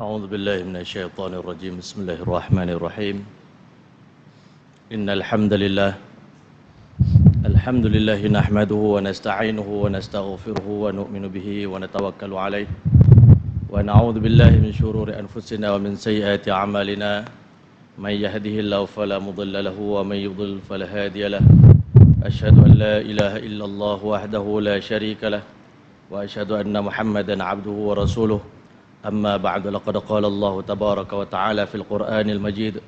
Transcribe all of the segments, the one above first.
أعوذ بالله من الشيطان الرجيم بسم الله الرحمن الرحيم إن الحمد لله نحمده ونستعينه ونستغفره ونؤمن به ونتوكل عليه ونعوذ بالله من شرور أنفسنا ومن سيئات أعمالنا من يهده الله فلا مضل له ومن يضلل فلا هادي له أشهد أن لا إله إلا الله وحده لا شريك له وأشهد أن محمدا عبده ورسوله أما بعد لقد قال الله تبارك وتعالى في القرآن المجيد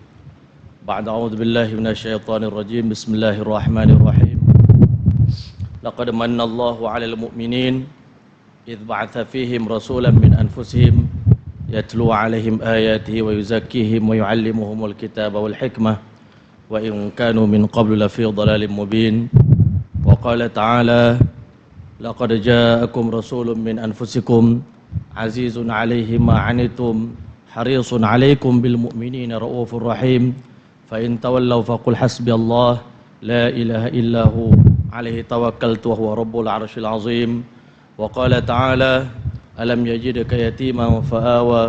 بعد أعوذ بالله من الشيطان الرجيم بسم الله الرحمن الرحيم لقد من الله على المؤمنين إذ بعث فيهم رسولا من أنفسهم يتلو عليهم آياته ويزكيهم ويعلمهم الكتاب والحكمة وإن كانوا من قبل لفي ضلال مبين وقال تعالى لقد جاءكم رسول من أنفسكم عزيز عليه ما عنتم حريص عليكم بالمؤمنين رؤوف رحيم فإن تولوا فقل حسبي الله لا إله إلا هو عليه توكلت وهو رب العرش العظيم وقال تعالى ألم يجدك يتيما فآوى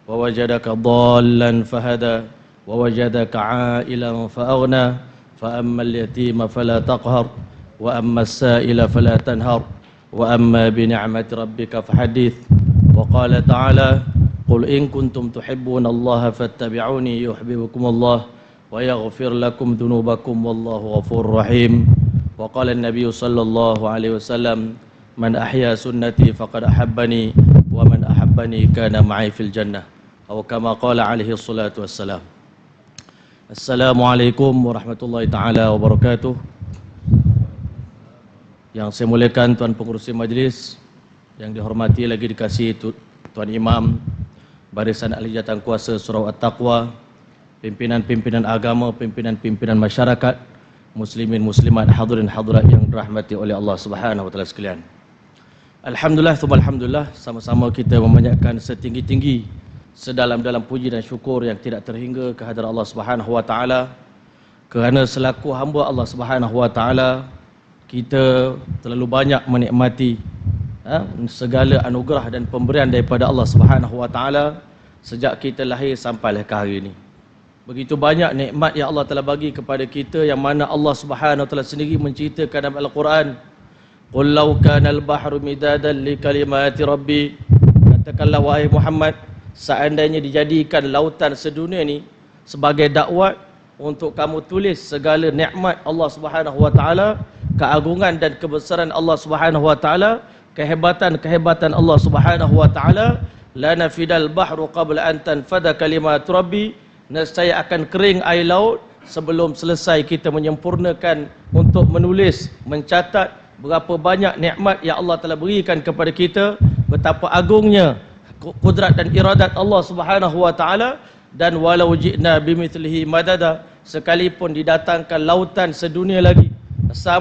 ووجدك ضالا فهدى ووجدك عائلا فأغنى فأما اليتيم فلا تقهر وأما السائل فلا تنهر وأما بنعمة ربك فحدث وقال تعالى قل إن كنتم تحبون الله فاتبعوني يحببكم الله ويغفر لكم ذنوبكم والله غفور رحيم وقال النبي صلى الله عليه وسلم من أحيا سنتي فقد أحبني ومن أحبني كان معي في الجنة أو كما قال عليه الصلاة والسلام. Assalamualaikum warahmatullahi taala wabarakatuh. Yang saya muliakan Tuan Pengerusi Majlis, yang dihormati lagi dikasihi Tuan Imam, Barisan Ahli Jawatan Kuasa Surau At-Taqwa, pimpinan-pimpinan agama, pimpinan-pimpinan masyarakat, muslimin muslimat, hadirin hadirat yang dirahmati oleh Allah Subhanahu wa taala sekalian. Alhamdulillah, alhamdulillah, sama-sama kita memanjatkan setinggi-tinggi, sedalam-dalam puji dan syukur yang tidak terhingga kehadirat Allah Subhanahu wa taala, kerana selaku hamba Allah Subhanahu wa taala kita terlalu banyak menikmati segala anugerah dan pemberian daripada Allah Subhanahu wa taala sejak kita lahir sampai ke hari ini. Begitu banyak nikmat yang Allah telah bagi kepada kita, yang mana Allah Subhanahu wa taala sendiri menceritakan dalam Al-Quran, qul law kana al-bahru midadan li kalimati rabbi, katakanlah wahai Muhammad, seandainya dijadikan lautan sedunia ni sebagai dakwat untuk kamu tulis segala nikmat Allah Subhanahu wa taala, keagungan dan kebesaran Allah Subhanahu wa taala, kehebatan Allah Subhanahu wa taala, la nafidal bahru qabla an tanfada kalimat rabbi, nescaya akan kering air laut sebelum selesai kita menyempurnakan untuk menulis, mencatat berapa banyak nikmat yang Allah telah berikan kepada kita, betapa agungnya kudrat dan iradat Allah Subhanahu wa taala. Dan walau ji'na bimithlihi madada, sekalipun didatangkan lautan sedunia lagi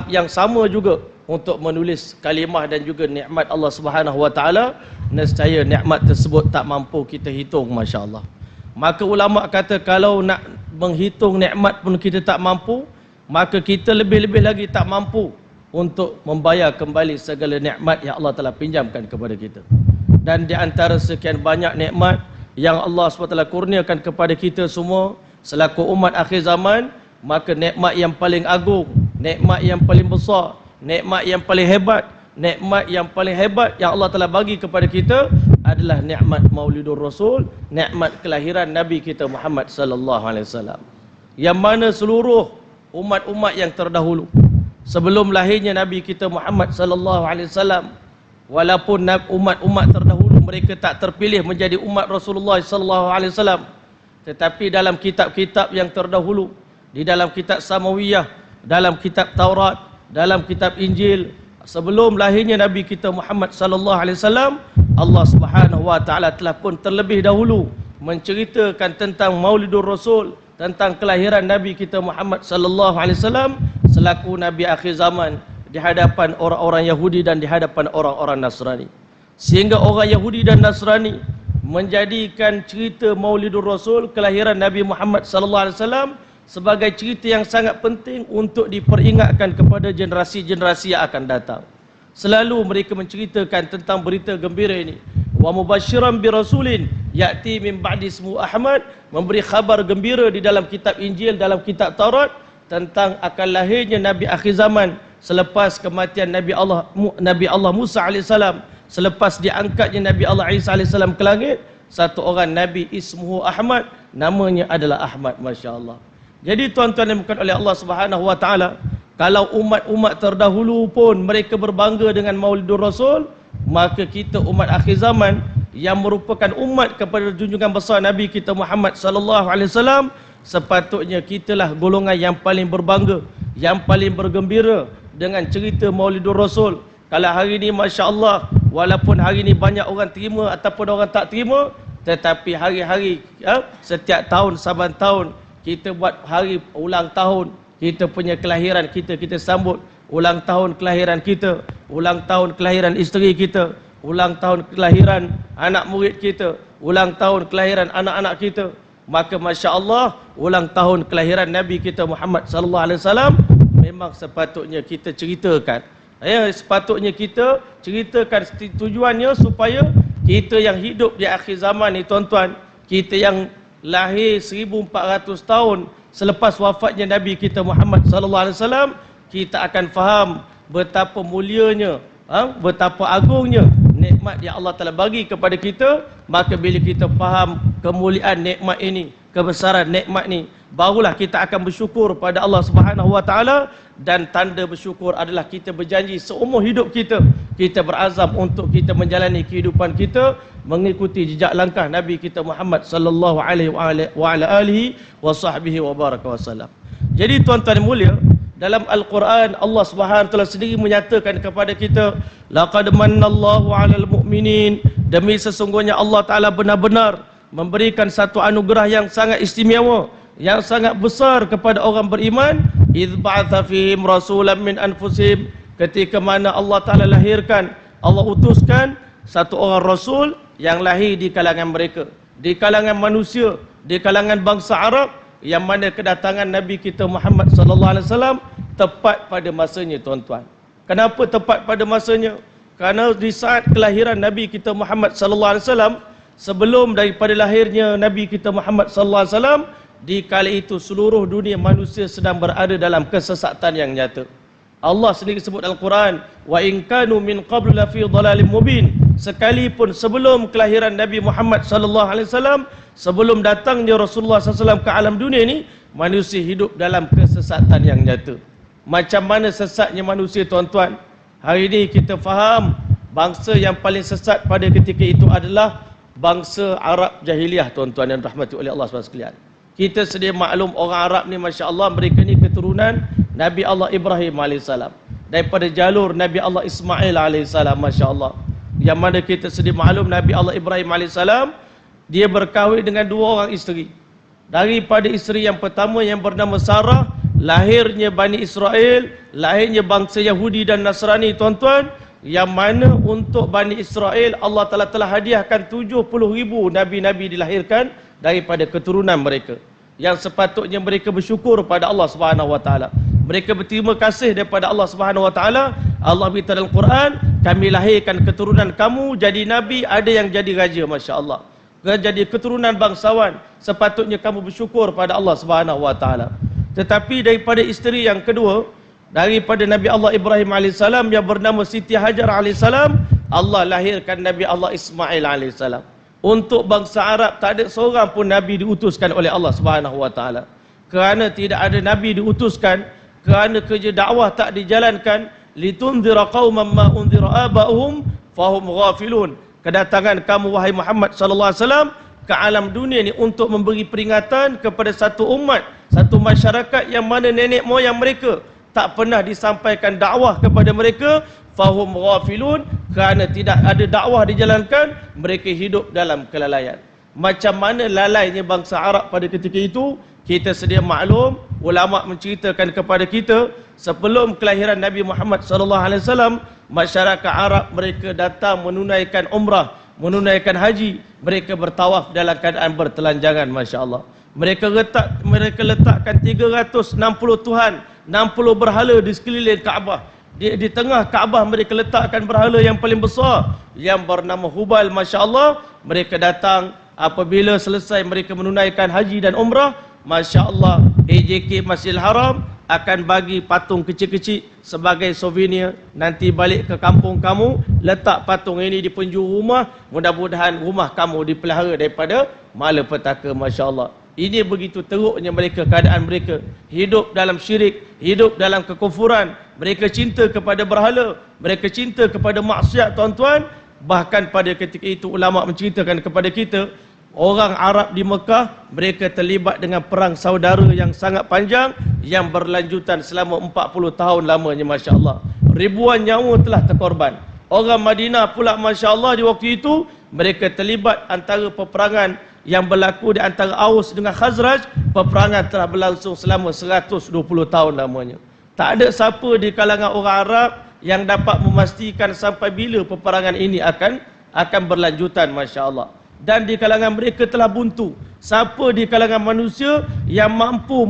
yang sama juga untuk menulis kalimah dan juga nikmat Allah Subhanahu wa taala, nescaya nikmat tersebut tak mampu kita hitung, masya-Allah. Maka ulama kata kalau nak menghitung nikmat pun kita tak mampu, maka kita lebih-lebih lagi tak mampu untuk membayar kembali segala nikmat yang Allah telah pinjamkan kepada kita. Dan di antara sekian banyak nikmat yang Allah SWT kurniakan kepada kita semua selaku umat akhir zaman, maka nikmat yang paling agung, nikmat yang paling besar, nikmat yang paling hebat yang Allah telah bagi kepada kita adalah nikmat Maulidur Rasul, nikmat kelahiran Nabi kita Muhammad sallallahu alaihi wasallam. Yang mana seluruh umat-umat yang terdahulu sebelum lahirnya Nabi kita Muhammad sallallahu alaihi wasallam, walaupun umat-umat terdahulu mereka tak terpilih menjadi umat Rasulullah sallallahu alaihi wasallam, tetapi dalam kitab-kitab yang terdahulu, di dalam kitab Samawiyah, dalam kitab Taurat, dalam kitab Injil, sebelum lahirnya Nabi kita Muhammad sallallahu alaihi wasallam, Allah Subhanahu wa taala telah pun terlebih dahulu menceritakan tentang Maulidur Rasul, tentang kelahiran Nabi kita Muhammad sallallahu alaihi wasallam selaku nabi akhir zaman di hadapan orang-orang Yahudi dan di hadapan orang-orang Nasrani. Sehingga orang Yahudi dan Nasrani menjadikan cerita Maulidur Rasul, kelahiran Nabi Muhammad sallallahu alaihi wasallam, sebagai cerita yang sangat penting untuk diperingatkan kepada generasi-generasi yang akan datang. Selalu mereka menceritakan tentang berita gembira ini. Wa mubasyiran bi rasulin ya'ti min ba'di ismu Ahmad, memberi khabar gembira di dalam kitab Injil, dalam kitab Taurat tentang akan lahirnya Nabi akhir zaman selepas kematian Nabi Allah Musa alaihissalam, selepas diangkatnya Nabi Allah Isa alaihissalam ke langit, satu orang Nabi ismuhu Ahmad, namanya adalah Ahmad, masya-Allah. Jadi tuan-tuan yang dimuliakan oleh Allah Subhanahu wa taala, kalau umat-umat terdahulu pun mereka berbangga dengan Maulidur Rasul, maka kita umat akhir zaman yang merupakan umat kepada junjungan besar Nabi kita Muhammad sallallahu alaihi wasallam, sepatutnya kitalah golongan yang paling berbangga, yang paling bergembira dengan cerita Maulidur Rasul. Kalau hari ini masya-Allah, walaupun hari ini banyak orang terima ataupun orang tak terima, tetapi hari-hari setiap tahun saban tahun kita buat hari ulang tahun kita punya kelahiran kita, kita sambut ulang tahun kelahiran kita, ulang tahun kelahiran isteri kita, ulang tahun kelahiran anak murid kita, ulang tahun kelahiran anak-anak kita. Maka masya-Allah, ulang tahun kelahiran Nabi kita Muhammad sallallahu alaihi wasallam memang sepatutnya kita ceritakan. Sepatutnya kita ceritakan tujuannya supaya kita yang hidup di akhir zaman ni tuan-tuan, kita yang lahir 1400 tahun selepas wafatnya Nabi kita Muhammad sallallahu alaihi wasallam, kita akan faham betapa mulianya, betapa agungnya nikmat yang Allah telah bagi kepada kita. Maka bila kita faham kemuliaan nikmat ini, kebesaran nikmat ini, barulah kita akan bersyukur pada Allah Subhanahu wa taala. Dan tanda bersyukur adalah kita berjanji seumur hidup kita, kita berazam untuk kita menjalani kehidupan kita mengikuti jejak langkah Nabi kita Muhammad sallallahu alaihi wa sahbihi wa baraka wasallam. Jadi tuan-tuan yang mulia, dalam Al-Quran Allah Subhanahu wa taala sendiri menyatakan kepada kita, laqad mannallahu 'alal mu'minin, demi sesungguhnya Allah taala benar-benar memberikan satu anugerah yang sangat istimewa, yang sangat besar kepada orang beriman. Idz ba'atha fihim rasulan min anfusihim, ketika mana Allah taala lahirkan, Allah utuskan satu orang rasul yang lahir di kalangan mereka, di kalangan manusia, di kalangan bangsa Arab, yang mana kedatangan Nabi kita Muhammad sallallahu alaihi wasallam tepat pada masanya tuan-tuan. Kenapa tepat pada masanya? Kerana di saat kelahiran Nabi kita Muhammad sallallahu alaihi wasallam, sebelum daripada lahirnya Nabi kita Muhammad sallallahu alaihi wasallam, di kala itu seluruh dunia manusia sedang berada dalam kesesatan yang nyata. Allah sendiri sebut dalam Quran, wa in kanu min qablu la fi dhalalim mubin, sekalipun sebelum kelahiran Nabi Muhammad sallallahu alaihi wasallam, sebelum datangnya Rasulullah SAW ke alam dunia ini, manusia hidup dalam kesesatan yang nyata. Macam mana sesatnya manusia tuan-tuan? Hari ini kita faham bangsa yang paling sesat pada ketika itu adalah bangsa Arab jahiliah tuan-tuan yang rahmati oleh Allah SWT. Kita sedia maklum orang Arab ni masya-Allah, mereka ni keturunan Nabi Allah Ibrahim AS, daripada jalur Nabi Allah Ismail AS, masya-Allah. Yang mana kita sedia maklum Nabi Allah Ibrahim AS, dia berkahwin dengan dua orang isteri. Daripada isteri yang pertama yang bernama Sarah, lahirnya Bani Israel, lahirnya bangsa Yahudi dan Nasrani tuan-tuan, yang mana untuk Bani Israel Allah Ta'ala telah hadiahkan 70,000 Nabi-Nabi dilahirkan daripada keturunan mereka, yang sepatutnya mereka bersyukur pada Allah Subhanahu Wa Ta'ala. Mereka berterima kasih daripada Allah Subhanahu Wa Ta'ala. Allah berkata dalam Quran, kami lahirkan keturunan kamu jadi Nabi, ada yang jadi raja, Masya Allah, jadi keturunan bangsawan. Sepatutnya kamu bersyukur pada Allah Subhanahu Wa Ta'ala. Tetapi daripada isteri yang kedua, daripada Nabi Allah Ibrahim AS yang bernama Siti Hajar AS, Allah lahirkan Nabi Allah Ismail AS. Untuk bangsa Arab tak ada seorang pun Nabi diutuskan oleh Allah Subhanahu Wa Ta'ala. Kerana tidak ada Nabi diutuskan, kerana kerja dakwah tak dijalankan, litunzira qauman ma unzira aba'uhum fahum ghafilun. Kedatangan kamu wahai Muhammad sallallahu alaihi wasallam ke alam dunia ni untuk memberi peringatan kepada satu umat, satu masyarakat yang mana nenek moyang mereka tak pernah disampaikan dakwah kepada mereka, fahum ghafilun, kerana tidak ada dakwah dijalankan, mereka hidup dalam kelalaian. Macam mana lalainya bangsa Arab pada ketika itu, kita sedia maklum. Ulama menceritakan kepada kita, sebelum kelahiran Nabi Muhammad SAW, masyarakat Arab mereka datang menunaikan umrah, menunaikan haji, mereka bertawaf dalam keadaan bertelanjangan, Masya Allah. Mereka letakkan 360 Tuhan, 60 berhala di sekeliling Kaabah. Di tengah Kaabah mereka letakkan berhala yang paling besar yang bernama Hubal, Masya Allah. Mereka datang apabila selesai mereka menunaikan haji dan umrah, Masya Allah, AJK Masjidil Haram akan bagi patung kecil-kecil sebagai souvenir. Nanti balik ke kampung kamu, letak patung ini di penjuru rumah, mudah-mudahan rumah kamu dipelihara daripada malapetaka. Masya Allah. Ini begitu teruknya mereka, keadaan mereka hidup dalam syirik, hidup dalam kekufuran. Mereka cinta kepada berhala, mereka cinta kepada maksiat, tuan-tuan. Bahkan pada ketika itu ulama menceritakan kepada kita, orang Arab di Mekah, mereka terlibat dengan perang saudara yang sangat panjang, yang berlanjutan selama 40 tahun lamanya. Masya Allah, ribuan nyawa telah terkorban. Orang Madinah pula, Masya Allah, di waktu itu mereka terlibat antara peperangan yang berlaku di antara Aus dengan Khazraj. Peperangan telah berlangsung selama 120 tahun lamanya. Tak ada siapa di kalangan orang Arab yang dapat memastikan sampai bila peperangan ini akan berlanjutan. Masya Allah. Dan di kalangan mereka telah buntu. Siapa di kalangan manusia yang mampu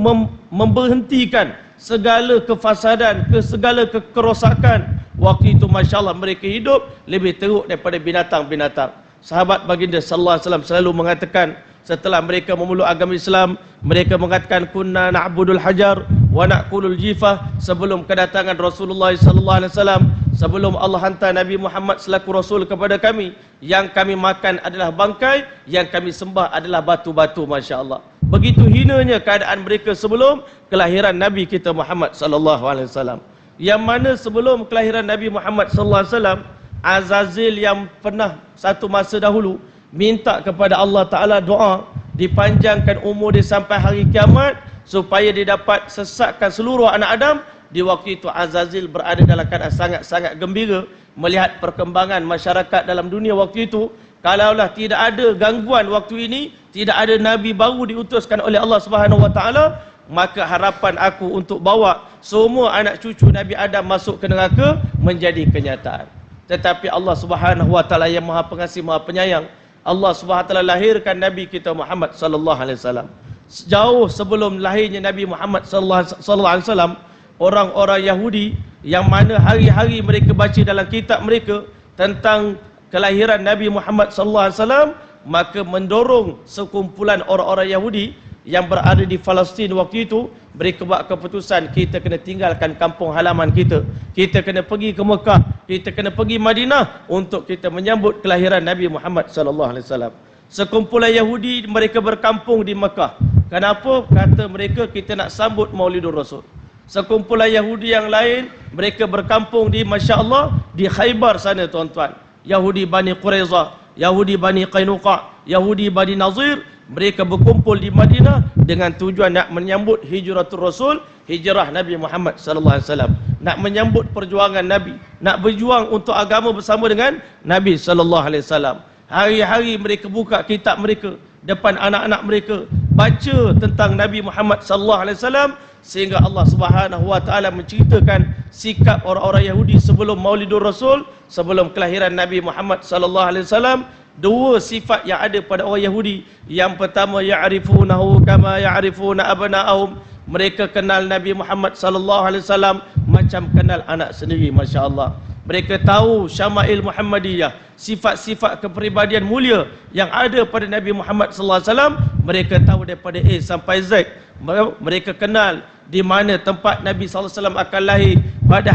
memberhentikan segala kefasadan, segala kerosakan? Waktu itu, Masya Allah, mereka hidup lebih teruk daripada binatang-binatang. Sahabat baginda sallallahu alaihi wasallam selalu mengatakan, setelah mereka memeluk agama Islam, mereka mengatakan, kunna na'budul hajar wa na'kulul jifah. Sebelum kedatangan Rasulullah sallallahu alaihi wasallam, sebelum Allah hantar Nabi Muhammad selaku Rasul kepada kami, yang kami makan adalah bangkai, yang kami sembah adalah batu-batu. Masya Allah. Begitu hinanya keadaan mereka sebelum kelahiran Nabi kita Muhammad sallallahu alaihi wasallam. Yang mana sebelum kelahiran Nabi Muhammad sallallahu alaihi wasallam, Azazil yang pernah satu masa dahulu minta kepada Allah Ta'ala doa dipanjangkan umur dia sampai hari kiamat, supaya dia dapat sesatkan seluruh anak Adam. Di waktu itu Azazil berada dalam keadaan sangat-sangat gembira melihat perkembangan masyarakat dalam dunia waktu itu. Kalaulah tidak ada gangguan waktu ini, tidak ada Nabi baru diutuskan oleh Allah Subhanahu Wa Ta'ala, maka harapan aku untuk bawa semua anak cucu Nabi Adam masuk ke neraka menjadi kenyataan. Tetapi Allah Subhanahu Wa Ta'ala yang Maha Pengasih, Maha Penyayang, Allah Subhanahu Wa Ta'ala lahirkan Nabi kita Muhammad sallallahu alaihi wasallam. Jauh sebelum lahirnya Nabi Muhammad sallallahu alaihi wasallam, orang-orang Yahudi yang mana hari-hari mereka baca dalam kitab mereka tentang kelahiran Nabi Muhammad sallallahu alaihi wasallam, maka mendorong sekumpulan orang-orang Yahudi yang berada di Palestin waktu itu, mereka buat keputusan, kita kena tinggalkan kampung halaman kita, kita kena pergi ke Mekah, kita kena pergi Madinah untuk kita menyambut kelahiran Nabi Muhammad sallallahu alaihi wasallam. Sekumpulan Yahudi mereka berkampung di Mekah. Kenapa? Kata mereka, kita nak sambut Maulidur Rasul. Sekumpulan Yahudi yang lain mereka berkampung di, Masya Allah, di Khaybar sana, tuan-tuan. Yahudi Bani Quraizah, Yahudi Bani Qainuqa, Yahudi Bani Nazir, mereka berkumpul di Madinah dengan tujuan nak menyambut hijratul Rasul, hijrah Nabi Muhammad sallallahu alaihi wasallam, nak menyambut perjuangan Nabi, nak berjuang untuk agama bersama dengan Nabi sallallahu alaihi wasallam. Hari-hari mereka buka kitab mereka depan anak-anak mereka, baca tentang Nabi Muhammad sallallahu alaihi wasallam, sehingga Allah Subhanahu Wa Ta'ala menceritakan sikap orang-orang Yahudi sebelum Maulidur Rasul, sebelum kelahiran Nabi Muhammad sallallahu alaihi wasallam. Dua sifat yang ada pada orang Yahudi. Yang pertama, ya'rifunahu kama ya'rifuna abna'ahum. Mereka kenal Nabi Muhammad sallallahu alaihi wasallam macam kenal anak sendiri. Masya Allah. Mereka tahu syama'il Muhammadiyah, sifat-sifat kepribadian mulia yang ada pada Nabi Muhammad sallallahu alaihi wasallam. Mereka tahu daripada A sampai Z. Mereka kenal di mana tempat Nabi sallallahu alaihi wasallam akan lahir, pada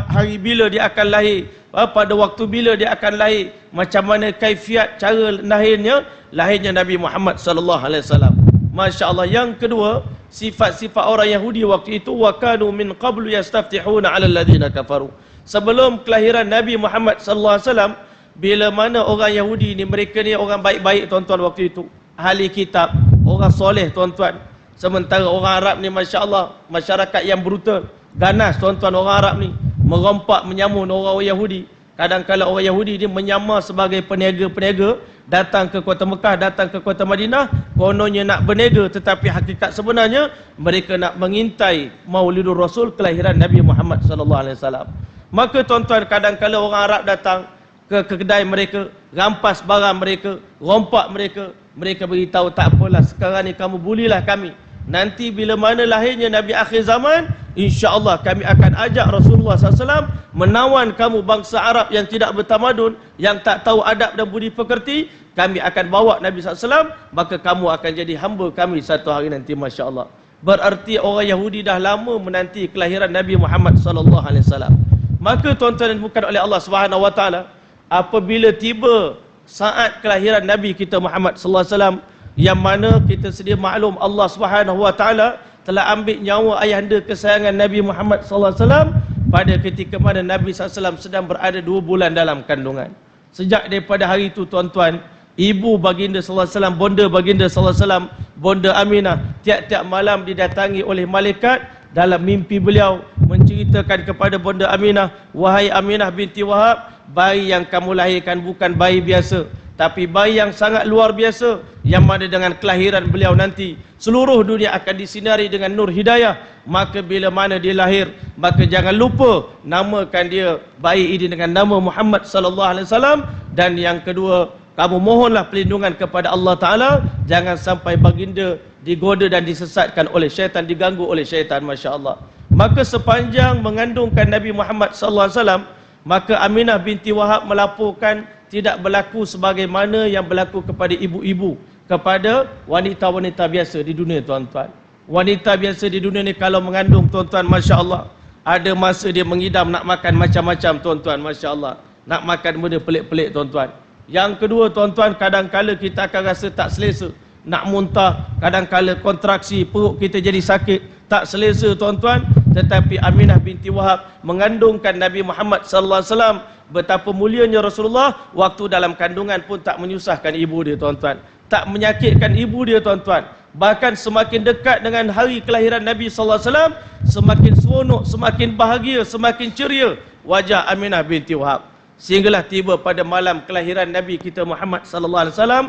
hari bila dia akan lahir, pada waktu bila dia akan lahir, macam mana kaifiat cara lahirnya Nabi Muhammad sallallahu alaihi wasallam. Masya-Allah. Yang kedua, sifat-sifat orang Yahudi waktu itu, wa kanu min qablu yastaftihuna 'ala alladhina kafaru. Sebelum kelahiran Nabi Muhammad sallallahu alaihi wasallam, bila mana orang Yahudi ni, mereka ni orang baik-baik, tuan-tuan, waktu itu, ahli kitab, orang soleh, tuan-tuan. Sementara orang Arab ni, Masya Allah, masyarakat yang brutal, ganas, tuan-tuan. Orang Arab ni merompak, menyamun orang Yahudi. Kadang-kadang orang Yahudi ni menyamar sebagai peniaga-peniaga, datang ke kota Mekah, datang ke kota Madinah, kononnya nak berniaga, tetapi hakikat sebenarnya mereka nak mengintai Maulidur Rasul, kelahiran Nabi Muhammad sallallahu alaihi wasallam. Maka, tuan-tuan, kadang-kadang orang Arab datang ke kedai mereka, rampas barang mereka, rompak mereka. Mereka beritahu, tak apalah, sekarang ni kamu bulilah kami. nanti bila mana lahirnya Nabi akhir zaman, insya-Allah kami akan ajak Rasulullah SAW menawan kamu bangsa Arab yang tidak bertamadun, yang tak tahu adab dan budi pekerti. Kami akan bawa Nabi SAW, maka kamu akan jadi hamba kami satu hari nanti, masya-Allah. Berarti orang Yahudi dah lama menanti kelahiran Nabi Muhammad SAW. Maka tuan-tuan dan bukan oleh Allah Subhanahu Wa Taala, apabila tiba saat kelahiran Nabi kita Muhammad sallallahu alaihi wasallam, yang mana kita sedia maklum Allah Subhanahu wa taala telah ambil nyawa ayahanda kesayangan Nabi Muhammad sallallahu alaihi wasallam pada ketika mana Nabi sallallahu alaihi wasallam sedang berada 2 bulan dalam kandungan. Sejak daripada hari itu tuan-tuan, ibu baginda sallallahu alaihi wasallam, bonda baginda sallallahu alaihi wasallam, bonda Aminah, tiap-tiap malam didatangi oleh malaikat dalam mimpi beliau menceritakan kepada bonda Aminah, wahai Aminah binti Wahab, bayi yang kamu lahirkan bukan bayi biasa, tapi bayi yang sangat luar biasa, yang mana dengan kelahiran beliau nanti seluruh dunia akan disinari dengan nur hidayah. Maka bila mana dia lahir, maka jangan lupa namakan dia bayi ini dengan nama Muhammad sallallahu alaihi wasallam. Dan yang kedua, kamu mohonlah perlindungan kepada Allah Ta'ala, jangan sampai baginda digoda dan disesatkan oleh syaitan, diganggu oleh syaitan, masya-Allah. Maka sepanjang mengandungkan Nabi Muhammad sallallahu alaihi wasallam, maka Aminah binti Wahab melaporkan tidak berlaku sebagaimana yang berlaku kepada ibu-ibu, kepada wanita-wanita biasa di dunia, tuan-tuan. Wanita biasa di dunia ni kalau mengandung, tuan-tuan, masya-Allah, ada masa dia mengidam nak makan macam-macam, tuan-tuan, masya-Allah. Nak makan benda pelik-pelik, tuan-tuan. Yang kedua, tuan-tuan, kadang-kala kita akan rasa tak selesa, nak muntah, kadang-kala kontraksi, perut kita jadi sakit, tak selesa, tuan-tuan. Tetapi Aminah binti Wahab mengandungkan Nabi Muhammad sallallahu alaihi wasallam. Betapa mulianya Rasulullah, waktu dalam kandungan pun tak menyusahkan ibu dia, tuan-tuan, tak menyakitkan ibu dia, tuan-tuan. Bahkan semakin dekat dengan hari kelahiran Nabi sallallahu alaihi wasallam, semakin seronok, semakin bahagia, semakin ceria wajah Aminah binti Wahab. Sehinggalah tiba pada malam kelahiran Nabi kita Muhammad sallallahu alaihi wasallam.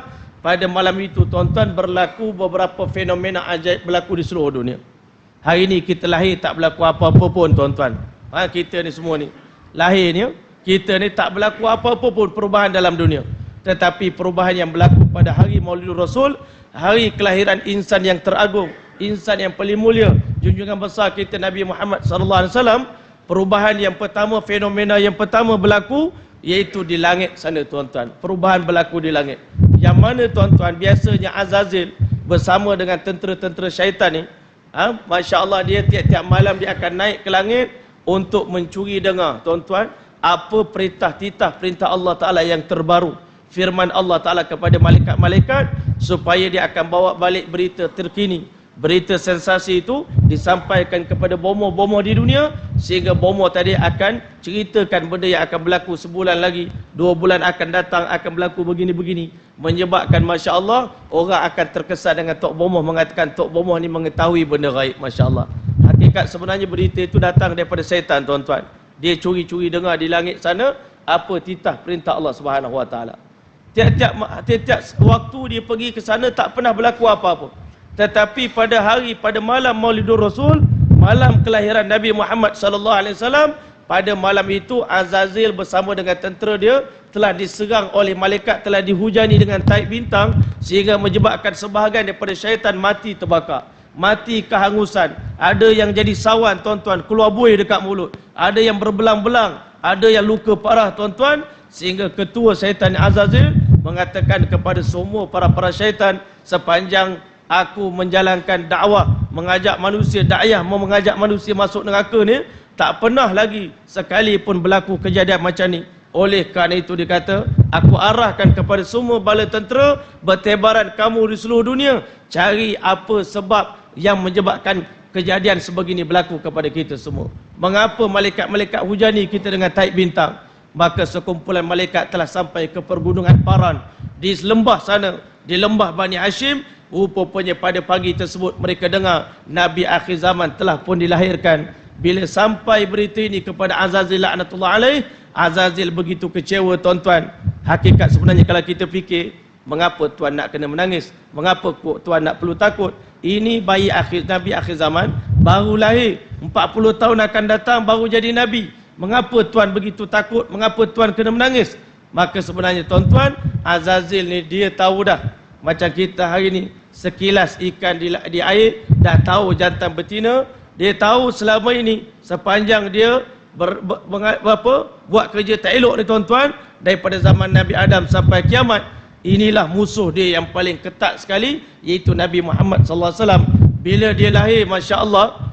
Pada malam itu, tuan-tuan, berlaku beberapa fenomena ajaib berlaku di seluruh dunia. Hari ni kita lahir tak berlaku apa-apa pun, tuan-tuan. Kita ni semua ni lahir ni, kita ni tak berlaku apa-apa pun perubahan dalam dunia. Tetapi perubahan yang berlaku pada hari Maulidur Rasul, hari kelahiran insan yang teragung, insan yang paling mulia, junjungan besar kita Nabi Muhammad sallallahu alaihi wasallam, perubahan yang pertama, fenomena yang pertama berlaku iaitu di langit sana, tuan-tuan. Perubahan berlaku di langit. Yang mana, tuan-tuan, biasanya Azazil bersama dengan tentera-tentera syaitan ni, masya-Allah, dia tiap-tiap malam dia akan naik ke langit untuk mencuri dengar, tuan-tuan, apa perintah-titah perintah Allah Ta'ala yang terbaru, firman Allah Ta'ala kepada malaikat-malaikat, supaya dia akan bawa balik berita terkini, berita sensasi itu disampaikan kepada bomo-bomo di dunia, sehingga bomo tadi akan ceritakan benda yang akan berlaku sebulan lagi, 2 bulan akan datang, akan berlaku begini-begini, menyebabkan, masya-Allah, orang akan terkesan dengan Tok Bomo, mengatakan Tok Bomo ni mengetahui benda gaib, masya-Allah. Hakikat sebenarnya berita itu datang daripada syaitan, tuan-tuan. Dia curi-curi dengar di langit sana apa titah perintah Allah Subhanahu Wa Taala. Tiap-tiap waktu dia pergi ke sana tak pernah berlaku apa-apa. Tetapi pada malam Maulidur Rasul, malam kelahiran Nabi Muhammad sallallahu alaihi wasallam, pada malam itu Azazil bersama dengan tentera dia telah diserang oleh malaikat, telah dihujani dengan taib bintang, sehingga menyebabkan sebahagian daripada syaitan mati terbakar, mati kehangusan. Ada yang jadi sawan, tuan-tuan, keluar buih dekat mulut, ada yang berbelang-belang, ada yang luka parah, tuan-tuan. Sehingga ketua syaitan Azazil mengatakan kepada semua para syaitan, sepanjang aku menjalankan dakwah, mengajak manusia, dakwah mengajak manusia masuk neraka ni, tak pernah lagi sekali pun berlaku kejadian macam ni. Oleh kerana itu dia kata, aku arahkan kepada semua bala tentera bertebaran kamu di seluruh dunia, cari apa sebab yang menyebabkan kejadian sebegini berlaku kepada kita semua. Mengapa malaikat-malaikat hujani kita dengan taib bintang? Maka sekumpulan malaikat telah sampai ke pergunungan Paran di lembah sana, di lembah Bani Hashim. Rupanya pada pagi tersebut mereka dengar Nabi akhir zaman telah pun dilahirkan. Bila sampai berita ini kepada Azazil laknatullah alaih, Azazil begitu kecewa, tuan-tuan. Hakikat sebenarnya kalau kita fikir, mengapa tuan nak kena menangis? Mengapa tuan nak perlu takut? Ini bayi Nabi akhir zaman, baru lahir, 40 tahun akan datang baru jadi Nabi. Mengapa tuan begitu takut? Mengapa tuan kena menangis? Maka sebenarnya, tuan-tuan, Azazil ni dia tahu dah, macam kita hari ni, sekilas ikan di air, dah tahu jantan betina. Dia tahu selama ini sepanjang dia buat kerja tak elok ni tuan-tuan, daripada zaman Nabi Adam sampai kiamat, inilah musuh dia yang paling ketat sekali, iaitu Nabi Muhammad sallallahu alaihi wasallam. Bila dia lahir, masya-Allah,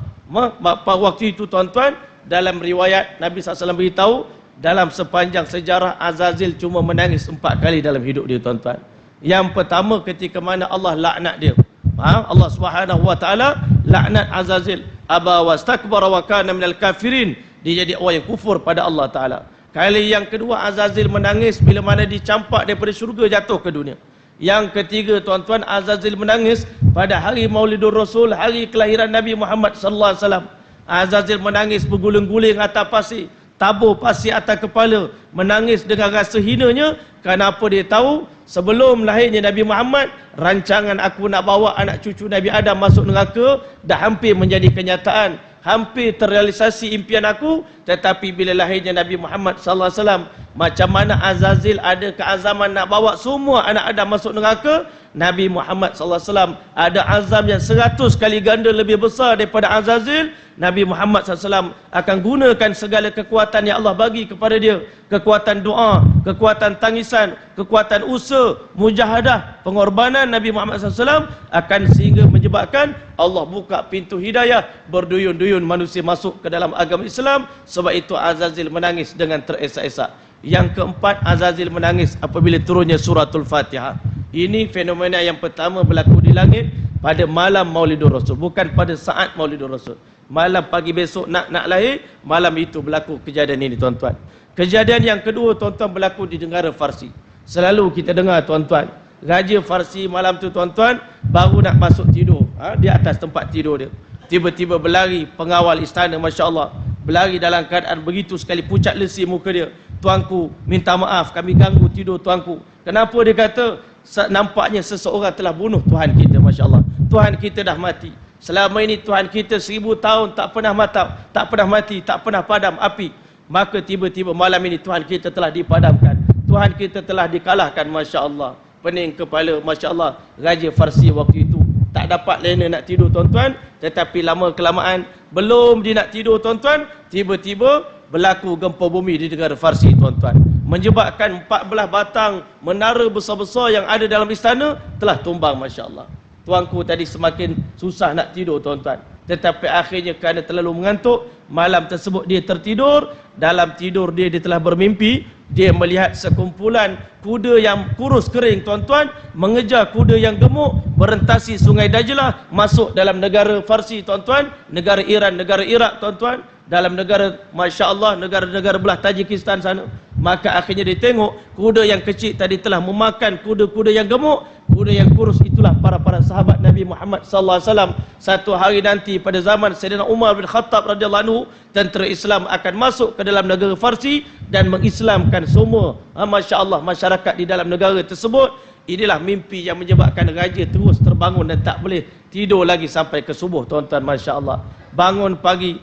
pada waktu itu tuan-tuan, dalam riwayat Nabi SAW beritahu, dalam sepanjang sejarah Azazil cuma menangis 4 kali dalam hidup dia tuan-tuan. Yang pertama ketika mana Allah laknat dia. Allah Subhanahu wa taala laknat Azazil. Aba wastakbara wa kana minal kafirin. Dia jadi orang yang kufur pada Allah taala. Kali yang kedua Azazil menangis bila mana dicampak daripada syurga jatuh ke dunia. Yang ketiga tuan-tuan, Azazil menangis pada hari Maulidur Rasul, hari kelahiran Nabi Muhammad sallallahu alaihi wasallam. Azazil menangis berguling-guling atas pasir, tabur pasir atas kepala, menangis dengan rasa hinanya. Kenapa dia tahu sebelum lahirnya Nabi Muhammad, rancangan aku nak bawa anak cucu Nabi Adam masuk neraka dah hampir menjadi kenyataan, hampir terrealisasi impian aku. Tetapi bila lahirnya Nabi Muhammad sallallahu alaihi wasallam, macam mana Azazil ada keazaman nak bawa semua anak Adam masuk neraka, Nabi Muhammad sallallahu alaihi wasallam ada azam yang 100 kali ganda lebih besar daripada Azazil. Nabi Muhammad SAW akan gunakan segala kekuatan yang Allah bagi kepada dia, kekuatan doa, kekuatan tangisan, kekuatan usaha, mujahadah, pengorbanan Nabi Muhammad SAW akan sehingga menyebabkan Allah buka pintu hidayah, berduyun-duyun manusia masuk ke dalam agama Islam. Sebab itu Azazil menangis dengan teresak-esak. Yang keempat, Azazil menangis apabila turunnya suratul Fatihah. Ini fenomena yang pertama berlaku di langit pada malam Maulidur Rasul, bukan pada saat Maulidur Rasul. Malam pagi besok nak lahir, malam itu berlaku kejadian ini tuan-tuan. Kejadian yang kedua tuan-tuan berlaku di negara Farsi. Selalu kita dengar tuan-tuan, Raja Farsi malam tu tuan-tuan baru nak masuk tidur, di atas tempat tidur dia, tiba-tiba berlari pengawal istana, masya-Allah, berlari dalam keadaan begitu sekali pucat lesi muka dia. Tuanku, minta maaf kami ganggu tidur tuanku. Kenapa? Dia kata nampaknya seseorang telah bunuh Tuhan kita, masya-Allah. Tuhan kita dah mati. Selama ini Tuhan kita 1000 tahun tak pernah mati, tak pernah padam api. Maka tiba-tiba malam ini Tuhan kita telah dipadamkan, Tuhan kita telah dikalahkan, masya-Allah. Pening kepala, masya-Allah. Raja Farsi waktu itu tak dapat lena nak tidur tuan-tuan. Tetapi lama kelamaan, belum dia nak tidur tuan-tuan, tiba-tiba berlaku gempa bumi di negara Farsi tuan-tuan, menyebabkan 14 batang menara besar-besar yang ada dalam istana telah tumbang, masya-Allah. Tuanku tadi semakin susah nak tidur tuan-tuan, tetapi akhirnya kerana terlalu mengantuk, malam tersebut dia tertidur. Dalam tidur dia telah bermimpi, dia melihat sekumpulan kuda yang kurus kering tuan-tuan mengejar kuda yang gemuk, berentasi sungai Dajlah masuk dalam negara Farsi tuan-tuan, negara Iran, negara Iraq tuan-tuan, dalam negara, masya-Allah, negara-negara belah Tajikistan sana. Maka akhirnya dia tengok kuda yang kecil tadi telah memakan kuda-kuda yang gemuk, kuda yang kurus itulah para sahabat Nabi Muhammad sallallahu alaihi wasallam. Satu hari nanti pada zaman Sayyidina Umar bin Khattab radhiyallahu anhu, tentera Islam akan masuk ke dalam negara Farsi dan mengislamkan semua, masya-Allah, masyarakat di dalam negara tersebut. Inilah mimpi yang menyebabkan raja terus terbangun dan tak boleh tidur lagi sampai ke subuh tuan-tuan, masya-Allah. Bangun pagi,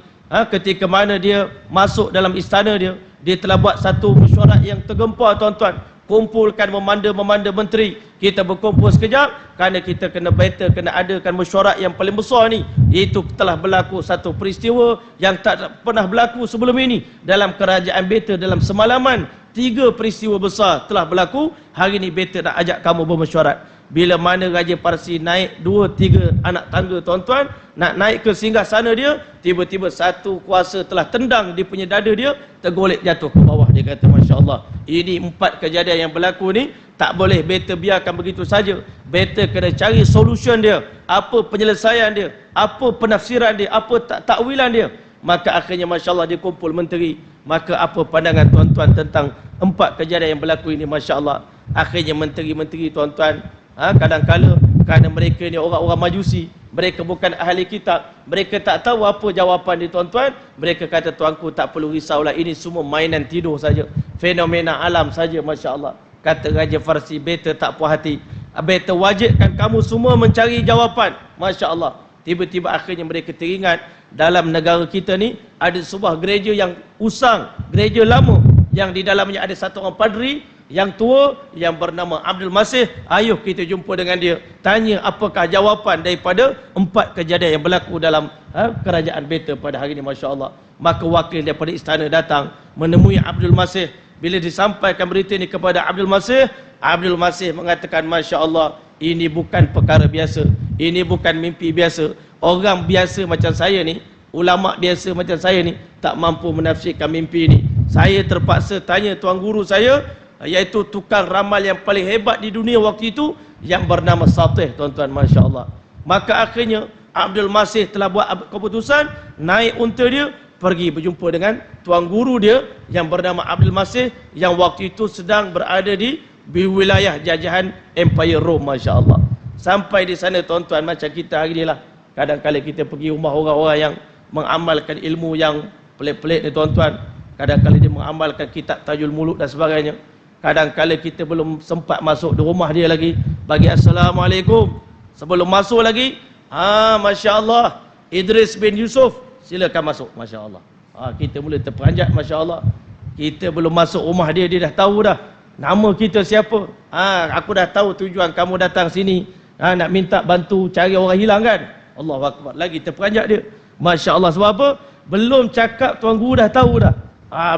ketika mana dia masuk dalam istana dia telah buat satu mesyuarat yang tergempar tuan-tuan. Kumpulkan memanda menteri, kita berkumpul sekejap kerana kita kena adakan mesyuarat yang paling besar ni, iaitu telah berlaku satu peristiwa yang tak pernah berlaku sebelum ini dalam kerajaan beta. Dalam semalaman 3 peristiwa besar telah berlaku. Hari ni beta nak ajak kamu bermesyuarat. Bila mana Raja Parsi naik 2-3 anak tangga tuan-tuan, nak naik ke singgah sana dia, tiba-tiba satu kuasa telah tendang di punya dada dia, tergolek jatuh ke bawah. Dia kata, masya-Allah, ini 4 kejadian yang berlaku ni tak boleh beta biarkan begitu saja. Beta kena cari solution dia, apa penyelesaian dia, apa penafsiran dia, apa takwilan dia. Maka akhirnya, masya-Allah, dia kumpul menteri. Maka apa pandangan tuan-tuan tentang 4 kejadian yang berlaku ini, masya-Allah. Akhirnya menteri-menteri tuan-tuan, kadang-kala kerana mereka ni orang-orang majusi, mereka bukan ahli kitab, mereka tak tahu apa jawapan dia tuan-tuan. Mereka kata, tuanku tak perlu risaulah, ini semua mainan tidur saja, fenomena alam saja, masya-Allah. Kata Raja Farsi, beta tak puas hati, beta wajibkan kamu semua mencari jawapan, masya-Allah. Tiba-tiba akhirnya mereka teringat dalam negara kita ni ada sebuah gereja yang usang, gereja lama, yang di dalamnya ada satu orang padri yang tua yang bernama Abdul Masih. Ayuh kita jumpa dengan dia, tanya apakah jawapan daripada 4 kejadian yang berlaku dalam kerajaan beta pada hari ini. Masya Allah. Maka wakil daripada istana datang menemui Abdul Masih. Bila disampaikan berita ini kepada Abdul Masih mengatakan, Masya Allah, ini bukan perkara biasa, ini bukan mimpi biasa. Orang biasa macam saya ni, ulama biasa macam saya ni, tak mampu menafsirkan mimpi ini. Saya terpaksa tanya tuan guru saya, iaitu tukang ramal yang paling hebat di dunia waktu itu, yang bernama Satih, tuan-tuan. Masya Allah. Maka akhirnya Abdul Masih telah buat keputusan, naik unta dia, pergi berjumpa dengan tuan guru dia yang bernama Abdul Masih, yang waktu itu sedang berada di wilayah jajahan Empire Rome. Masya Allah. Sampai di sana, tuan-tuan, macam kita hari ni lah, kadang-kadang kita pergi rumah orang-orang yang mengamalkan ilmu yang pelik-pelik ni, tuan-tuan. Kadang-kadang dia mengamalkan kitab Tajul Muluk dan sebagainya. Kadang-kadang kita belum sempat masuk di rumah dia lagi, bagi Assalamualaikum. Sebelum masuk lagi, Masya Allah, Idris bin Yusuf, silakan masuk. Masya Allah. Kita mula terperanjat. Masya Allah. Kita belum masuk rumah dia, dia dah tahu dah nama kita siapa. Aku dah tahu tujuan kamu datang sini, nak minta bantu cari orang hilang kan. Allahu Akbar. Lagi terperanjat dia. Masya Allah. Sebab apa? Belum cakap tuan guru dah tahu dah.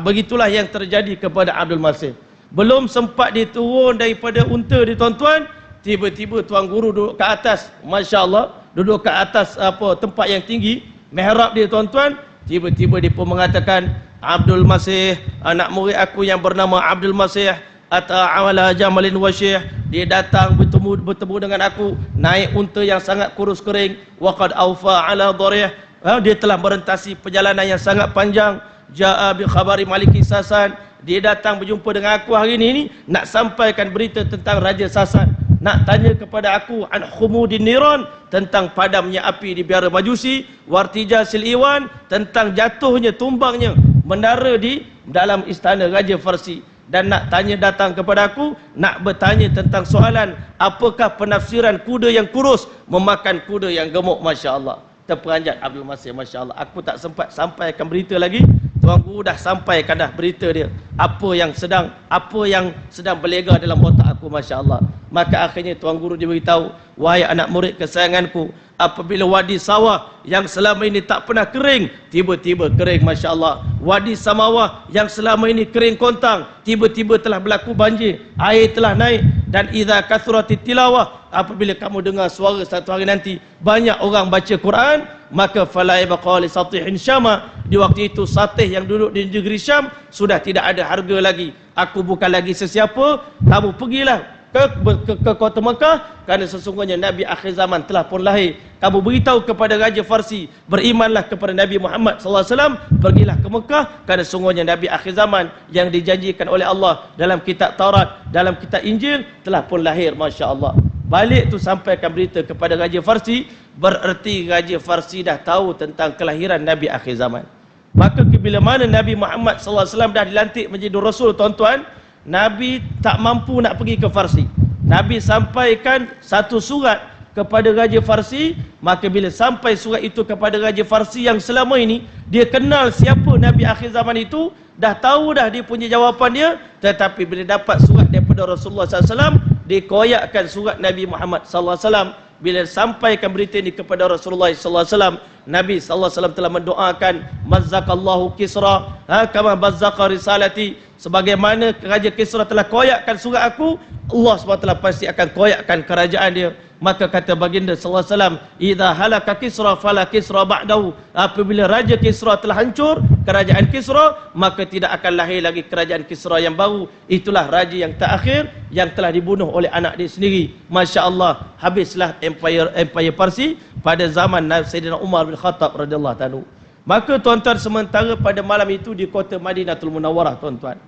Begitulah yang terjadi kepada Abdul Masih. Belum sempat dia turun daripada unta dia, tuan-tuan, tiba-tiba tuan guru duduk ke atas. Masya Allah. Duduk ke atas tempat yang tinggi, mihrab dia, tuan-tuan. Tiba-tiba dia pun mengatakan, Abdul Masih, anak murid aku yang bernama Abdul Masih, ata'awala jamalin wasyih, dia datang bertemu dengan aku, naik unta yang sangat kurus kering, waqad awfa ala dharih, dia telah merentasi perjalanan yang sangat panjang. Ja'a bi khabari Maliki Sasan, dia datang berjumpa dengan aku hari ini nak sampaikan berita tentang Raja Sasan, nak tanya kepada aku an khumudin niran, tentang padamnya api di biara Majusi, wartija sil iwan, tentang jatuhnya, tumbangnya menara di dalam istana Raja Farsi, dan nak tanya datang kepada aku nak bertanya tentang soalan apakah penafsiran kuda yang kurus memakan kuda yang gemuk. Masya Allah. Terperanjat Abdul Masih. Masya Allah. Aku tak sempat sampaikan berita lagi, tuan guru dah sampaikan dah berita dia, apa yang sedang berlega dalam otak aku. Masya Allah. Maka akhirnya tuan guru dia beritahu, wahai anak murid kesayanganku, apabila wadi sawah yang selama ini tak pernah kering, tiba-tiba kering. Masya Allah. Wadi Samawah yang selama ini kering kontang, tiba-tiba telah berlaku banjir, air telah naik. Dan idza kathuratit tilawah, apabila kamu dengar suara satu hari nanti banyak orang baca Quran, maka fala yabqa li satihin syama, di waktu itu Satih yang duduk di negeri Syam sudah tidak ada harga lagi. Aku bukan lagi sesiapa, kamu pergilah ke kota Mekah, kerana sesungguhnya Nabi akhir zaman telah pun lahir. Kamu beritahu kepada Raja Farsi, berimanlah kepada Nabi Muhammad SAW, pergilah ke Mekah, kerana sesungguhnya Nabi akhir zaman yang dijanjikan oleh Allah dalam kitab Taurat, dalam kitab Injil telah pun lahir. Masya Allah. Balik tu sampaikan berita kepada Raja Farsi, bererti Raja Farsi dah tahu tentang kelahiran Nabi akhir zaman. Maka bila mana Nabi Muhammad SAW dah dilantik menjadi Rasul, tuan-tuan, Nabi tak mampu nak pergi ke Farsi. Nabi sampaikan satu surat kepada Raja Farsi. Maka bila sampai surat itu kepada Raja Farsi yang selama ini dia kenal siapa Nabi akhir zaman itu, dah tahu dah dia punya jawapan dia, tetapi bila dapat surat daripada Rasulullah SAW, dia koyakkan surat Nabi Muhammad SAW. Bila sampaikan berita ini kepada Rasulullah SAW, Nabi SAW telah mendoakan, mazzakallahu Kisra kama bazzaqa risalati, sebagaimana Raja Kisra telah koyakkan surat aku, Allah SWT pasti akan koyakkan kerajaan dia. Maka kata baginda sallallahu alaihi wasallam, idza halaka Kisra fala Kisra ba'dahu, apabila Raja Kisra telah hancur, kerajaan Kisra, maka tidak akan lahir lagi kerajaan Kisra yang baru. Itulah raja yang terakhir yang telah dibunuh oleh anak dia sendiri. Masya Allah. Habislah empire Parsi pada zaman Sayyidina Umar bin Khattab radhiyallahu anhu. Maka tuan-tuan, sementara pada malam itu di kota Madinatul Munawwarah, tuan-tuan,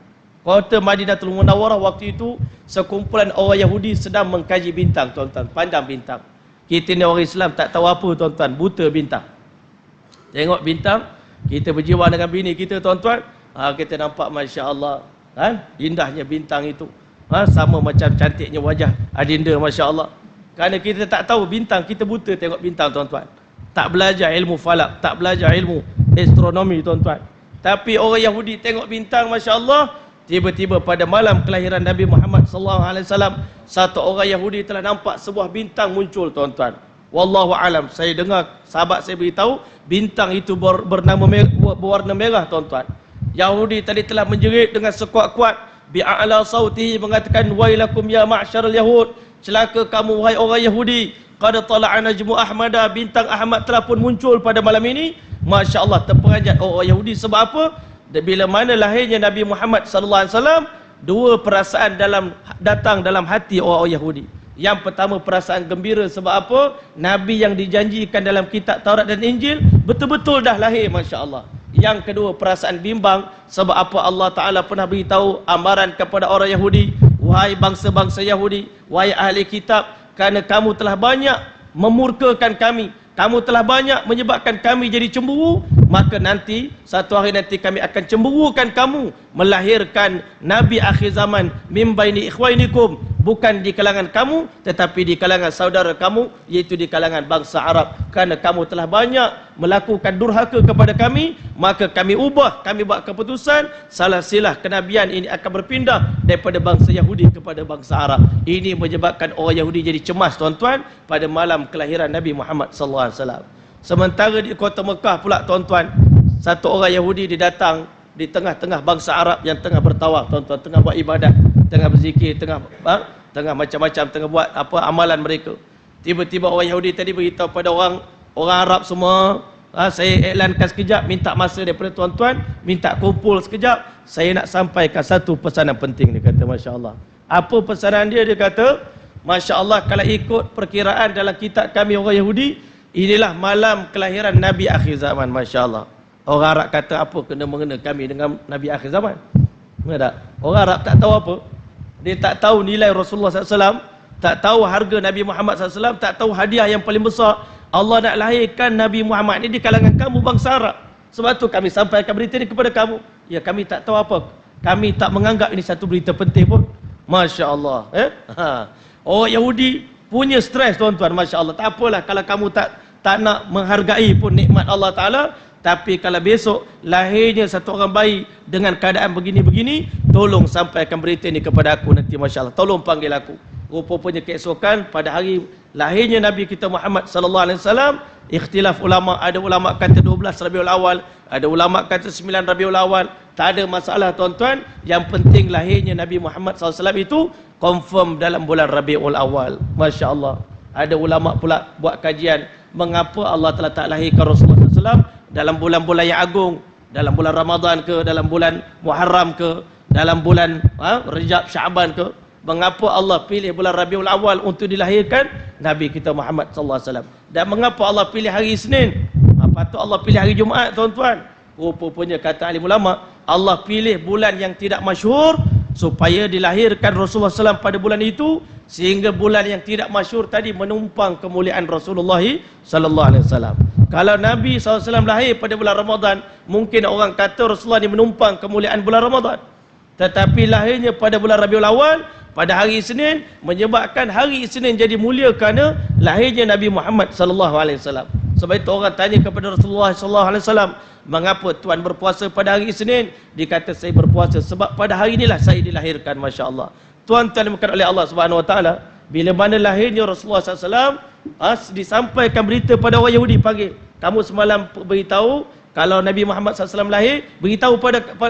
kota Madinatul Munawwarah waktu itu, sekumpulan orang Yahudi sedang mengkaji bintang, tuan-tuan, pandang bintang. Kita ni orang Islam tak tahu apa, tuan-tuan, buta bintang. Tengok bintang, kita berjiwa dengan bini kita, tuan-tuan, kita nampak Masya Allah, indahnya bintang itu, sama macam cantiknya wajah adinda, Masya Allah. Kerana kita tak tahu bintang, kita buta tengok bintang, tuan-tuan. Tak belajar ilmu falak, tak belajar ilmu astronomi, tuan-tuan. Tapi orang Yahudi tengok bintang, Masya Allah, tiba-tiba pada malam kelahiran Nabi Muhammad sallallahu alaihi wasallam, satu orang Yahudi telah nampak sebuah bintang muncul, tuan-tuan. Wallahu alam, saya dengar sahabat saya beritahu bintang itu berwarna merah, tuan-tuan. Yahudi tadi telah menjerit dengan sekuat-kuat bi'a'la sautihi, mengatakan wailakum ya ma'syarul yahud, celaka kamu wahai orang Yahudi, qad tala'a najmu ahmada, bintang Ahmad telah pun muncul pada malam ini. Masya-Allah, terperanjat orang Yahudi. Sebab apa? Bila mana lahirnya Nabi Muhammad sallallahu alaihi wasallam, dua perasaan datang dalam hati orang Yahudi. Yang pertama, perasaan gembira. Sebab apa? Nabi yang dijanjikan dalam kitab Taurat dan Injil betul-betul dah lahir, masya-Allah. Yang kedua, perasaan bimbang. Sebab apa? Allah Ta'ala pernah beritahu amaran kepada orang Yahudi, wahai bangsa-bangsa Yahudi, wahai ahli kitab, kerana kamu telah banyak memurkakan kami, kamu telah banyak menyebabkan kami jadi cemburu, maka nanti satu hari nanti kami akan cemburukan kamu melahirkan Nabi akhir zaman min baini ikhwainikum, bukan di kalangan kamu tetapi di kalangan saudara kamu, iaitu di kalangan bangsa Arab. Kerana kamu telah banyak melakukan durhaka kepada kami, maka kami buat keputusan silsilah kenabian ini akan berpindah daripada bangsa Yahudi kepada bangsa Arab. Ini menyebabkan orang Yahudi jadi cemas, tuan-tuan, pada malam kelahiran Nabi Muhammad sallallahu alaihi wasallam. Sementara di kota Mekah pula, tuan-tuan, satu orang Yahudi dia datang di tengah-tengah bangsa Arab yang tengah bertawaf, tuan-tuan, tengah buat ibadat, tengah berzikir, tengah macam-macam, tengah buat apa amalan mereka. Tiba-tiba orang Yahudi tadi beritahu pada orang Arab semua, saya iklankan sekejap, minta masa daripada tuan-tuan, minta kumpul sekejap, saya nak sampaikan satu pesanan penting. Dia kata, masya-Allah. Apa pesanan dia? Dia kata, masya-Allah, kalau ikut perkiraan dalam kitab kami orang Yahudi, inilah malam kelahiran Nabi akhir zaman, masya-Allah. Orang Arab kata, apa kena-mengena kami dengan Nabi akhir zaman? Tak? Orang Arab tak tahu apa. Dia tak tahu nilai Rasulullah SAW, tak tahu harga Nabi Muhammad SAW, tak tahu hadiah yang paling besar. Allah nak lahirkan Nabi Muhammad ini di kalangan kamu bangsa Arab. Sebab tu kami sampaikan berita ini kepada kamu. Ya, kami tak tahu apa. Kami tak menganggap ini satu berita penting pun. Masya Allah. Orang Yahudi punya stres, tuan-tuan, masya Allah. Tak apalah kalau kamu tak nak menghargai pun nikmat Allah Ta'ala. Tapi kalau besok lahirnya satu orang bayi dengan keadaan begini-begini, tolong sampaikan berita ini kepada aku nanti, masya Allah. Tolong panggil aku. Rupanya keesokan pada hari lahirnya Nabi kita Muhammad sallallahu alaihi wasallam, ikhtilaf ulama, ada ulama kata 12 Rabiul Awal, ada ulama kata 9 Rabiul Awal. Tak ada masalah, tuan-tuan. Yang penting lahirnya Nabi Muhammad sallallahu alaihi wasallam itu confirm dalam bulan Rabiul Awal. Masya Allah. Ada ulama pula buat kajian mengapa Allah telah tak lahirkan Rasulullah sallallahu alaihi wasallam dalam bulan-bulan yang agung, dalam bulan Ramadan ke, dalam bulan Muharram ke, dalam bulan Rajab, Syaban ke. Mengapa Allah pilih bulan Rabiul Awal untuk dilahirkan Nabi kita Muhammad sallallahu alaihi wasallam? Dan mengapa Allah pilih hari Isnin? Patut Allah pilih hari Jumaat, tuan-tuan? Rupanya kata alim ulama, Allah pilih bulan yang tidak masyhur supaya dilahirkan Rasulullah SAW pada bulan itu, sehingga bulan yang tidak masyhur tadi menumpang kemuliaan Rasulullah sallallahu alaihi wasallam. Kalau Nabi SAW lahir pada bulan Ramadan, mungkin orang kata Rasulullah ni menumpang kemuliaan bulan Ramadan. Tetapi lahirnya pada bulan Rabiul Awal, pada hari Isnin, menyebabkan hari Isnin jadi mulia kerana lahirnya Nabi Muhammad sallallahu alaihi wasallam. Sebab itu orang tanya kepada Rasulullah sallallahu alaihi wasallam, mengapa tuan berpuasa pada hari Isnin? Dia kata, saya berpuasa sebab pada hari inilah saya dilahirkan, masya-Allah. Tuan-tuan dimuliakan oleh Allah Subhanahu wa taala, bila mana lahirnya Rasulullah sallallahu alaihi wasallam, disampaikan berita pada orang Yahudi, panggil, kamu semalam beritahu kalau Nabi Muhammad sallallahu alaihi wasallam lahir,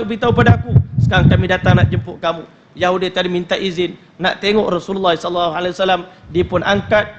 beritahu pada aku. Sekarang kami datang nak jemput kamu. Yahudi tadi minta izin nak tengok Rasulullah sallallahu alaihi wasallam. Dia pun angkat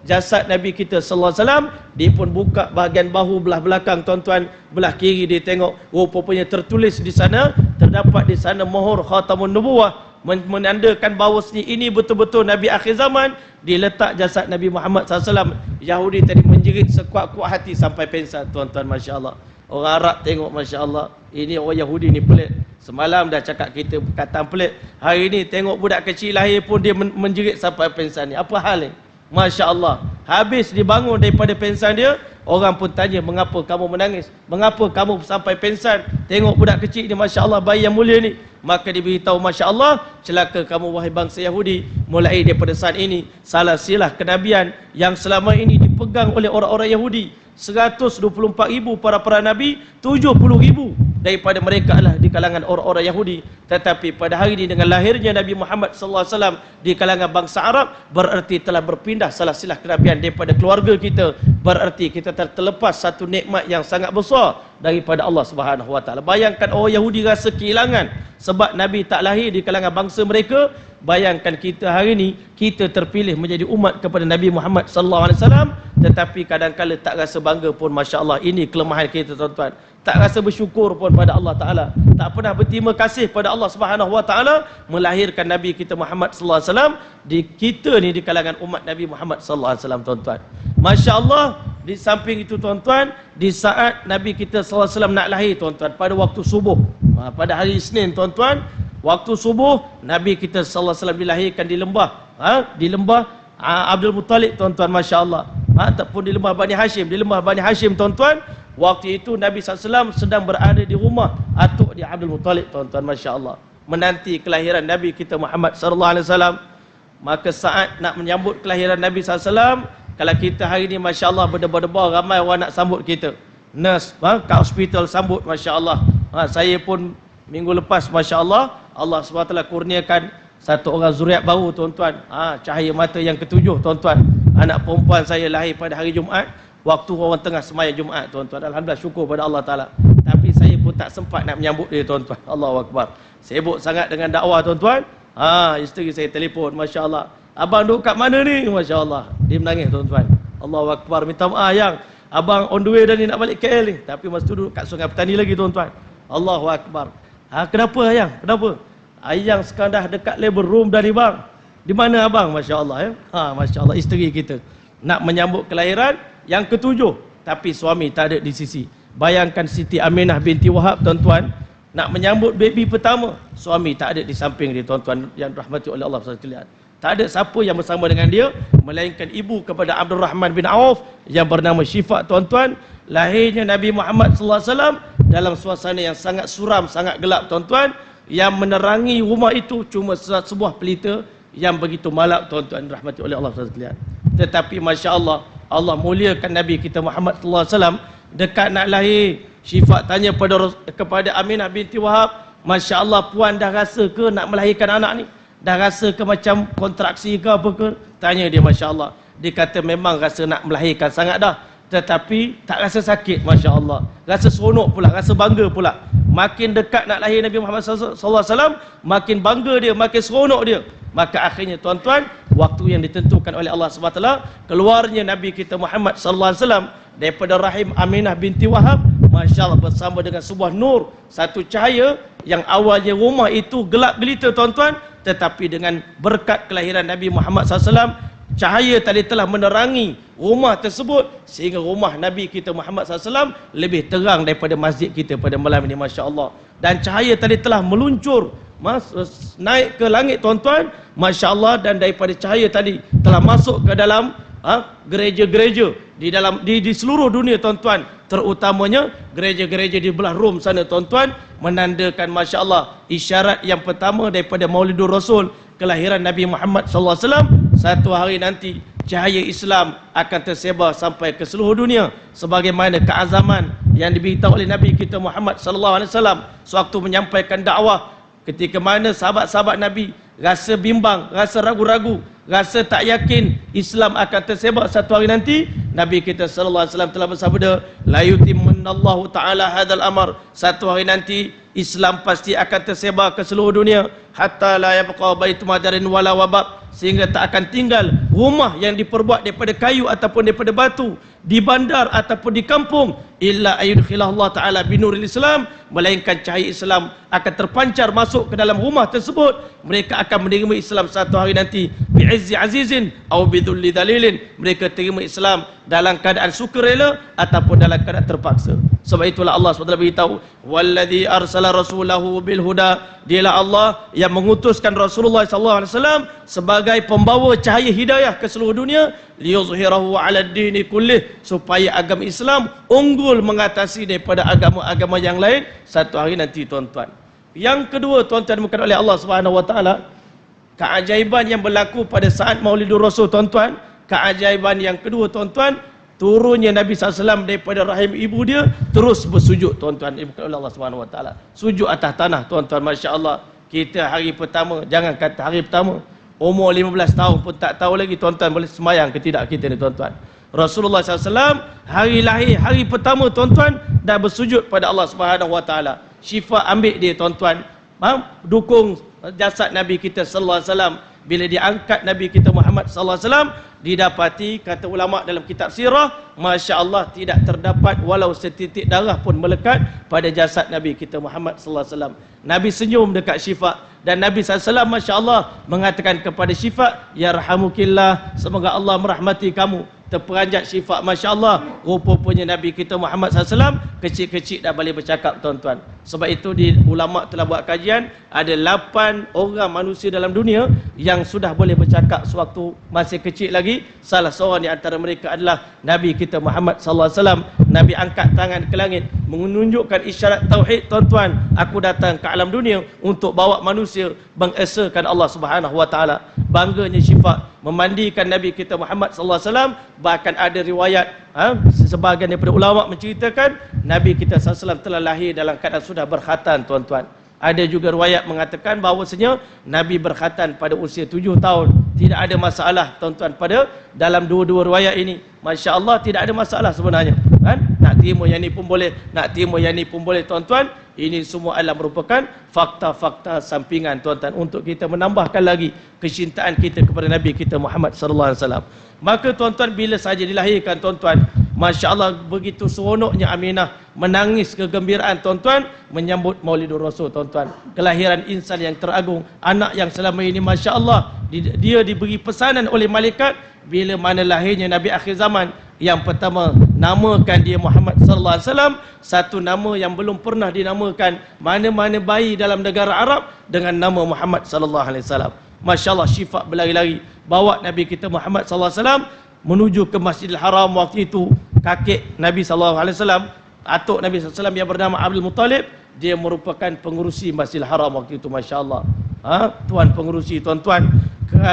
jasad Nabi kita sallallahu alaihi wasallam, dia pun buka bahagian bahu belah belakang, tuan-tuan, belah kiri dia tengok, rupanya tertulis di sana, terdapat di sana mohor khatamun nubuwah, menandakan bahawa ini betul-betul Nabi akhir zaman. Diletak jasad Nabi Muhammad SAW. Yahudi tadi menjerit sekuat-kuat hati sampai pingsan, tuan-tuan, masya-Allah. Orang Arab tengok, masya-Allah, ini orang Yahudi ni pelik. Semalam dah cakap kita perkataan pelik, hari ni tengok budak kecil lahir pun dia menjerit sampai pingsan ni. Apa hal ni? Masya-Allah. Habis dibangun daripada pingsan dia, Orang pun tanya, mengapa kamu menangis? Mengapa kamu sampai pengsan? Tengok budak kecil ni, Masya Allah, bayi yang mulia ni. Maka diberitahu, Masya Allah, celaka kamu wahai bangsa Yahudi. Mulai daripada saat ini, salah silah kenabian yang selama ini dipegang oleh orang-orang Yahudi. 124,000 para nabi, 70,000 daripada mereka adalah di kalangan orang-orang Yahudi. Tetapi pada hari ini dengan lahirnya Nabi Muhammad SAW di kalangan bangsa Arab, berarti telah berpindah salah silah kenabian daripada keluarga kita. Berarti kita telah terlepas satu nikmat yang sangat besar daripada Allah Subhanahu Wa Taala. Bayangkan orang Yahudi rasa kehilangan sebab Nabi tak lahir di kalangan bangsa mereka. Bayangkan kita hari ini, kita terpilih menjadi umat kepada Nabi Muhammad SAW, tetapi kadang-kala tak rasa bangga pun. Masya Allah, ini kelemahan kita tuan-tuan. Tak rasa bersyukur pun pada Allah Ta'ala. Tak pernah berterima kasih pada Allah Subhanahu Wa Taala melahirkan Nabi kita Muhammad SAW. Di kita ni di kalangan umat Nabi Muhammad SAW tuan-tuan. Masya Allah, di samping itu tuan-tuan, di saat Nabi kita SAW nak lahir tuan-tuan, pada waktu subuh, pada hari Isnin tuan-tuan, waktu subuh, Nabi kita SAW dilahirkan di lembah, di lembah Abdul Muttalib tuan-tuan, Masya Allah, ataupun di lembah Bani Hashim, di lembah Bani Hashim tuan-tuan. Waktu itu Nabi SAW sedang berada di rumah atuk di Abdul Muttalib tuan-tuan, Masya Allah, menanti kelahiran Nabi kita Muhammad SAW. Maka saat nak menyambut kelahiran Nabi SAW, kalau kita hari ini Masya Allah berdebar-debar, ramai orang nak sambut kita. Nurse kat hospital sambut, Masya Allah. Saya pun minggu lepas, Masya Allah, Allah SWT kurniakan satu orang zuriat baru tuan-tuan. Cahaya mata yang ketujuh tuan-tuan. Anak perempuan saya lahir pada hari Jumaat, waktu orang tengah sembahyang Jumaat tuan-tuan. Alhamdulillah, syukur pada Allah Ta'ala. Tapi saya pun tak sempat nak menyambut dia tuan-tuan. Allahu Akbar. Sibuk sangat dengan dakwah tuan-tuan. Isteri saya telefon, Masya Allah, abang duduk kat mana ni? Masya Allah, dia menangis tuan-tuan. Allahu Akbar, minta maaf yang abang on the way dah ni nak balik KL ni, tapi masa tu duduk kat Sungai Petani lagi tuan-tuan. Allahu Akbar. Kenapa ayang? Kenapa? Ayang sekarang dah dekat labor room dah ni bang. Di mana abang? Masya Allah ya. Masya Allah, isteri kita nak menyambut kelahiran yang ketujuh, tapi suami tak ada di sisi. Bayangkan Siti Aminah binti Wahab tuan-tuan, nak menyambut baby pertama, suami tak ada di samping dia tuan-tuan yang dirahmati oleh Allah SWT. Tak ada siapa yang bersama dengan dia melainkan ibu kepada Abdul Rahman bin Auf yang bernama Syifa tuan-tuan. Lahirnya Nabi Muhammad SAW dalam suasana yang sangat suram, sangat gelap tuan-tuan. Yang menerangi rumah itu cuma sebuah pelita yang begitu malap tuan-tuan, dirahmati oleh Allah SWT. Tetapi Masya Allah, Allah muliakan Nabi kita Muhammad SAW. Dekat nak lahir, Syifa tanya kepada Aminah binti Wahab, Masya Allah, puan dah rasa ke nak melahirkan anak ni? Dah rasa ke macam kontraksi ke apa ke? Tanya dia, Masya Allah. Dia kata memang rasa nak melahirkan sangat dah, tetapi tak rasa sakit, Masya Allah. Rasa seronok pula, rasa bangga pula. Makin dekat nak lahir Nabi Muhammad SAW, makin bangga dia, makin seronok dia. Maka akhirnya tuan-tuan, waktu yang ditentukan oleh Allah SWT, keluarnya Nabi kita Muhammad SAW daripada rahim Aminah binti Wahab, Masya Allah, bersama dengan sebuah nur, satu cahaya yang awalnya rumah itu gelap gelita tuan-tuan, tetapi dengan berkat kelahiran Nabi Muhammad SAW, cahaya tadi telah menerangi rumah tersebut sehingga rumah Nabi kita Muhammad SAW lebih terang daripada masjid kita pada malam ini, Masya Allah. Dan cahaya tadi telah meluncur naik ke langit tuan-tuan, Masya Allah, dan daripada cahaya tadi telah masuk ke dalam gereja-gereja di seluruh dunia tuan-tuan, terutamanya gereja-gereja di belah Rom sana tuan-tuan, menandakan Masya Allah isyarat yang pertama daripada Maulidur Rasul, kelahiran Nabi Muhammad SAW. Satu hari nanti cahaya Islam akan tersebar sampai ke seluruh dunia, sebagaimana keazaman yang diberitahu oleh Nabi kita Muhammad SAW sewaktu menyampaikan dakwah. Ketika mana sahabat-sahabat Nabi rasa bimbang, rasa ragu-ragu, rasa tak yakin Islam akan tersebar satu hari nanti, Nabi kita sallallahu alaihi wasallam telah bersabda, la yutimmanallahu taala hadzal amr, satu hari nanti Islam pasti akan tersebar ke seluruh dunia, hatta la yabqa baitu madarin wala wabab, sehingga tak akan tinggal rumah yang diperbuat daripada kayu ataupun daripada batu, di bandar ataupun di kampung, illa ayyudkhilahullah ta'ala binuril Islam, melainkan cahaya Islam akan terpancar masuk ke dalam rumah tersebut. Mereka akan menerima Islam satu hari nanti bi'izzi azizin au bidhulli dalilin, mereka terima Islam dalam keadaan sukarela ataupun dalam keadaan terpaksa. Sebab itulah Allah SWT beritahu, walladzi arsala arsala rasulahu bil huda, dialah Allah yang mengutuskan Rasulullah sallallahu alaihi wasallam sebagai pembawa cahaya hidayah ke seluruh dunia, liyuzhirahu 'ala ad-dini kullih, supaya agama Islam unggul mengatasi daripada agama-agama yang lain satu hari nanti, tuan-tuan. Yang kedua, tuan-tuan dimurkai oleh Allah Subhanahu wa taala, keajaiban yang berlaku pada saat Maulidur Rasul, tuan-tuan. Keajaiban yang kedua, tuan-tuan, turunnya Nabi SAW daripada rahim ibu dia terus bersujud, tuan-tuan, dimurkai oleh Allah Subhanahu wa taala. Sujud atas tanah, tuan-tuan. Masya-Allah. Kita hari pertama, jangan kata hari pertama, umur 15 tahun pun tak tahu lagi, tuan-tuan, boleh sembahyang ke tidak kita ni, tuan-tuan. Rasulullah SAW hari lahir, hari pertama, tuan-tuan, dah bersujud pada Allah Subhanahu wa taala. Syifa ambil dia, tuan-tuan. Dukung jasad Nabi kita sallallahu alaihi wasallam. Bila diangkat Nabi kita Muhammad sallallahu alaihi wasallam, didapati, kata ulama dalam kitab sirah, masya-Allah, tidak terdapat walau setitik darah pun melekat pada jasad Nabi kita Muhammad sallallahu alaihi wasallam. Nabi senyum dekat Syifa, dan Nabi sallallahu alaihi wasallam, masya-Allah, mengatakan kepada Syifa, yarhamukillah, semoga Allah merahmati kamu. Terperanjat Syifa, masya-Allah, rupa-rupanya Nabi kita Muhammad SAW kecil-kecil dah boleh bercakap, tuan-tuan. Sebab itu ulama telah buat kajian, ada 8 orang manusia dalam dunia yang sudah boleh bercakap sewaktu masih kecil lagi. Salah seorang di antara mereka adalah Nabi kita Muhammad SAW. Nabi angkat tangan ke langit menunjukkan isyarat tauhid, tuan-tuan. Aku datang ke alam dunia untuk bawa manusia mengesakan Allah Subhanahu wa taala. Bangganya Syifa memandikan Nabi kita Muhammad sallallahu alaihi wasallam. Bahkan ada riwayat, sebahagian daripada ulama menceritakan Nabi kita sallallahu alaihi wasallam telah lahir dalam keadaan sudah berkhatan, tuan-tuan. Ada juga riwayat mengatakan bahawasanya Nabi berkhatan pada usia 7 tahun. Tidak ada masalah, tuan-tuan, pada dalam dua-dua riwayat ini. Masya-Allah, tidak ada masalah sebenarnya. Nak terima yang ni pun boleh, nak terima yang ni pun boleh, tuan-tuan. Ini semua adalah merupakan fakta-fakta sampingan, tuan-tuan, untuk kita menambahkan lagi kecintaan kita kepada Nabi kita Muhammad sallallahu alaihi wasallam. Maka, tuan-tuan, bila saja dilahirkan, tuan-tuan, masya-Allah, begitu seronoknya Aminah menangis kegembiraan, tuan-tuan, menyambut Maulidur Rasul, tuan-tuan. Kelahiran insan yang teragung, anak yang selama ini, masya-Allah, dia diberi pesanan oleh malaikat bila mana lahirnya Nabi akhir zaman. Yang pertama, namakan dia Muhammad sallallahu alaihi wasallam, satu nama yang belum pernah dinamakan mana-mana bayi dalam negara Arab dengan nama Muhammad sallallahu alaihi wasallam. Masya-Allah, Syifa berlari-lari bawa Nabi kita Muhammad sallallahu alaihi wasallam menuju ke Masjidil Haram. Waktu itu kakek Nabi sallallahu alaihi wasallam, atuk Nabi sallallahu alaihi wasallam yang bernama Abdul Muttalib, dia merupakan pengurusi Masjidil Haram waktu itu, masya-Allah. Tuan pengurusi, tuan-tuan.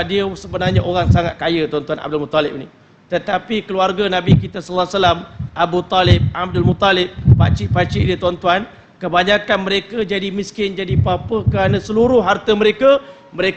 Dia sebenarnya orang sangat kaya, tuan-tuan, Abdul Muttalib ni. Tetapi keluarga Nabi kita sallallahu alaihi wasallam, Abu Talib, Abdul Muttalib, pakcik-pakcik dia, tuan-tuan, kebanyakan mereka jadi miskin, jadi apa kerana seluruh harta mereka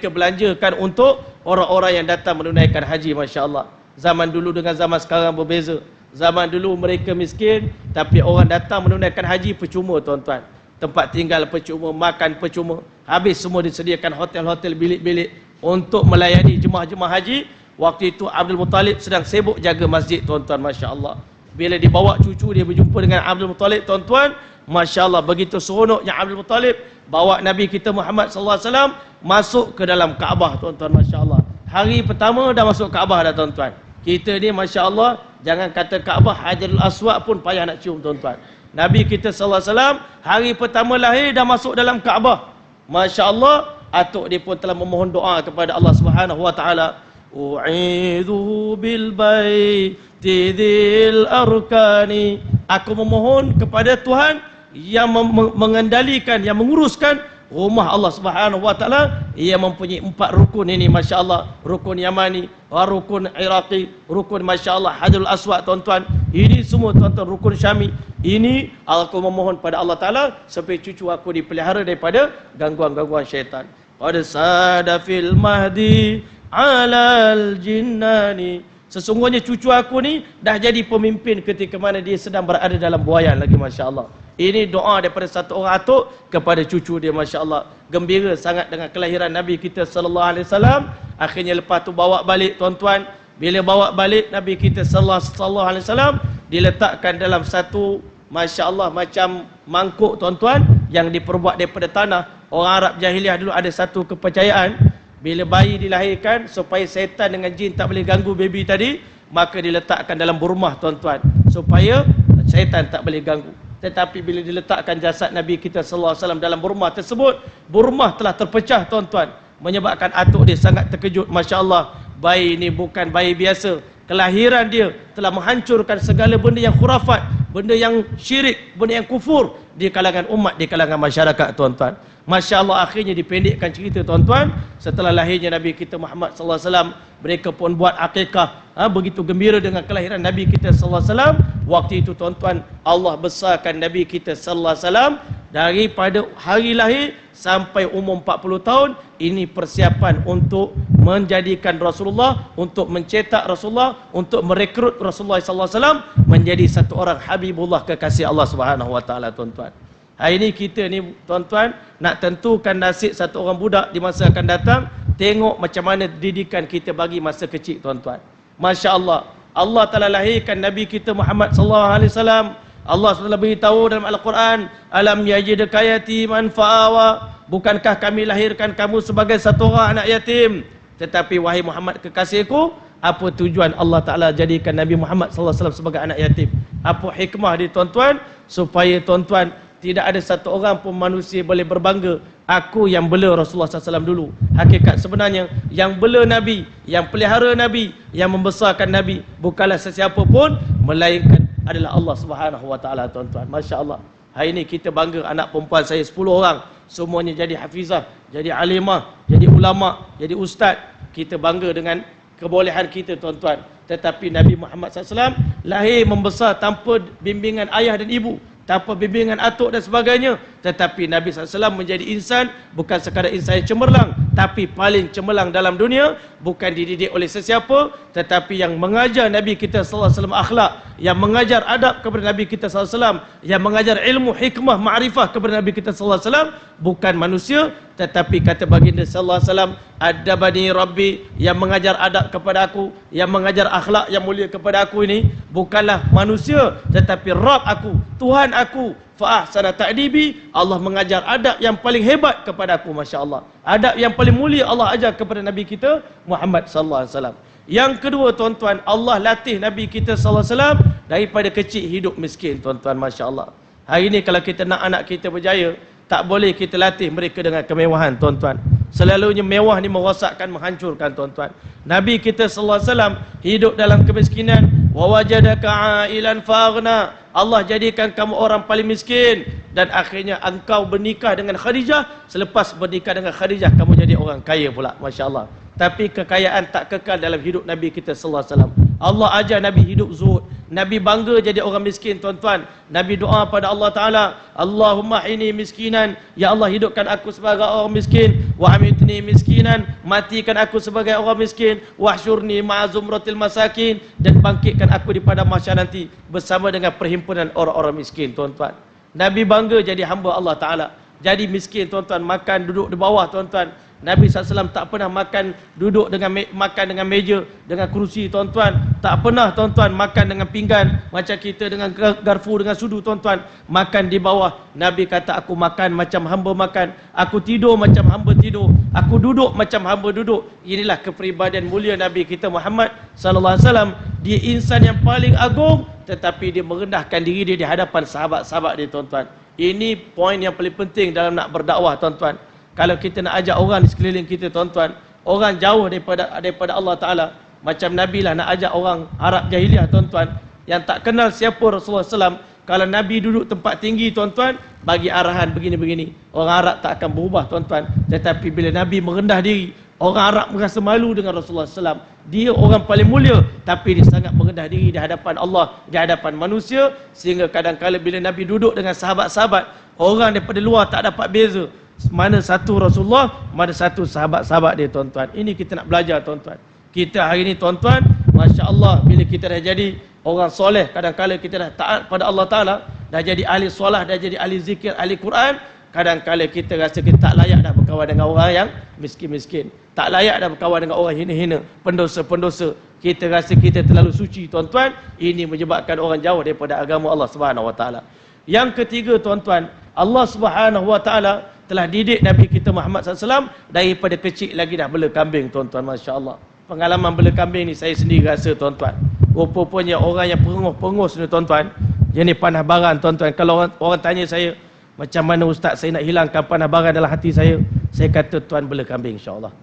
belanjakan untuk orang-orang yang datang menunaikan haji, masya-Allah. Zaman dulu dengan zaman sekarang berbeza. Zaman dulu mereka miskin, tapi orang datang menunaikan haji percuma, tuan-tuan. Tempat tinggal percuma, makan percuma. Habis semua disediakan hotel-hotel, bilik-bilik untuk melayani jemaah-jemaah haji. Waktu itu Abdul Muttalib sedang sibuk jaga masjid, tuan-tuan, masya-Allah. Bila dibawa cucu dia berjumpa dengan Abdul Muttalib, tuan-tuan, masya-Allah, begitu seronoknya Abdul Muttalib bawa Nabi kita Muhammad sallallahu alaihi wasallam masuk ke dalam Kaabah, tuan-tuan, masya-Allah. Hari pertama dah masuk Kaabah dah, tuan-tuan. Kita ni, masya-Allah, jangan kata Kaabah, Hajarul Aswad pun payah nak cium, tuan-tuan. Nabi kita sallallahu alaihi wasallam hari pertama lahir dah masuk dalam Kaabah. Masya-Allah, atuk dia pun telah memohon doa kepada Allah Subhanahu wa taala. U'idhu bil baiti dzil arkani. Aku memohon kepada Tuhan yang mengendalikan, yang menguruskan rumah Allah Subhanahu wa taala. Ia mempunyai 4 rukun ini, masya-Allah. Rukun Yamani, rukun Iraqi, rukun, masya-Allah, Hajarul Aswad, tuan-tuan. Ini semua, tuan-tuan, rukun Syami. Ini aku memohon pada Allah taala supaya cucu aku dipelihara daripada gangguan-gangguan syaitan. Qad sada fil mahdi alal jinnani. Sesungguhnya cucu aku ni dah jadi pemimpin ketika mana dia sedang berada dalam buayan lagi, masya-Allah. Ini doa daripada satu orang atuk kepada cucu dia, masya-Allah. Gembira sangat dengan kelahiran Nabi kita sallallahu alaihi wasallam. Akhirnya lepas tu bawa balik, tuan-tuan. Bila bawa balik Nabi kita sallallahu alaihi wasallam, diletakkan dalam satu, masya-Allah, macam mangkuk, tuan-tuan, yang diperbuat daripada tanah. Orang Arab jahiliah dulu ada satu kepercayaan, bila bayi dilahirkan, supaya setan dengan jin tak boleh ganggu baby tadi, maka diletakkan dalam burmah, tuan-tuan, supaya setan tak boleh ganggu. Tetapi bila diletakkan jasad Nabi kita sallallahu alaihi wasallam dalam burma tersebut, burma telah terpecah tuan-tuan, menyebabkan atuk dia sangat terkejut. Masya Allah, bayi ini bukan bayi biasa. Kelahiran dia telah menghancurkan segala benda yang khurafat, benda yang syirik, benda yang kufur di kalangan umat, di kalangan masyarakat tuan-tuan. Masya Allah, akhirnya dipendekkan cerita tuan-tuan, setelah lahirnya Nabi kita Muhammad sallallahu alaihi wasallam, mereka pun buat akikah. Begitu gembira dengan kelahiran Nabi kita sallallahu alaihi wasallam. Waktu itu tuan-tuan, Allah besarkan Nabi kita sallallahu alaihi wasallam daripada hari lahir sampai umur 40 tahun. Ini persiapan untuk menjadikan Rasulullah, untuk mencetak Rasulullah, untuk merekrut Rasulullah sallallahu alaihi wasallam menjadi satu orang Habibullah, kekasih Allah Subhanahu wa taala tuan-tuan. Hari ini kita ni tuan-tuan nak tentukan nasib satu orang budak di masa akan datang, tengok macam mana didikan kita bagi masa kecil tuan-tuan. Masya Allah, Allah telah lahirkan Nabi kita Muhammad sallallahu alaihi wasallam. Allah telah beritahu dalam Al-Quran, alam yajidka yatiman fa'awa, bukankah kami lahirkan kamu sebagai satu orang anak yatim? Tetapi wahai Muhammad kekasihku, apa tujuan Allah Ta'ala jadikan Nabi Muhammad sallallahu alaihi wasallam sebagai anak yatim? Apa hikmah dia tuan-tuan? Supaya tuan-tuan tidak ada satu orang pun manusia boleh berbangga, aku yang bela Rasulullah SAW dulu. Hakikat sebenarnya yang bela Nabi, yang pelihara Nabi, yang membesarkan Nabi bukanlah sesiapa pun, melainkan adalah Allah Subhanahu wa taala tuan-tuan. Masya-Allah. Hari ini kita bangga, anak perempuan saya 10 orang, semuanya jadi hafizah, jadi alimah, jadi ulama, jadi ustaz. Kita bangga dengan kebolehan kita tuan-tuan. Tetapi Nabi Muhammad SAW lahir membesar tanpa bimbingan ayah dan ibu, tanpa bimbingan atuk dan sebagainya. Tetapi Nabi SAW menjadi insan, bukan sekadar insan yang cemerlang, tapi paling cemerlang dalam dunia. Bukan dididik oleh sesiapa, tetapi yang mengajar Nabi kita SAW akhlak, yang mengajar adab kepada Nabi kita SAW, yang mengajar ilmu, hikmah, ma'rifah kepada Nabi kita SAW, bukan manusia. Tetapi kata baginda sallallahu alaihi wasallam, adabani rabbi, yang mengajar adab kepada aku, yang mengajar akhlak yang mulia kepada aku ini bukanlah manusia, tetapi Rabb aku, Tuhan aku. Fa ahsana ta'dibi, Allah mengajar adab yang paling hebat kepada aku. Masya Allah, adab yang paling mulia Allah ajar kepada Nabi kita Muhammad sallallahu alaihi wasallam. Yang kedua tuan-tuan, Allah latih Nabi kita sallallahu alaihi wasallam daripada kecil hidup miskin tuan-tuan. Masya Allah. Hari ini kalau kita nak anak kita berjaya, tak boleh kita latih mereka dengan kemewahan tuan-tuan. Selalunya mewah ni merosakkan, menghancurkan tuan-tuan. Nabi kita sallallahu alaihi wasallam hidup dalam kemiskinan. Wa wajadaka ailan faghna, Allah jadikan kamu orang paling miskin, dan akhirnya engkau bernikah dengan Khadijah. Selepas bernikah dengan Khadijah, kamu jadi orang kaya pula. Masya Allah. Tapi kekayaan tak kekal dalam hidup Nabi kita sallallahu alaihi wasallam. Allah ajar Nabi hidup zuhud. Nabi bangga jadi orang miskin tuan-tuan. Nabi doa pada Allah Ta'ala, Allahumma ini miskinan, ya Allah hidupkan aku sebagai orang miskin, wa amitni miskinan, matikan aku sebagai orang miskin, wahsyurni ma'azumratil masakin, dan bangkitkan aku di pada mahsyar nanti bersama dengan perhimpunan orang-orang miskin tuan-tuan. Nabi bangga jadi hamba Allah Ta'ala, jadi miskin tuan-tuan, makan duduk di bawah tuan-tuan. Nabi SAW tak pernah makan duduk dengan makan dengan meja, dengan kerusi tuan-tuan. Tak pernah tuan-tuan makan dengan pinggan macam kita dengan garfu, dengan sudu tuan-tuan. Makan di bawah. Nabi kata, aku makan macam hamba makan, aku tidur macam hamba tidur, aku duduk macam hamba duduk. Inilah kepribadian mulia Nabi kita Muhammad sallallahu alaihi wasallam. Dia insan yang paling agung, tetapi dia merendahkan diri dia di hadapan sahabat-sahabat dia tuan-tuan. Ini poin yang paling penting dalam nak berdakwah tuan-tuan. Kalau kita nak ajak orang di sekeliling kita tuan-tuan, orang jauh daripada Allah Ta'ala, macam Nabi lah nak ajak orang Arab jahiliah tuan-tuan, yang tak kenal siapa Rasulullah SAW. Kalau Nabi duduk tempat tinggi tuan-tuan, bagi arahan begini-begini, orang Arab tak akan berubah tuan-tuan. Tetapi bila Nabi merendah diri, orang Arab merasa malu dengan Rasulullah SAW. Dia orang paling mulia, tapi dia sangat merendah diri di hadapan Allah, di hadapan manusia. Sehingga kadang-kadang bila Nabi duduk dengan sahabat-sahabat, orang daripada luar tak dapat beza mana satu Rasulullah, mana satu sahabat-sahabat dia tuan-tuan. Ini kita nak belajar tuan-tuan. Kita hari ini tuan-tuan, Masya Allah, bila kita dah jadi orang soleh, kadang-kadang kita dah taat pada Allah Ta'ala, dah jadi ahli solah, dah jadi ahli zikir, ahli Quran, kadang-kadang kita rasa kita tak layak dah berkawan dengan orang yang miskin-miskin, tak layak dah berkawan dengan orang hina-hina, pendosa-pendosa. Kita rasa kita terlalu suci tuan-tuan. Ini menyebabkan orang jauh daripada agama Allah Subhanahu Wa Ta'ala. Yang ketiga tuan-tuan, Allah Subhanahu Wa Ta'ala telah didik Nabi kita Muhammad SAW daripada kecil lagi dah bela kambing tuan-tuan. Masya Allah. Pengalaman bela kambing ni saya sendiri rasa tuan-tuan. Rupanya orang yang pengus-pengus ni tuan-tuan, Jenis panah baran tuan-tuan. Kalau orang tanya saya, macam mana ustaz saya nak hilangkan panah baran dalam hati saya kata tuan bela kambing insya-Allah.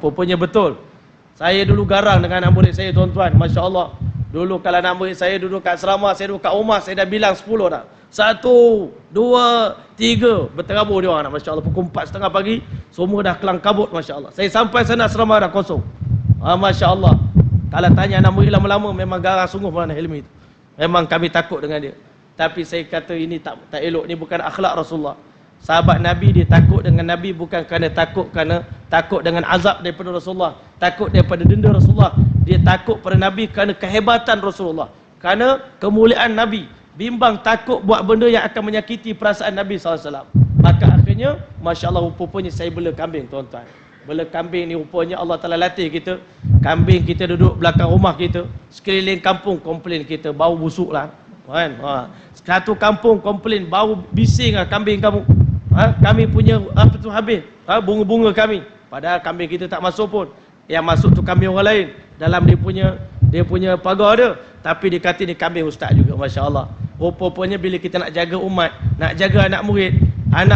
Rupanya betul. Saya dulu garang dengan anak murid saya tuan-tuan, masya-Allah. Dulu kalau anak murid saya duduk kat asrama, saya duduk kat rumah, saya dah bilang 10 dah. 1, 2, 3 berterabur dia orang, masya-Allah. Pukul 4:30 pagi semua dah kelang kabut, masya-Allah. Saya sampai sana asrama dah kosong. Masya-Allah. Kalau tanya anak murid lama-lama memang garang sungguh Maulana Hilmi itu. Memang kami takut dengan dia. Tapi saya kata ini tak elok, ni bukan akhlak Rasulullah. Sahabat Nabi dia takut dengan Nabi bukan kerana takut dengan azab daripada Rasulullah, takut daripada denda Rasulullah. Dia takut pada Nabi kerana kehebatan Rasulullah, kerana kemuliaan Nabi. Bimbang takut buat benda yang akan menyakiti perasaan Nabi SAW. Maka akhirnya, masya-Allah, rupanya saya bela kambing tuan-tuan. Bela kambing ni rupanya Allah Ta'ala latih kita. Kambing kita duduk belakang rumah kita, sekeliling kampung komplain kita, bau busuk lah kan. Satu kampung komplain, bau bising lah kambing kamu. Kami punya apa tu habis, bunga-bunga kami. Padahal kambing kita tak masuk pun. Yang masuk tu kambing orang lain dalam dia punya pagar dia. Tapi dia kata ni kambing ustaz juga, masya-Allah. Rupanya bila kita nak jaga umat, nak jaga anak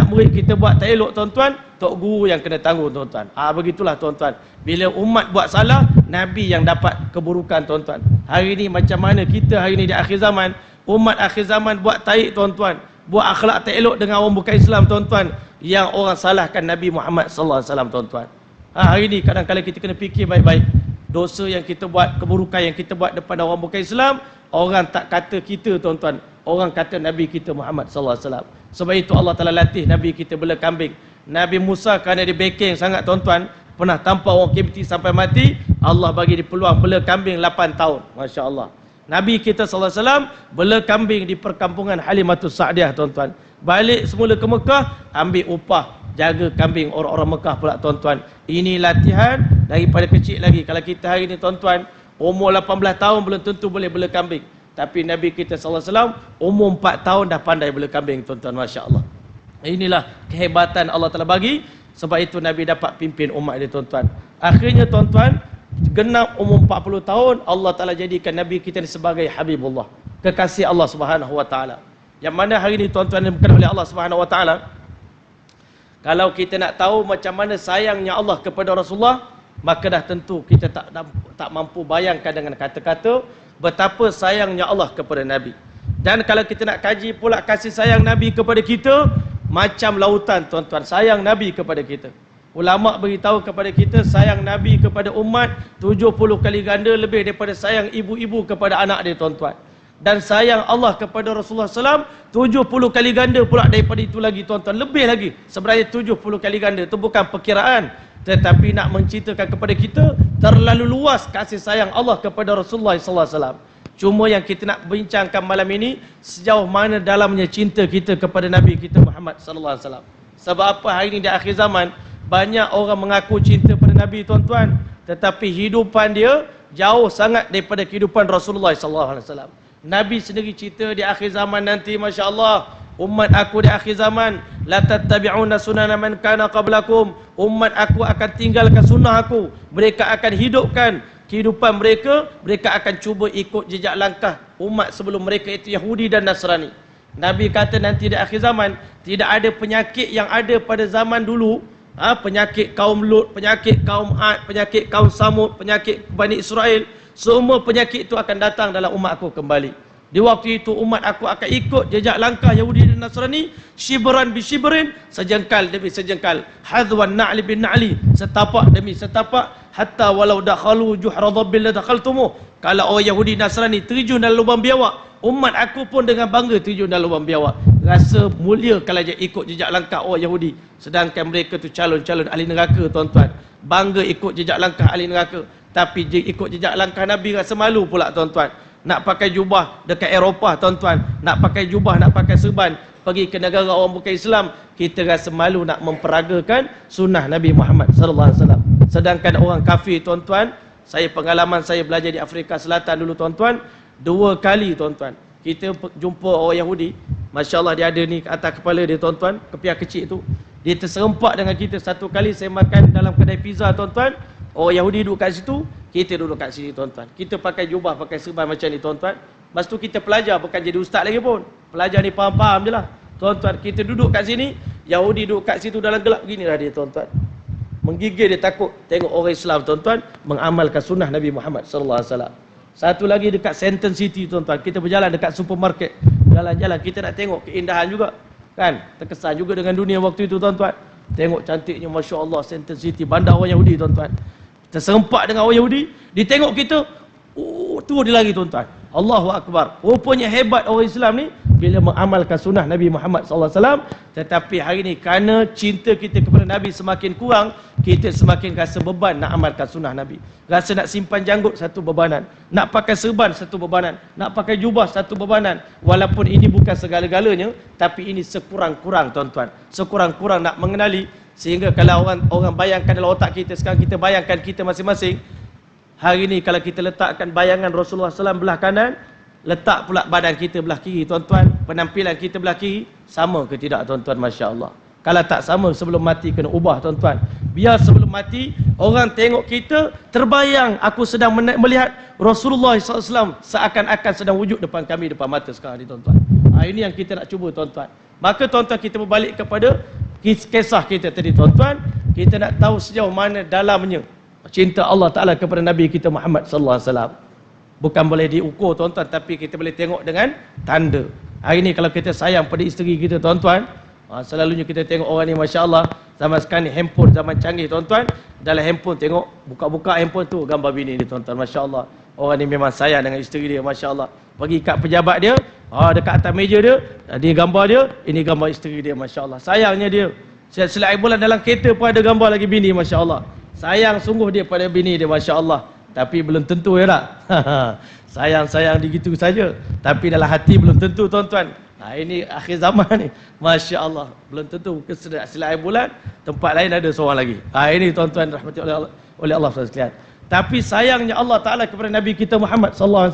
murid kita buat tak elok tuan-tuan, tok guru yang kena tanggung tuan-tuan. Begitulah tuan-tuan. Bila umat buat salah, Nabi yang dapat keburukan tuan-tuan. Hari ni macam mana kita hari ni di akhir zaman, umat akhir zaman buat taik tuan-tuan, buat akhlak tak elok dengan orang bukan Islam tuan-tuan, yang orang salahkan Nabi Muhammad sallallahu alaihi wasallam tuan-tuan. Hari ni kadang-kadang kita kena fikir baik-baik. Dosa yang kita buat, keburukan yang kita buat depan orang bukan Islam, orang tak kata kita tuan-tuan, orang kata Nabi kita Muhammad sallallahu alaihi wasallam. Sebab itu Allah Taala latih Nabi kita bela kambing. Nabi Musa kerana dia backing sangat tuan-tuan, pernah tampar orang Kipti sampai mati, Allah bagi dia peluang bela kambing 8 tahun. Masya-Allah. Nabi kita sallallahu alaihi wasallam bela kambing di perkampungan Halimatus Sa'diyah tuan-tuan. Balik semula ke Mekah, ambil upah jaga kambing orang-orang Mekah pula tuan-tuan. Ini latihan daripada kecil lagi. Kalau kita hari ni tuan-tuan umur 18 tahun belum tentu boleh bela kambing. Tapi Nabi kita sallallahu alaihi wasallam umur 4 tahun dah pandai bela kambing tuan-tuan, masya-Allah. Inilah kehebatan Allah Taala bagi. Sebab itu Nabi dapat pimpin umat dia tuan-tuan. Akhirnya tuan-tuan, genap umur 40 tahun Allah Taala jadikan Nabi kita sebagai Habibullah, kekasih Allah Subhanahu wa taala. Yang mana hari ini tuan-tuan dimuliakan oleh Allah Subhanahu wa taala. Kalau kita nak tahu macam mana sayangnya Allah kepada Rasulullah, maka dah tentu kita tak mampu bayangkan dengan kata-kata betapa sayangnya Allah kepada Nabi. Dan kalau kita nak kaji pula kasih sayang Nabi kepada kita, macam lautan tuan-tuan, sayang Nabi kepada kita. Ulama beritahu kepada kita sayang Nabi kepada umat 70 kali ganda lebih daripada sayang ibu-ibu kepada anak dia tuan-tuan. Dan sayang Allah kepada Rasulullah SAW 70 kali ganda pula daripada itu lagi tuan-tuan. Lebih lagi, sebenarnya 70 kali ganda. Itu bukan perkiraan, tetapi nak menceritakan kepada kita terlalu luas kasih sayang Allah kepada Rasulullah SAW. Cuma yang kita nak bincangkan malam ini, sejauh mana dalamnya cinta kita kepada Nabi kita Muhammad SAW. Sebab apa hari ini di akhir zaman, banyak orang mengaku cinta pada Nabi tuan-tuan, tetapi hidupan dia jauh sangat daripada kehidupan Rasulullah SAW. Nabi sendiri cerita di akhir zaman nanti, masya-Allah, umat aku di akhir zaman la tattabi'una sunana man kana qablakum, umat aku akan tinggalkan sunnah aku, mereka akan hidupkan kehidupan mereka akan cuba ikut jejak langkah umat sebelum mereka, itu Yahudi dan Nasrani. Nabi kata nanti di akhir zaman tidak ada penyakit yang ada pada zaman dulu, penyakit kaum Lut, penyakit kaum Ad, penyakit kaum Samud, penyakit Bani Israel. Semua penyakit itu akan datang dalam umat aku kembali. Di waktu itu umat aku akan ikut jejak langkah Yahudi dan Nasrani, shibran bi shibrin, sejengkal demi sejengkal, hadwan na'li bin na'li, setapak demi setapak, hatta walau dakhalu juhra dhabbil la dakhaltumuh. Kalau orang Yahudi Nasrani terjun dalam lubang biawak, umat aku pun dengan bangga terjun dalam lubang biawak. Rasa mulia kalau dia ikut jejak langkah orang Yahudi, sedangkan mereka tu calon-calon ahli neraka tuan-tuan. Bangga ikut jejak langkah ahli neraka, tapi dia ikut jejak langkah Nabi rasa malu pula tuan-tuan. Nak pakai jubah dekat Eropah tuan-tuan, nak pakai jubah, nak pakai serban, pergi ke negara orang bukan Islam, kita rasa malu nak memperagakan sunnah Nabi Muhammad sallallahu alaihi wasallam. Sedangkan orang kafir tuan-tuan, pengalaman saya belajar di Afrika Selatan dulu tuan-tuan, 2 kali tuan-tuan kita jumpa orang Yahudi, masya-Allah, dia ada ni atas kepala dia tuan-tuan, kepiah kecil tu, dia terserempak dengan kita. 1 kali saya makan dalam kedai pizza tuan-tuan, orang Yahudi duduk kat situ, kita duduk kat sini tuan-tuan. Kita pakai jubah, pakai serban macam ni tuan-tuan. Lepas tu kita pelajar, bukan jadi ustaz lagi pun. Pelajar ni faham-faham je lah. Tuan-tuan, kita duduk kat sini, Yahudi duduk kat situ dalam gelap begini lah dia tuan-tuan. Menggigil, dia takut tengok orang Islam tuan-tuan mengamalkan sunnah Nabi Muhammad sallallahu alaihi wasallam. Satu lagi dekat Center City tuan-tuan, kita berjalan dekat supermarket, jalan-jalan kita nak tengok keindahan juga. Kan? Terkesan juga dengan dunia waktu itu tuan-tuan. Tengok cantiknya Masya Allah Center City, bandar orang Yahudi tuan-tuan. Terserempak dengan orang Yahudi, dia tengok kita, tu dia lagi tuan-tuan. Allahu Akbar. Rupanya hebat orang Islam ni bila mengamalkan sunnah Nabi Muhammad SAW. Tetapi hari ni kerana cinta kita kepada Nabi semakin kurang, kita semakin rasa beban nak amalkan sunnah Nabi. Rasa nak simpan janggut satu bebanan, nak pakai serban satu bebanan, nak pakai jubah satu bebanan. Walaupun ini bukan segala-galanya, tapi ini sekurang-kurang tuan-tuan. Sekurang-kurang nak mengenali. Sehingga kalau orang bayangkan dalam otak kita sekarang, kita bayangkan kita masing-masing. Hari ni kalau kita letakkan bayangan Rasulullah SAW belah kanan, letak pula badan kita belah kiri tuan-tuan, penampilan kita belah kiri, sama ke tidak tuan-tuan? Masya Allah. Kalau tak sama, sebelum mati kena ubah tuan-tuan. Biar sebelum mati orang tengok kita, terbayang aku sedang melihat Rasulullah SAW seakan-akan sedang wujud depan kami, depan mata sekarang ni tuan-tuan. Ini yang kita nak cuba tuan-tuan. Maka tuan-tuan, kita berbalik kepada kisah kita tadi tuan-tuan. Kita nak tahu sejauh mana dalamnya cinta Allah Ta'ala kepada Nabi kita Muhammad sallallahu alaihi wasallam. Bukan boleh diukur tuan-tuan, tapi kita boleh tengok dengan tanda. Hari ni kalau kita sayang pada isteri kita tuan-tuan, selalunya kita tengok orang ni Masya Allah, zaman sekarang ni handphone zaman canggih tuan-tuan. Dalam handphone tengok, buka-buka handphone tu gambar bini ni tuan-tuan. Masya Allah, orang ni memang sayang dengan isteri dia. Masya Allah, pergi kat pejabat dia, dekat atas meja dia, dia gambar dia, ini gambar isteri dia. Masya Allah, sayangnya dia. Selain bulan dalam kereta pun ada gambar lagi bini. Masya Allah, sayang sungguh dia pada bini dia. Masya Allah. Tapi belum tentu ya tak? Sayang-sayang digitu saja, tapi dalam hati belum tentu tuan-tuan. Ini akhir zaman ni. Masya Allah, belum tentu. Selain bulan, tempat lain ada seorang lagi. Ini tuan-tuan rahmati oleh Allah sekalian. Tapi sayangnya Allah Ta'ala kepada Nabi kita Muhammad SAW.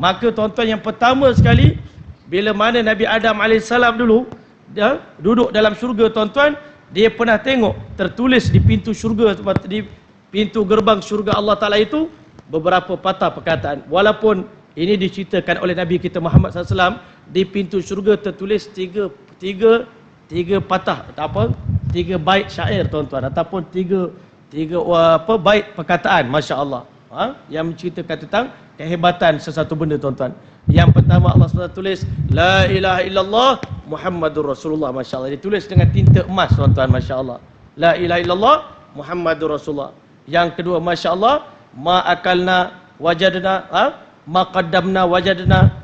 Maka tuan-tuan, yang pertama sekali, bila mana Nabi Adam AS dulu dia duduk dalam syurga tuan-tuan, dia pernah tengok tertulis di pintu syurga, di pintu gerbang syurga Allah Ta'ala itu beberapa patah perkataan. Walaupun ini diceritakan oleh Nabi kita Muhammad SAW, di pintu syurga tertulis tiga patah, tiga bait syair tuan-tuan, ataupun tiga bait perkataan, Masya Allah, yang menceritakan tentang kehebatan sesuatu benda tuan-tuan. Yang pertama Allah SWT tulis La ilaha illallah Muhammadur Rasulullah. Masya Allah, ditulis dengan tinta emas tuan-tuan. Masya Allah, La ilaha illallah Muhammadur Rasulullah. Yang kedua, Masya Allah, Ma akalna wajadna, ma qaddamna wajadna,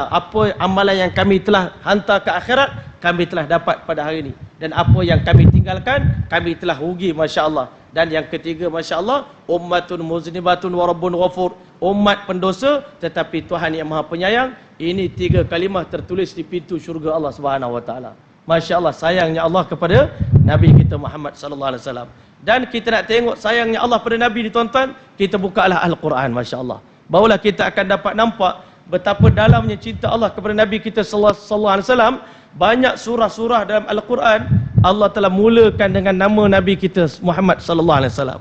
apa amalan yang kami telah hantar ke akhirat, kami telah dapat pada hari ini. Dan apa yang kami tinggalkan, kami telah rugi. Masya Allah. Dan yang ketiga, Masya Allah, ummatun muznibatun wa rabbun ghafur, umat pendosa tetapi Tuhan yang Maha Penyayang. Ini tiga kalimah tertulis di pintu syurga Allah Subhanahu Wa Taala. Masya Allah, sayangnya Allah kepada Nabi kita Muhammad sallallahu alaihi wasallam. Dan kita nak tengok sayangnya Allah pada Nabi ni tuan-tuan, kita bukalah Al-Quran. Masya Allah, barulah kita akan dapat nampak betapa dalamnya cinta Allah kepada Nabi kita sallallahu alaihi wasallam. Banyak surah-surah dalam Al-Quran Allah telah mulakan dengan nama Nabi kita Muhammad sallallahu alaihi wasallam.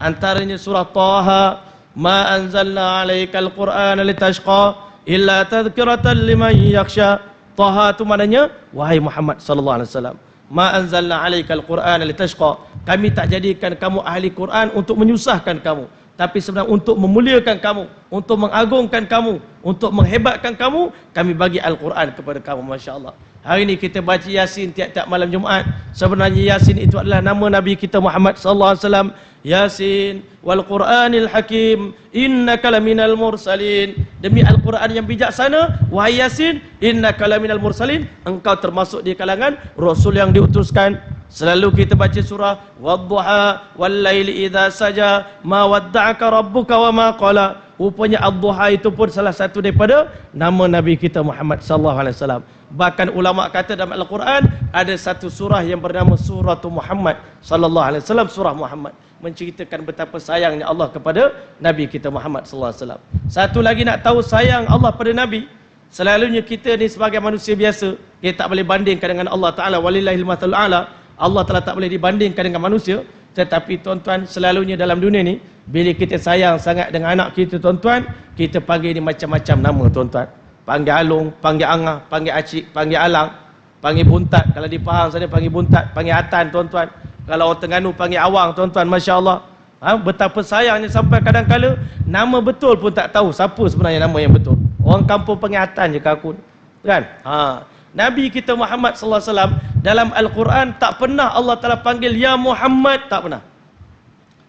Antaranya surah Taha, Ma anzalna alaikal Qur'ana litashqa illa tadhkiratan liman yakhsha. Taha itu maknanya wahai Muhammad sallallahu alaihi wasallam, Ma anzalna alaikal Qur'ana litashqa, kami tak jadikan kamu ahli Quran untuk menyusahkan kamu, tapi sebenarnya untuk memuliakan kamu, untuk mengagungkan kamu, untuk menghebatkan kamu, kami bagi Al-Quran kepada kamu. Masya Allah. Hari ini kita baca Yasin tiap-tiap malam Jumaat. Sebenarnya Yasin itu adalah nama Nabi kita Muhammad sallallahu alaihi wasallam. Yasin wal Qur'anil Hakim innaka laminal mursalin. Demi Al-Quran yang bijaksana, wahai Yasin, innaka laminal mursalin, engkau termasuk di kalangan rasul yang diutuskan. Selalu kita baca surah Wadduha wallaili idza saja ma wadda'aka rabbuka wa ma qala. Rupanya Ad-Duha itu pun salah satu daripada nama Nabi kita Muhammad sallallahu alaihi wasallam. Bahkan ulama kata dalam Al-Quran ada satu surah yang bernama Surah Muhammad sallallahu alaihi wasallam, surah Muhammad, menceritakan betapa sayangnya Allah kepada Nabi kita Muhammad sallallahu alaihi wasallam. Satu lagi nak tahu sayang Allah pada Nabi, selalunya kita ni sebagai manusia biasa, kita tak boleh bandingkan dengan Allah Ta'ala. Walillahil mathalul a'la. Allah Ta'ala tak boleh dibandingkan dengan manusia. Tetapi tuan-tuan, selalunya dalam dunia ni, bila kita sayang sangat dengan anak kita tuan-tuan, kita panggil dia macam-macam nama tuan-tuan. Panggil Alung, panggil Angah, panggil Acik, panggil Alang, panggil Buntat. Kalau di Pahang sana panggil Buntat, panggil Atan tuan-tuan. Kalau orang Terengganu panggil Awang tuan-tuan, Masya Allah. Betapa sayangnya sampai kadang-kala nama betul pun tak tahu siapa sebenarnya nama yang betul. Orang kampung panggil Atan je ke aku. Kan? Nabi kita Muhammad sallallahu alaihi wasallam dalam Al-Quran tak pernah Allah Taala panggil ya Muhammad, tak pernah.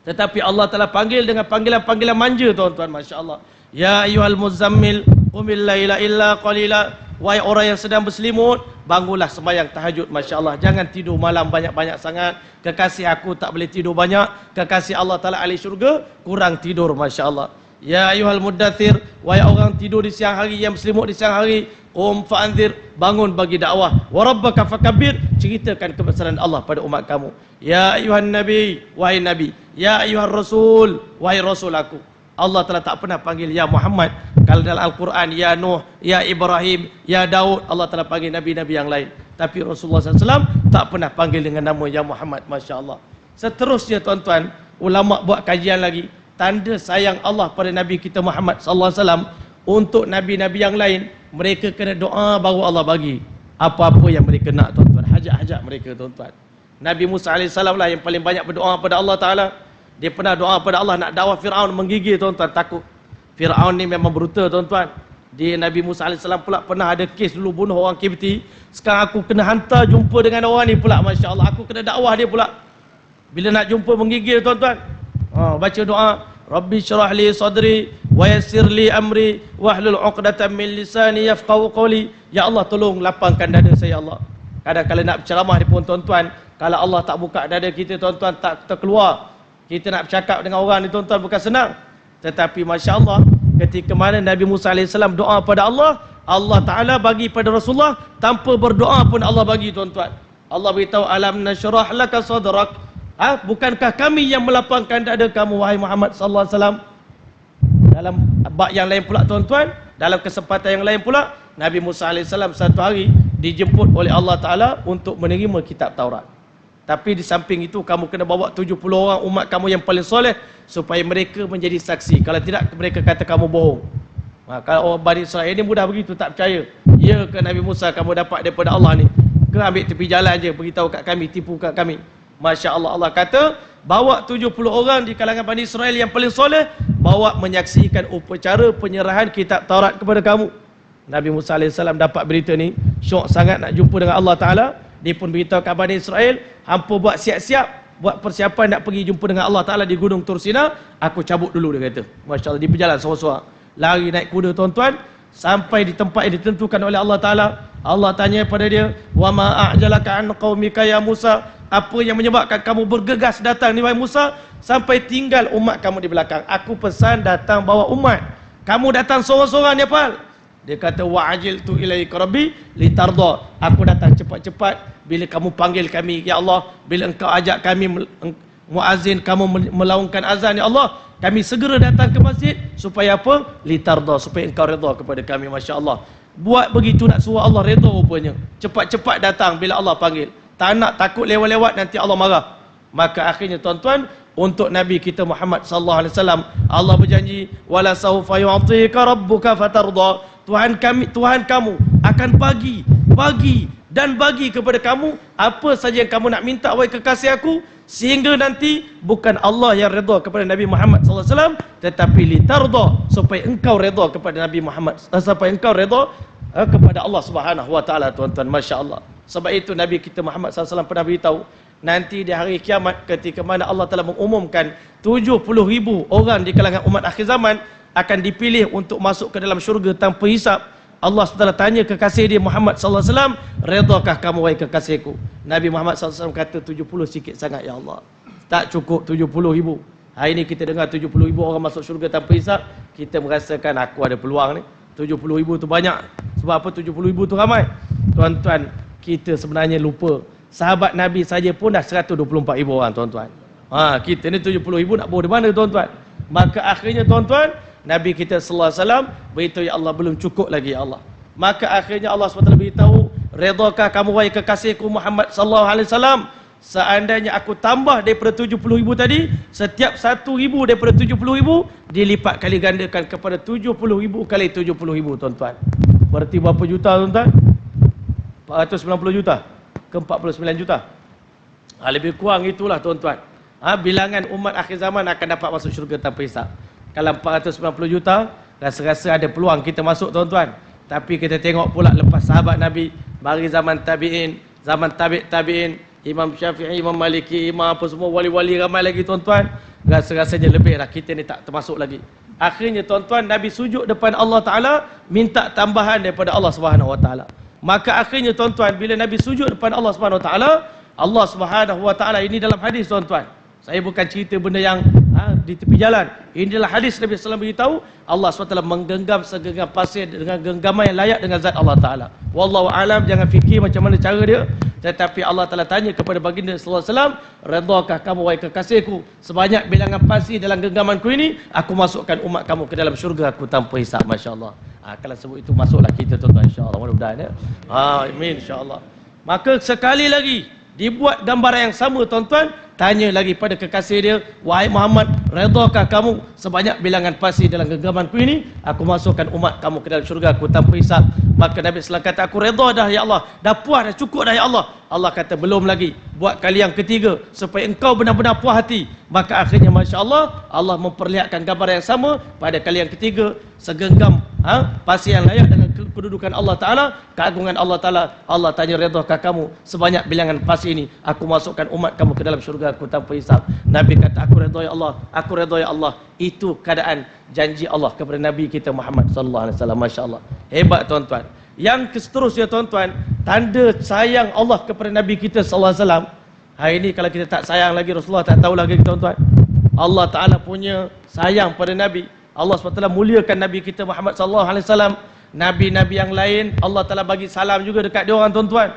Tetapi Allah Taala panggil dengan panggilan-panggilan manja tuan-tuan, masya-Allah. Ya ayyuhal muzammil qumil laila illa qalila. Wahai orang yang sedang berselimut, bangunlah sembahyang tahajud, masya-Allah. Jangan tidur malam banyak-banyak sangat. Kekasih aku tak boleh tidur banyak, kekasih Allah Taala ahli syurga kurang tidur, masya-Allah. Ya ayyuhal muddathir, wahai orang tidur di siang hari, yang berselimut di siang hari, qum fa'anzir, bangun bagi dakwah. Wa rabbaka fakabbir, ceritakan kebesaran Allah pada umat kamu. Ya ayyuhan nabi, wahai nabi. Ya ayyuhar rasul, wahai rasul aku. Allah telah tak pernah panggil ya Muhammad. Kalau dalam Al-Quran ya Nuh, ya Ibrahim, ya Daud, Allah telah panggil nabi-nabi yang lain. Tapi Rasulullah SAW tak pernah panggil dengan nama ya Muhammad, masya Allah. Seterusnya tuan-tuan, ulama buat kajian lagi, tanda sayang Allah pada Nabi kita Muhammad SAW. Untuk nabi-nabi yang lain, mereka kena doa baru Allah bagi apa-apa yang mereka nak tuan-tuan, hajat-hajat mereka tuan-tuan. Nabi Musa AS lah yang paling banyak berdoa pada Allah Ta'ala. Dia pernah doa pada Allah nak dakwah Fir'aun, menggigil tuan-tuan, takut. Fir'aun ni memang brutal tuan-tuan. Dia Nabi Musa AS pula pernah ada kes dulu bunuh orang Kipti. Sekarang aku kena hantar jumpa dengan orang ni pula, masya Allah. Aku kena dakwah dia pula. Bila nak jumpa menggigil tuan-tuan, baca doa, Rabbi syrah li sadri wa yassir li amri wahlul 'uqdatam min lisani yafqahu qawli. Ya Allah, tolong lapangkan dada saya, Allah. Kadang-kadang nak berceramah ni pun tuan-tuan, kalau Allah tak buka dada kita tuan-tuan, tak terkeluar. Kita nak bercakap dengan orang ni tuan-tuan bukan senang. Tetapi masya Allah, ketika mana Nabi Musa AS doa pada Allah, Allah Ta'ala bagi pada Rasulullah tanpa berdoa pun Allah bagi tuan-tuan. Allah beritahu, alam nasyrah laka sadrak. Bukankah kami yang melapangkan dada kamu, wahai Muhammad sallallahu alaihi wasallam? Dalam bab yang lain pula tuan-tuan, dalam kesempatan yang lain pula, Nabi Musa AS satu hari dijemput oleh Allah Ta'ala untuk menerima kitab Taurat. Tapi di samping itu, kamu kena bawa 70 orang umat kamu yang paling soleh, supaya mereka menjadi saksi. Kalau tidak, mereka kata kamu bohong. Kalau orang Bani Israel ini mudah begitu, tak percaya. Ya ke Nabi Musa kamu dapat daripada Allah ni? Ke ambil tepi jalan je, beritahu kat kami, tipu kat kami. Masya Allah, Allah kata, bawa 70 orang di kalangan Bani Israel yang paling soleh, bawa menyaksikan upacara penyerahan kitab Taurat kepada kamu. Nabi Musa AS dapat berita ni, syok sangat nak jumpa dengan Allah Ta'ala. Dia pun beritahu kat Bani Israel, hampa buat siap-siap, buat persiapan nak pergi jumpa dengan Allah Ta'ala di Gunung Tursina. Aku cabut dulu, dia kata. Masya Allah, dia berjalan seorang-seorang, lari naik kuda tuan-tuan, sampai di tempat yang ditentukan oleh Allah Ta'ala. Allah tanya pada dia, wa ma a'jalaka an qaumika ya Musa, apa yang menyebabkan kamu bergegas datang ni wahai Musa, sampai tinggal umat kamu di belakang? Aku pesan datang bawa umat, kamu datang seorang-seorang ni apa? Dia kata, wa ajiltu ilaika rabbi litarda. Aku datang cepat-cepat bila kamu panggil kami, ya Allah. Bila engkau ajak kami muazzin, kamu melaungkan azan, ya Allah, kami segera datang ke masjid. Supaya apa? Litarda, supaya engkau redha kepada kami, masya Allah. Buat begitu nak suruh Allah redha rupanya. Cepat-cepat datang bila Allah panggil. Tak nak takut lewat-lewat nanti Allah marah. Maka akhirnya tuan-tuan, untuk Nabi kita Muhammad sallallahu alaihi wasallam, Allah berjanji, wala sawfa yu'tika rabbuka fatarda. Tuhan kamu akan bagi kepada kamu apa saja yang kamu nak minta, wahai kekasih aku, sehingga nanti bukan Allah yang redha kepada Nabi Muhammad sallallahu alaihi wasallam, tetapi litarda, supaya engkau redha kepada Nabi Muhammad, supaya engkau redha kepada Allah Subhanahu wa taala tuan-tuan, masya-Allah. Sebab itu Nabi kita Muhammad sallallahu alaihi wasallam pernah beritahu, nanti di hari kiamat ketika mana Allah telah mengumumkan 70,000 orang di kalangan umat akhir zaman akan dipilih untuk masuk ke dalam syurga tanpa hisap. Allah SWT tanya kekasih dia Muhammad sallallahu alaihi wasallam, redakah kamu wahai kekasihku? Nabi Muhammad sallallahu alaihi wasallam kata, 70 sikit sangat ya Allah, tak cukup 70,000. Hari ini kita dengar 70,000 orang masuk syurga tanpa hisap, kita merasakan aku ada peluang ni. 70,000 tu banyak. Sebab apa 70,000 tu ramai? Tuan-tuan, kita sebenarnya lupa, sahabat Nabi saja pun dah 124,000 orang tuan-tuan. Kita ni 70,000 nak bawa di mana tuan-tuan? Maka akhirnya tuan-tuan, Nabi kita sallallahu alaihi wasallam beritahu, ya Allah, belum cukup lagi ya Allah. Maka akhirnya Allah SWT beritahu, redakah kamu wahai kekasihku Muhammad sallallahu alaihi wasallam, seandainya aku tambah daripada 70,000 tadi, setiap 1,000 daripada 70,000 dilipat kali gandakan kepada 70,000 kali 70,000 tuan-tuan. Berarti berapa juta tuan-tuan? 490 juta ke 49 juta. Lebih kurang itulah tuan-tuan. Bilangan umat akhir zaman akan dapat masuk syurga tanpa hisab. Kalau 490 juta, rasa-rasa ada peluang kita masuk tuan-tuan. Tapi kita tengok pula lepas sahabat Nabi, mari zaman tabi'in, zaman tabi'in, Imam Syafi'i, Imam Maliki, Imam apa semua, wali-wali ramai lagi tuan-tuan. Rasa-rasanya lebih lah, kita ni tak termasuk lagi. Akhirnya tuan-tuan, Nabi sujud depan Allah Ta'ala, minta tambahan daripada Allah Subhanahu Wa Ta'ala. Maka akhirnya tuan-tuan, bila Nabi sujud depan Allah Subhanahu Wa Ta'ala, Allah Subhanahu Wa Ta'ala, ini dalam hadis tuan-tuan, saya bukan cerita benda yang di tepi jalan. Inilah hadis Nabi SAW beritahu, Allah SWT menggenggam segenggam pasir dengan genggaman yang layak dengan zat Allah Ta'ala. Wallahu alam, jangan fikir macam mana cara dia. Tetapi Allah Ta'ala tanya kepada baginda SAW, redakah kamu wahai kekasihku, sebanyak bilangan pasir dalam genggamanku ini, aku masukkan umat kamu ke dalam syurga aku tanpa hisab. Masya Allah. Kalau sebut itu, masuklah kita tuan-tuan, insyaAllah. Mudah-mudahan ya. Amin, insyaAllah. Maka sekali lagi dibuat gambaran yang sama tuan-tuan, tanya lagi pada kekasih dia, wahai Muhammad, redakah kamu sebanyak bilangan pasir dalam genggamanku ini, aku masukkan umat kamu ke dalam syurga aku tanpa hisab. Maka Nabi SAW kata, aku redha dah ya Allah, dah puas dah, cukup dah ya Allah. Allah kata, belum lagi, buat kali yang ketiga supaya engkau benar-benar puas hati. Maka akhirnya Masya Allah, Allah memperlihatkan gambar yang sama pada kali yang ketiga, segenggam pasir yang layak dengan kedudukan Allah Ta'ala, keagungan Allah Ta'ala. Allah tanya, redakah kamu sebanyak bilangan pasir ini, aku masukkan umat kamu ke dalam syurga aku tanpa hisab. Nabi kata, aku redha ya Allah, aku redha ya Allah. Itu keadaan janji Allah kepada Nabi kita Muhammad sallallahu alaihi wasallam. Masya-Allah. Hebat tuan-tuan. Yang seterusnya tuan-tuan, tanda sayang Allah kepada Nabi kita sallallahu alaihi wasallam. Hari ini kalau kita tak sayang lagi, Rasulullah tak tahu lagi tuan-tuan. Allah Taala punya sayang pada Nabi. Allah SWT muliakan Nabi kita Muhammad sallallahu alaihi wasallam. Nabi-nabi yang lain Allah Taala bagi salam juga dekat dia orang tuan-tuan.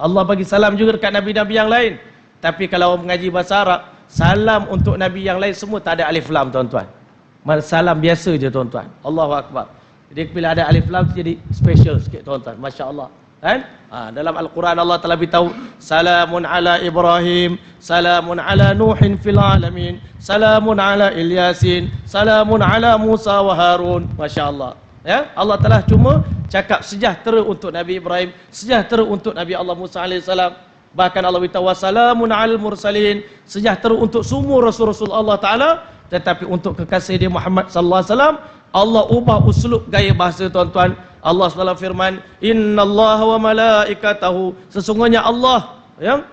Allah bagi salam juga dekat nabi-nabi yang lain. Tapi kalau orang mengaji bahasa Arab, salam untuk Nabi yang lain semua tak ada alif lam tuan-tuan. Salam biasa je tuan-tuan. Allahu Akbar. Jadi bila ada alif lam jadi special sikit tuan-tuan. Masya Allah. Kan? Dalam Al-Quran Allah telah beritahu, salamun ala Ibrahim, salamun ala Nuhin fil alamin, salamun ala Ilyasin, salamun ala Musa wa Harun. Masya Allah. Ya, Allah telah cuma cakap sejahtera untuk Nabi Ibrahim, sejahtera untuk Nabi Allah Musa alaihissalam. Bahkan Allah beritahu wassalamun alal mursalin, sejahtera untuk semua rasul-rasul Allah Taala. Tetapi untuk kekasih dia Muhammad sallallahu alaihi wasallam, Allah ubah uslub gaya bahasa tuan-tuan. Allah SWT firman, innallaha wa malaikatahu, sesungguhnya Allah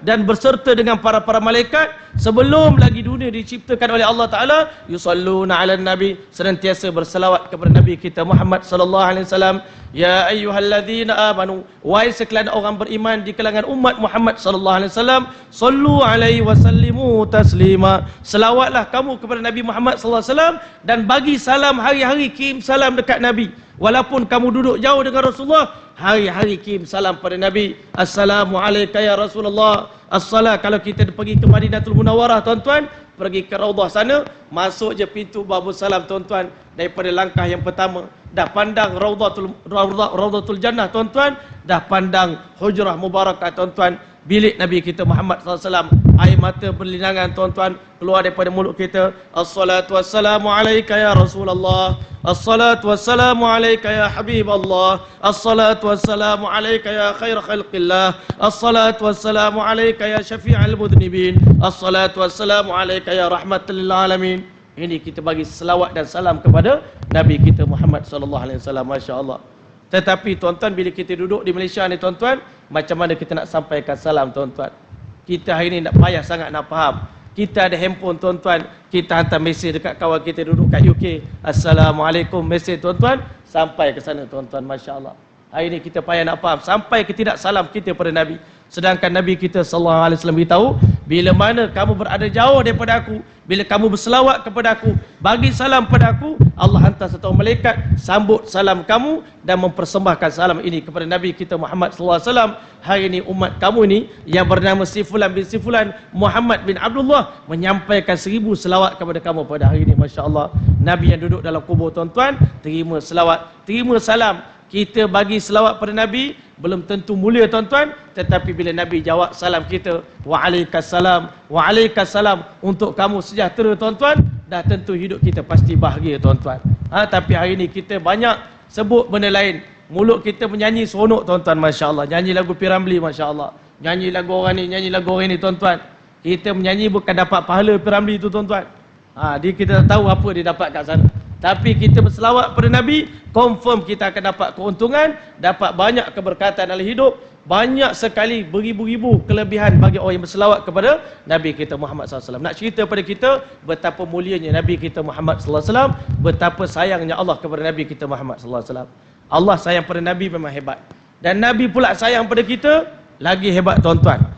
dan berserta dengan para malaikat sebelum lagi dunia diciptakan oleh Allah Ta'ala, yusalluna ala nabi, senantiasa berselawat kepada Nabi kita Muhammad sallallahu alaihi wasallam. Ya ayyuhalladzina amanu, wahai sekalian orang beriman di kalangan umat Muhammad sallallahu alaihi wasallam, sallu alaihi wasallimu taslima, selawatlah kamu kepada Nabi Muhammad sallallahu alaihi wasallam dan bagi salam hari-hari, kirim salam dekat Nabi. Walaupun kamu duduk jauh dengan Rasulullah, hari-hari kirim salam pada Nabi. Assalamu alayka ya Rasulullah. As-salat, kalau kita pergi ke Madinatul Munawwarah tuan-tuan, pergi ke Raudhah sana, masuk je pintu babul salam tuan-tuan. Daripada langkah yang pertama, dah pandang Raudhatul Jannah tuan-tuan, dah pandang Hujrah Mubarakah tuan-tuan, bilik Nabi kita Muhammad SAW. Air mata berlinangan tuan-tuan keluar daripada mulut kita. Assalatu wassalamu alayka ya Rasulullah, assalatu wassalamu alayka ya Habiballah, assalatu wassalamu alayka ya khair khalqillah, assalatu wassalamu alayka ya syafi'al mudhnibin, assalatu wassalamu alayka ya rahmatal lil alamin. Ini kita bagi selawat dan salam kepada Nabi kita Muhammad sallallahu alaihi wasallam. Masya-Allah. Tetapi tuan-tuan, bila kita duduk di Malaysia ni tuan-tuan, macam mana kita nak sampaikan salam tuan-tuan? Kita hari ni nak payah sangat nak faham. Kita ada handphone tuan-tuan, kita hantar mesej dekat kawan kita duduk kat UK, Assalamualaikum, mesej tuan-tuan sampai ke sana tuan-tuan. Masya-Allah. Hari ni kita payah nak faham sampai ke tidak salam kita pada Nabi. Sedangkan Nabi kita sallallahu alaihi wasallam beritahu, bila mana kamu berada jauh daripada aku, bila kamu berselawat kepada aku, bagi salam pada aku, Allah hantar satu malaikat sambut salam kamu dan mempersembahkan salam ini kepada Nabi kita Muhammad sallallahu alaihi wasallam. Hari ini umat kamu ni yang bernama si fulan bin si fulan, Muhammad bin Abdullah, menyampaikan 1000 selawat kepada kamu pada hari ini. Masya-Allah. Nabi yang duduk dalam kubur tuan-tuan terima selawat, terima salam kita bagi selawat pada Nabi belum tentu mulia tuan-tuan, tetapi bila Nabi jawab salam kita, waalaikumsalam, waalaikumsalam, untuk kamu sejahtera tuan-tuan, dah tentu hidup kita pasti bahagia tuan-tuan. Tapi hari ini kita banyak sebut benda lain. Mulut kita menyanyi seronok tuan-tuan, masya-Allah. Nyanyi lagu Piramli, masya-Allah. Nyanyi lagu orang ni, nyanyi lagu orang ni tuan-tuan. Kita menyanyi bukan dapat pahala Piramli tu tuan-tuan. Dia kita tahu apa dia dapat kat sana. Tapi kita berselawat pada Nabi, confirm kita akan dapat keuntungan, dapat banyak keberkatan dalam hidup, banyak sekali beribu-ribu kelebihan bagi orang yang berselawat kepada Nabi kita Muhammad SAW. Nak cerita pada kita betapa mulianya Nabi kita Muhammad SAW, betapa sayangnya Allah kepada Nabi kita Muhammad SAW. Allah sayang pada Nabi memang hebat. Dan Nabi pula sayang pada kita, lagi hebat tuan-tuan.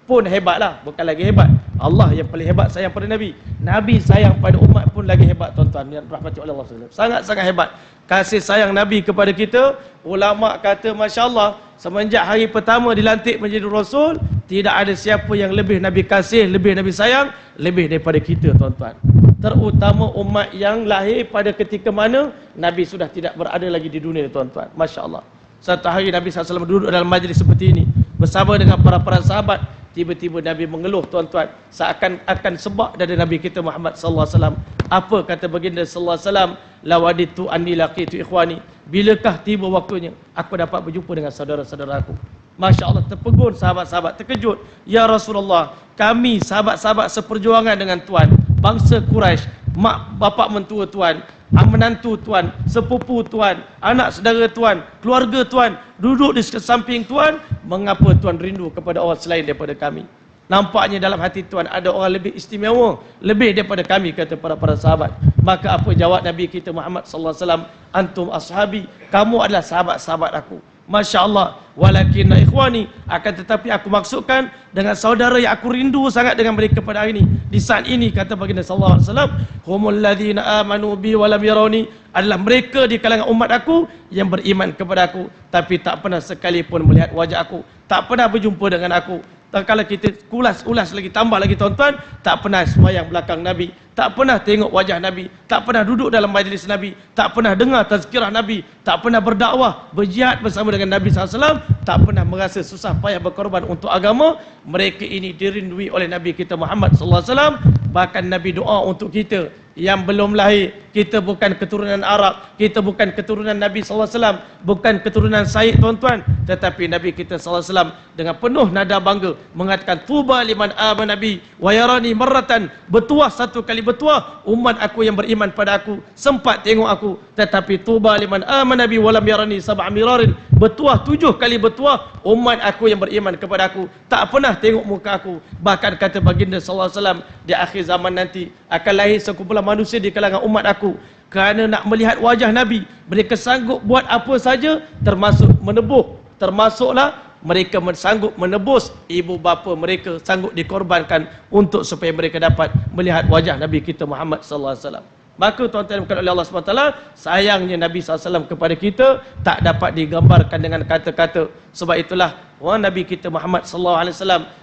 Pun hebatlah, bukan lagi hebat. Allah yang paling hebat sayang pada Nabi. Nabi sayang pada umat pun lagi hebat tuan-tuan, yang rahmati oleh Allah SWT. Sangat-sangat hebat kasih sayang Nabi kepada kita. Ulama kata masya-Allah, semenjak hari pertama dilantik menjadi Rasul, tidak ada siapa yang lebih Nabi kasih, lebih Nabi sayang, lebih daripada kita tuan-tuan. Terutama umat yang lahir pada ketika mana Nabi sudah tidak berada lagi di dunia tuan-tuan. Masya-Allah. Satu hari Nabi SAW duduk dalam majlis seperti ini bersama dengan para sahabat. Tiba-tiba Nabi mengeluh tuan-tuan, seakan-akan sebab dari Nabi kita Muhammad sallallahu alaihi wasallam. Apa kata baginda sallallahu alaihi wasallam? Lawaditu anni laqitu ikhwani. Bilakah tiba waktunya aku dapat berjumpa dengan saudara-saudaraku? Masya-Allah, terpegun sahabat-sahabat, terkejut. Ya Rasulullah, kami sahabat-sahabat seperjuangan dengan tuan, bangsa Quraisy, mak bapak mentua tuan, menantu tuan, sepupu tuan, anak saudara tuan, keluarga tuan, duduk di samping tuan, mengapa tuan rindu kepada orang selain daripada kami? Nampaknya dalam hati tuan ada orang lebih istimewa, lebih daripada kami, kata para sahabat. Maka apa jawab Nabi kita Muhammad sallallahu alaihi wasallam? Antum ashabi, kamu adalah sahabat-sahabat aku. Masya-Allah, walakinna ikhwani, akan tetapi aku maksudkan dengan saudara yang aku rindu sangat dengan mereka pada hari ini. Di saat ini kata baginda sallallahu alaihi wasallam, humul ladzina amanu bi wa lam yarawni, adalah mereka di kalangan umat aku yang beriman kepada aku tapi tak pernah sekalipun melihat wajah aku, tak pernah berjumpa dengan aku. Kalau kita ulas lagi, tambah lagi tuan-tuan, tak pernah sembahyang belakang Nabi, tak pernah tengok wajah Nabi, tak pernah duduk dalam majlis Nabi, tak pernah dengar tazkirah Nabi, tak pernah berdakwah, berjihad bersama dengan Nabi SAW, tak pernah merasa susah payah berkorban untuk agama. Mereka ini dirindui oleh Nabi kita Muhammad SAW. Bahkan Nabi doa untuk kita yang belum lahir. Kita bukan keturunan Arab, kita bukan keturunan Nabi SAW, bukan keturunan Said tuan-tuan, tetapi Nabi kita SAW dengan penuh nada bangga mengatakan, tuba liman amana nabi wa yarani marratan, bertuah satu kali bertuah umat aku yang beriman pada aku, sempat tengok aku, tetapi tuba liman amana nabi wa lam yarani sab'a mirarin, bertuah 7 kali bertuah umat aku yang beriman kepada aku, tak pernah tengok muka aku. Bahkan kata baginda sallallahu alaihi wasallam, di akhir zaman nanti akan lahir sekumpulan manusia di kalangan umat aku, kerana nak melihat wajah Nabi, mereka sanggup buat apa saja, termasuk menebuh, termasuklah mereka sanggup menebus ibu bapa mereka, sanggup dikorbankan untuk supaya mereka dapat melihat wajah Nabi kita Muhammad sallallahu alaihi wasallam. Maka tuan-tuan oleh Allah SWT, sayangnya Nabi SAW kepada kita tak dapat digambarkan dengan kata-kata. Sebab itulah Nabi kita Muhammad SAW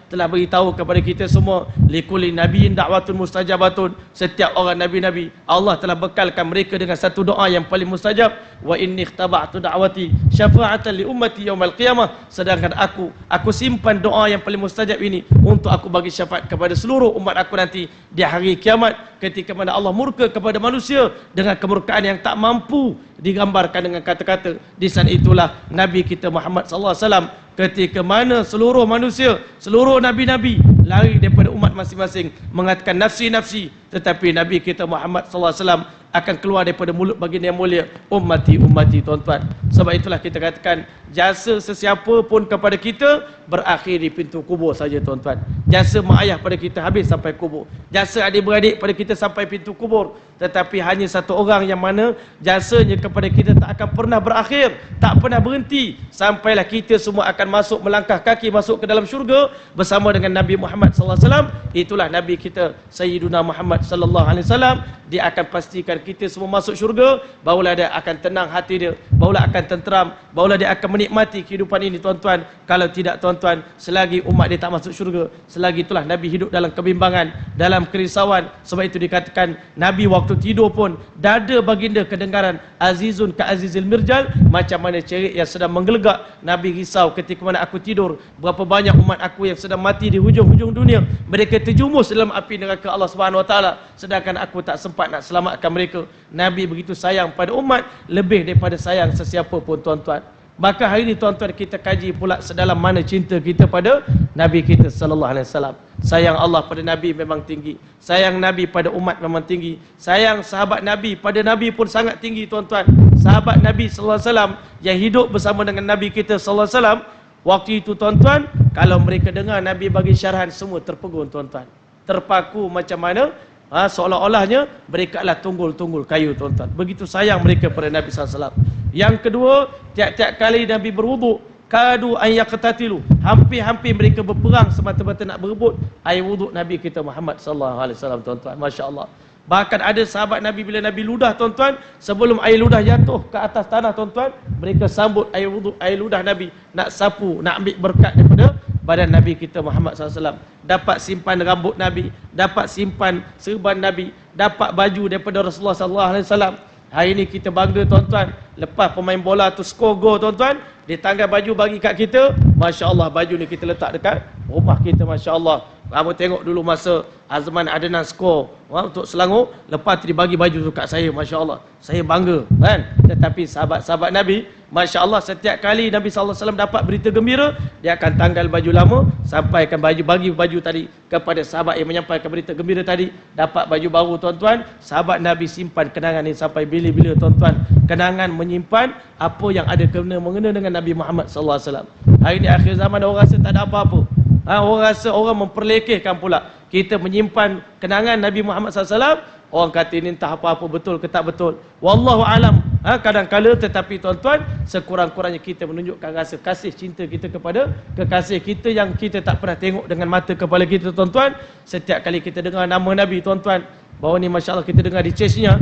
telah beritahu kepada kita semua, likulli nabiyyin da'watun mustajabatun, setiap orang nabi-nabi Allah telah bekalkan mereka dengan satu doa yang paling mustajab. Wa inni ikhtaba'tu da'wati syafa'atan li ummati yaumal qiyamah, sedangkan aku simpan doa yang paling mustajab ini untuk aku bagi syafaat kepada seluruh umat aku nanti di hari kiamat, ketika mana Allah murka kepada manusia dengan kemurkaan yang tak mampu digambarkan dengan kata-kata. Di saat itulah Nabi kita Muhammad sallallahu alaihi wasallam, ketika mana seluruh manusia, seluruh nabi-nabi lari daripada umat masing-masing mengatakan nafsi nafsi, tetapi Nabi kita Muhammad sallallahu alaihi wasallam akan keluar daripada mulut baginda yang mulia, ummati ummati tuan-tuan. Sebab itulah kita katakan, jasa sesiapa pun kepada kita berakhir di pintu kubur saja tuan-tuan. Jasa mak ayah pada kita habis sampai kubur, jasa adik-beradik pada kita sampai pintu kubur, tetapi hanya satu orang yang mana jasanya kepada kita tak akan pernah berakhir, tak pernah berhenti, sampailah kita semua akan masuk, melangkah kaki masuk ke dalam syurga bersama dengan Nabi Muhammad Muhammad sallallahu alaihi wasallam, itulah Nabi kita Sayyiduna Muhammad sallallahu alaihi wasallam. Dia akan pastikan kita semua masuk syurga, barulah dia akan tenang hati dia, barulah akan tenteram, barulah dia akan menikmati kehidupan ini tuan-tuan. Kalau tidak tuan-tuan, selagi umat dia tak masuk syurga, selagi itulah Nabi hidup dalam kebimbangan, dalam kerisauan. Sebab itu dikatakan Nabi waktu tidur pun dada baginda kedengaran azizun ka azizil mirjal, macam mana cerik yang sedang menggelegak. Nabi risau ketika mana aku tidur, berapa banyak umat aku yang sedang mati di hujung-hujung dunia, mereka terjumus dalam api neraka Allah Subhanahu wa taala, sedangkan aku tak sempat nak selamatkan mereka. Nabi begitu sayang pada umat, lebih daripada sayang sesiapa pun tuan-tuan. Maka hari ini tuan-tuan, kita kaji pula sedalam mana cinta kita pada Nabi kita sallallahu alaihi wasallam. Sayang Allah pada Nabi memang tinggi, sayang Nabi pada umat memang tinggi, sayang sahabat Nabi pada Nabi pun sangat tinggi tuan-tuan. Sahabat Nabi sallallahu alaihi wasallam yang hidup bersama dengan Nabi kita sallallahu alaihi wasallam, waktu itu tuan-tuan, kalau mereka dengar Nabi bagi syarahan, semua terpegun tuan-tuan, terpaku macam mana, seolah-olahnya mereka adalah tunggul-tunggul kayu tuan-tuan. Begitu sayang mereka pada Nabi SAW. Yang kedua, tiap-tiap kali Nabi berwuduk, kadu an yaqtatilu, hampir-hampir mereka berperang semata-mata nak berebut air wuduk Nabi kita Muhammad sallallahu alaihi wasallam tuan-tuan. Masya-Allah. Bahkan ada sahabat Nabi, bila Nabi ludah tuan-tuan, sebelum air ludah jatuh ke atas tanah tuan-tuan, mereka sambut air wuduk, air ludah Nabi, nak sapu, nak ambil berkat daripada badan Nabi kita Muhammad SAW. Dapat simpan rambut Nabi, dapat simpan serban Nabi, dapat baju daripada Rasulullah SAW. Hari ini kita bangga tuan-tuan, lepas pemain bola tu skor gol tuan-tuan, dia tanggal baju bagi kat kita. Masya Allah, baju ni kita letak dekat rumah kita. Masya Allah. Kamu tengok dulu masa Azman Adnan skor untuk Selangor, lepas tu dia bagi baju tu kat saya. Masya Allah, saya bangga kan. Tetapi sahabat-sahabat Nabi, Masya Allah, setiap kali Nabi SAW dapat berita gembira, dia akan tanggal baju lama, sampaikan bagi baju tadi kepada sahabat yang menyampaikan berita gembira tadi, dapat baju baru tuan-tuan. Sahabat Nabi simpan kenangan ini sampai bila-bila tuan-tuan. Kenangan menyimpan apa yang ada kena-mengena dengan Nabi Muhammad SAW. Hari ini akhir zaman, orang rasa tak ada apa-apa. Orang rasa orang memperlekehkan pula kita menyimpan kenangan Nabi Muhammad SAW. Orang kata ini entah apa-apa betul ke tak betul, wallahu alam. Kadang-kala, tetapi tuan-tuan, sekurang-kurangnya kita menunjukkan rasa kasih cinta kita kepada kekasih kita yang kita tak pernah tengok dengan mata kepala kita tuan-tuan. Setiap kali kita dengar nama Nabi tuan-tuan, bahawa ni masya-Allah kita dengar di chestnya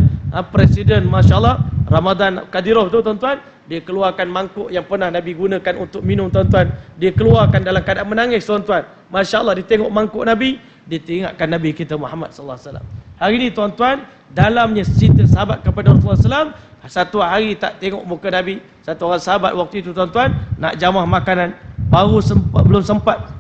Presiden masya-Allah Ramadan Kadirov tu tuan-tuan, dia keluarkan mangkuk yang pernah Nabi gunakan untuk minum tuan-tuan, dia keluarkan dalam keadaan menangis tuan-tuan. Masya-Allah, dia tengok mangkuk Nabi, dia teringatkan Nabi kita Muhammad sallallahu alaihi wasallam. Hari ini tuan-tuan, dalamnya cinta sahabat kepada Rasulullah SAW. Satu hari tak tengok muka Nabi, satu orang sahabat waktu itu tuan-tuan nak jamah makanan, belum sempat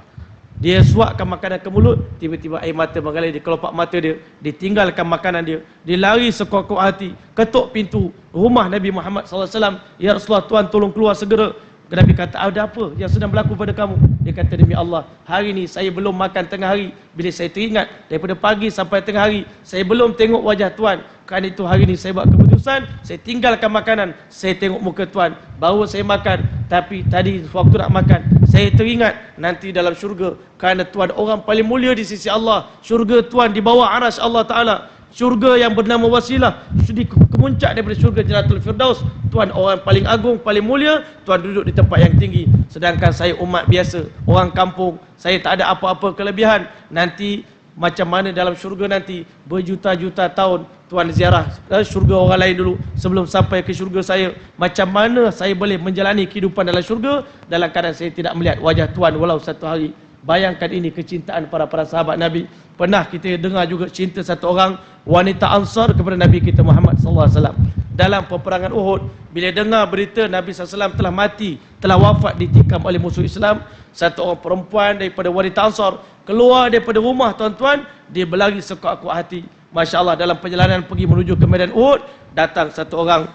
dia suapkan makanan ke mulut, tiba-tiba air mata mengalir di kelopak mata dia. Dia tinggalkan makanan dia, dia lari sekuat-kuat hati, ketuk pintu rumah Nabi Muhammad SAW. Ya Rasulullah, Tuan tolong keluar segera. Nabi kata, ada apa yang sedang berlaku pada kamu? Dia kata, demi Allah, hari ini saya belum makan tengah hari. Bila saya teringat daripada pagi sampai tengah hari, saya belum tengok wajah Tuan. Kerana itu hari ini saya buat keputusan, saya tinggalkan makanan, saya tengok muka Tuan, baru saya makan. Tapi tadi waktu nak makan, saya teringat nanti dalam syurga, kerana Tuan orang paling mulia di sisi Allah. Syurga Tuan di bawah arasy Allah Ta'ala, syurga yang bernama wasilah, di kemuncak daripada syurga Jannatul Firdaus. Tuan orang paling agung, paling mulia, Tuan duduk di tempat yang tinggi. Sedangkan saya umat biasa, orang kampung, saya tak ada apa-apa kelebihan. Nanti macam mana dalam syurga nanti, berjuta-juta tahun Tuan ziarah syurga orang lain dulu sebelum sampai ke syurga saya. Macam mana saya boleh menjalani kehidupan dalam syurga dalam keadaan saya tidak melihat wajah Tuan walau satu hari? Bayangkan ini kecintaan para sahabat Nabi. Pernah kita dengar juga cinta satu orang wanita Ansar kepada Nabi kita Muhammad SAW. Dalam peperangan Uhud, bila dengar berita Nabi SAW telah mati, telah wafat ditikam oleh musuh Islam, satu orang perempuan daripada wanita Ansar keluar daripada rumah tuan-tuan, dia berlari sekuat-kuat hati. Masya Allah, dalam perjalanan pergi menuju ke medan Uhud, datang satu orang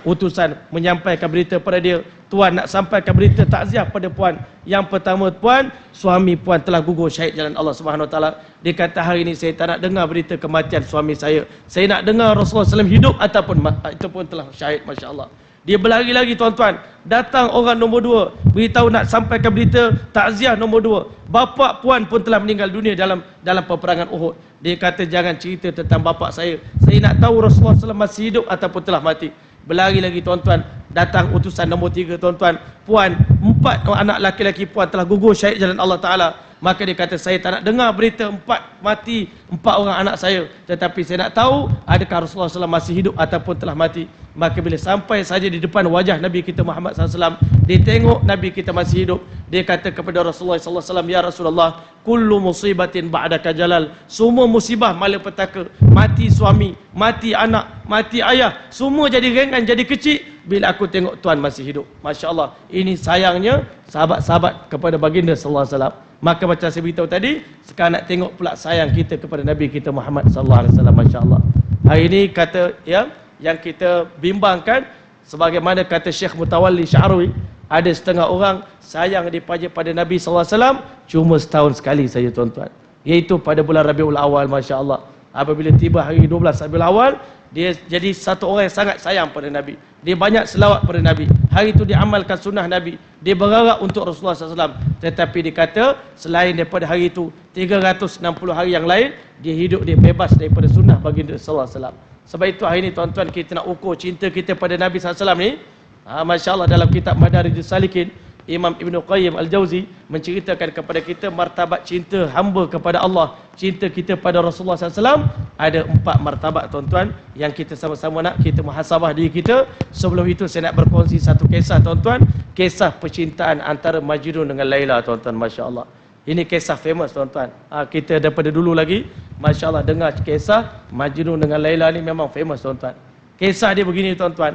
utusan menyampaikan berita pada dia. Tuan nak sampaikan berita takziah pada puan. Yang pertama, puan, suami puan telah gugur syahid jalan Allah Subhanahu Wa Taala. Dia kata, hari ini saya tak nak dengar berita kematian suami saya. Saya nak dengar Rasulullah SAW hidup ataupun telah syahid. Masya Allah. Dia berlari lagi tuan-tuan. Datang orang nombor dua, beritahu nak sampaikan berita takziah nombor dua. Bapa puan pun telah meninggal dunia dalam peperangan Uhud. Dia kata, jangan cerita tentang bapa saya. Saya nak tahu Rasulullah SAW masih hidup ataupun telah mati. Berlari lagi tuan-tuan. Datang utusan nombor 3 tuan-tuan. Puan, 4 anak laki-laki puan telah gugur syahid jalan Allah Ta'ala. Maka dia kata, saya tak nak dengar berita mati 4 orang anak saya, tetapi saya nak tahu adakah Rasulullah SAW masih hidup ataupun telah mati. Maka bila sampai saja di depan wajah Nabi kita Muhammad SAW, dia tengok Nabi kita masih hidup, dia kata kepada Rasulullah SAW, ya Rasulullah, kullu musibatin ba'daka jalal, semua musibah malapetaka, mati suami, mati anak, mati ayah, semua jadi ringan, jadi kecil bila aku tengok Tuan masih hidup. Masya Allah, ini sayangnya sahabat-sahabat kepada baginda sallallahu alaihi wasallam. Maka macam saya beritahu tadi, sekarang nak tengok pula sayang kita kepada Nabi kita Muhammad sallallahu alaihi wasallam. Masya Allah, hari ini kata ya, yang kita bimbangkan, sebagaimana kata Syekh Mutawalli Sya'rawi, ada setengah orang sayang pada Nabi sallallahu alaihi wasallam cuma setahun sekali saja tuan-tuan, iaitu pada bulan Rabiul Awal. Masya Allah, apabila tiba hari 12 Rabiul Awal, dia jadi satu orang yang sangat sayang pada Nabi. Dia banyak selawat pada Nabi. Hari itu dia amalkan sunnah Nabi. Dia berharap untuk Rasulullah SAW. Tetapi dia kata, selain daripada hari itu, 360 hari yang lain, dia hidup, dia bebas daripada sunnah baginda sallallahu alaihi wasallam. Sebab itu hari ini tuan-tuan, kita nak ukur cinta kita pada Nabi SAW ni. Masya Allah, dalam kitab Madarijus Salikin, Imam Ibn Qayyim Al-Jawzi menceritakan kepada kita martabat cinta hamba kepada Allah, cinta kita pada Rasulullah SAW. Ada 4 martabat tuan-tuan yang kita sama-sama nak kita muhasabah diri kita. Sebelum itu saya nak berkongsi satu kisah tuan-tuan, kisah percintaan antara Majnun dengan Laila tuan-tuan. Masya Allah, ini kisah famous tuan-tuan. Kita daripada dulu lagi, Masya Allah, dengar kisah Majnun dengan Laila ni memang famous tuan-tuan. Kisah dia begini tuan-tuan,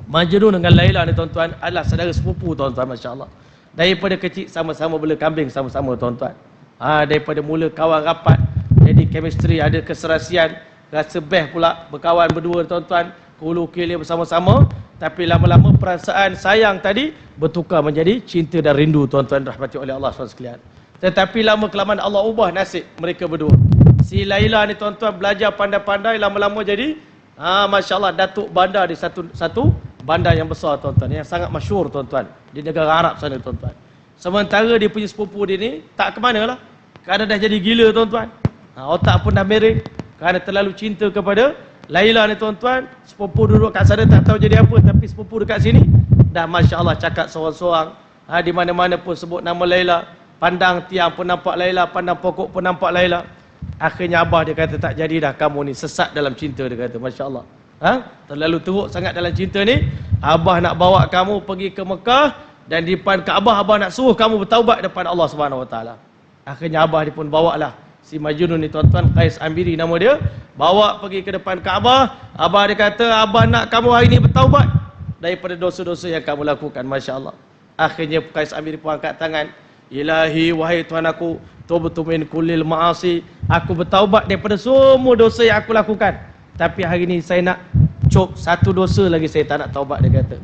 Majnun dengan Laila ni tuan-tuan adalah saudara sepupu tuan-tuan. Masya Allah, daripada kecil sama-sama bela kambing sama-sama tuan-tuan. Daripada mula kawan rapat, jadi chemistry, ada keserasian, rasa best pula berkawan berdua tuan-tuan, hulu hilir bersama-sama. Tapi lama-lama perasaan sayang tadi bertukar menjadi cinta dan rindu tuan-tuan, rahmati oleh Allah SWT. Tetapi lama-kelamaan Allah ubah nasib mereka berdua. Si Laila ni tuan-tuan belajar pandai-pandai, lama-lama jadi Masya Allah, Datuk Bandar di satu bandar yang besar tuan-tuan, yang sangat masyhur tuan-tuan di negara Arab sana tuan-tuan. Sementara dia punya sepupu dia ni tak ke mana lah, kerana dah jadi gila tuan-tuan. Otak pun dah mereng kerana terlalu cinta kepada Laila ni tuan-tuan. Sepupu duduk kat sana tak tahu jadi apa, tapi sepupu dekat sini dah Masya Allah cakap seorang-seorang. Di mana-mana pun sebut nama Laila, pandang tiang pun nampak Laila, pandang pokok pun nampak Laila. Akhirnya abah dia kata, tak jadi dah, kamu ni sesat dalam cinta, dia kata. Masya Allah, terlalu teruk sangat dalam cinta ni. Abah nak bawa kamu pergi ke Mekah, dan di depan Kaabah abah nak suruh kamu bertaubat depan Allah Subhanahu Wa Taala. Akhirnya abah dia pun bawa lah si Majnun ni tuan-tuan, Qais Ambiri nama dia, bawa pergi ke depan Kaabah. Abah dia kata, abah nak kamu hari ni bertaubat daripada dosa-dosa yang kamu lakukan. Masya Allah. Akhirnya Qais Ambiri pun angkat tangan, Ilahi, wahai Tuhan aku, tubtu min kullil ma'asi, aku bertaubat daripada semua dosa yang aku lakukan. Tapi hari ni saya nak satu dosa lagi saya tak nak taubat, dia kata.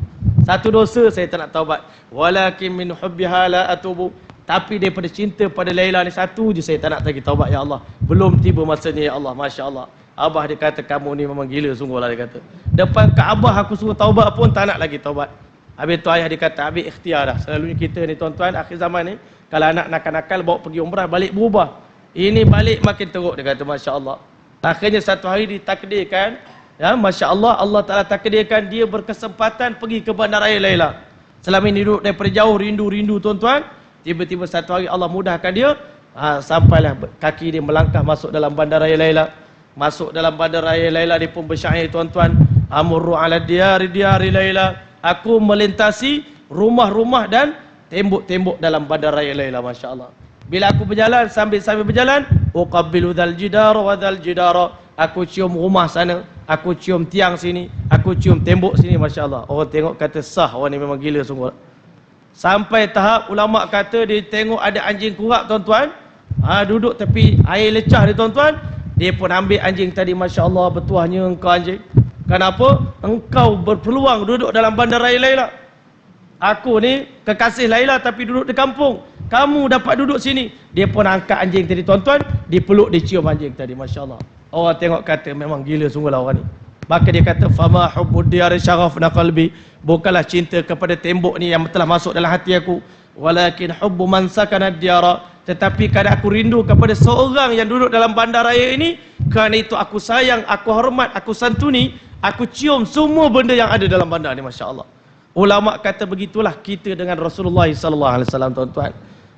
Satu dosa saya tak nak taubat. Walakin min hubbiha la atubu, tapi daripada cinta pada Laila ni satu je saya tak nak lagi taubat, ya Allah. Belum tiba masanya, ya Allah. Masya Allah. Abah dia kata, kamu ni memang gila sungguh lah, dia kata. Depan Kaabah aku suruh taubat pun tak nak lagi taubat. Habis tu ayah dia kata, habis ikhtiar dah. Selalunya kita ni tuan-tuan, akhir zaman ni, kalau anak nakal-nakal bawa pergi umrah, balik berubah. Ini balik makin teruk, dia kata. Masya Allah. Akhirnya satu hari ditakdirkan, ya, Masya Allah, Allah Ta'ala takdirkan dia berkesempatan pergi ke bandaraya Laila. Selama ini duduk daripada jauh, rindu-rindu tuan-tuan. Tiba-tiba satu hari Allah mudahkan dia, sampailah kaki dia melangkah masuk dalam bandaraya Laila. Masuk dalam bandaraya Laila, dia pun bersyair tuan-tuan, amurru ala diyari Laila, aku melintasi rumah-rumah dan tembok-tembok dalam bandaraya Laila. Masya Allah. Bila aku berjalan, sambil berjalan, uqabbilu dzal jidara wa dzal jidara, aku cium rumah sana, aku cium tiang sini, aku cium tembok sini. Masya Allah. Orang tengok kata, sah, orang ni memang gila sungguh. Sampai tahap ulama kata dia tengok ada anjing kurak tuan-tuan, duduk tepi air lecah dia tuan-tuan. Dia pun ambil anjing tadi. Masya Allah, bertuahnya engkau anjing. Kenapa? Engkau berpeluang duduk dalam bandaraya Laila. Aku ni kekasih Laila tapi duduk di kampung, kamu dapat duduk sini. Dia pun angkat anjing tadi tuan-tuan, dipeluk, dicium anjing tadi. Masya Allah. Orang tengok kata, memang gila sungguhlah orang ni. Maka dia kata, fama hubbud diyari syarafna qalbi, bukanlah cinta kepada tembok ni yang telah masuk dalam hati aku, walakin hubbu man sakana diyara, tetapi kadang aku rindu kepada seorang yang duduk dalam bandaraya ini. Kerana itu aku sayang, aku hormat, aku santuni, aku cium semua benda yang ada dalam bandar ni. Masya Allah. Ulama kata begitulah kita dengan Rasulullah SAW tuan-tuan.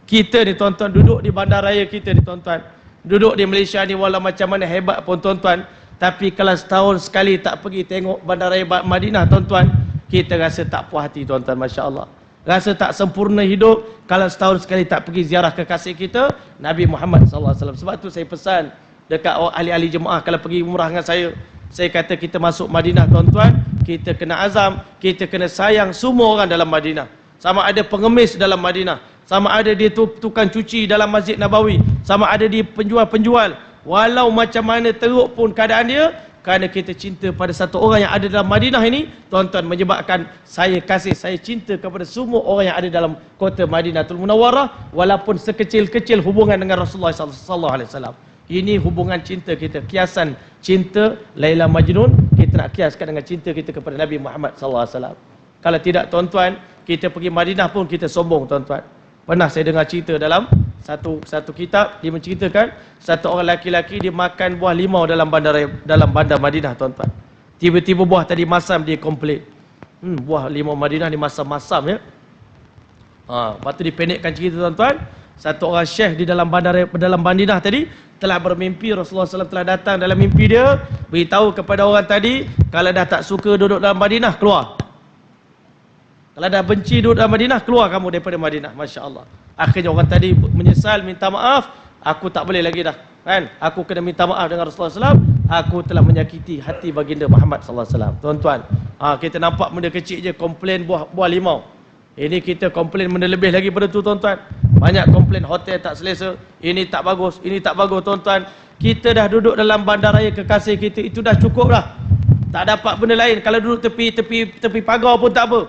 Kita ni tuan-tuan duduk di bandaraya kita ni tuan-tuan. Duduk di Malaysia ni walau macam mana hebat pun tuan-tuan, tapi kalau setahun sekali tak pergi tengok bandaraya Madinah tuan-tuan, kita rasa tak puas hati tuan-tuan, masya-Allah. Rasa tak sempurna hidup kalau setahun sekali tak pergi ziarah kekasih kita Nabi Muhammad sallallahu alaihi wasallam. Sebab tu saya pesan dekat ahli-ahli jemaah kalau pergi umrah dengan saya kata kita masuk Madinah tuan-tuan, kita kena azam, kita kena sayang semua orang dalam Madinah. Sama ada pengemis dalam Madinah, sama ada dia tukang cuci dalam Masjid Nabawi, sama ada dia penjual-penjual, walau macam mana teruk pun keadaan dia, kerana kita cinta pada satu orang yang ada dalam Madinah ini, tuan-tuan, menyebabkan saya kasih, saya cinta kepada semua orang yang ada dalam kota Madinatul Munawwarah, walaupun sekecil-kecil hubungan dengan Rasulullah sallallahu alaihi wasallam. Ini hubungan cinta kita, kiasan cinta Laila Majnun kita nak kiaskan dengan cinta kita kepada Nabi Muhammad sallallahu alaihi wasallam. Kalau tidak tuan-tuan, kita pergi Madinah pun kita sombong tuan-tuan. Pernah saya dengar cerita dalam satu kitab, dia menceritakan satu orang laki-laki dia makan buah limau dalam bandar Madinah tuan-tuan. Tiba-tiba buah tadi masam, dia komplain. Buah limau Madinah ni masam-masam ya. Lepas tu dipendekkan cerita tuan-tuan. Satu orang syekh di dalam Madinah tadi telah bermimpi Rasulullah SAW telah datang dalam mimpi dia, beritahu kepada orang tadi, kalau dah tak suka duduk dalam Madinah, keluar. Kalau dah benci duduk dalam Madinah, keluar kamu daripada Madinah. Masya Allah. Akhirnya orang tadi menyesal, minta maaf. Aku tak boleh lagi dah, kan? Aku kena minta maaf dengan Rasulullah SAW. Aku telah menyakiti hati baginda Muhammad SAW. Tuan-tuan, kita nampak benda kecil je, komplain buah limau. Ini kita komplain benda lebih lagi pada tu tuan-tuan. Banyak komplain hotel tak selesa, ini tak bagus, ini tak bagus tuan-tuan. Kita dah duduk dalam bandaraya kekasih kita, itu dah cukup dah. Tak dapat benda lain. Kalau duduk tepi pagar pun tak apa.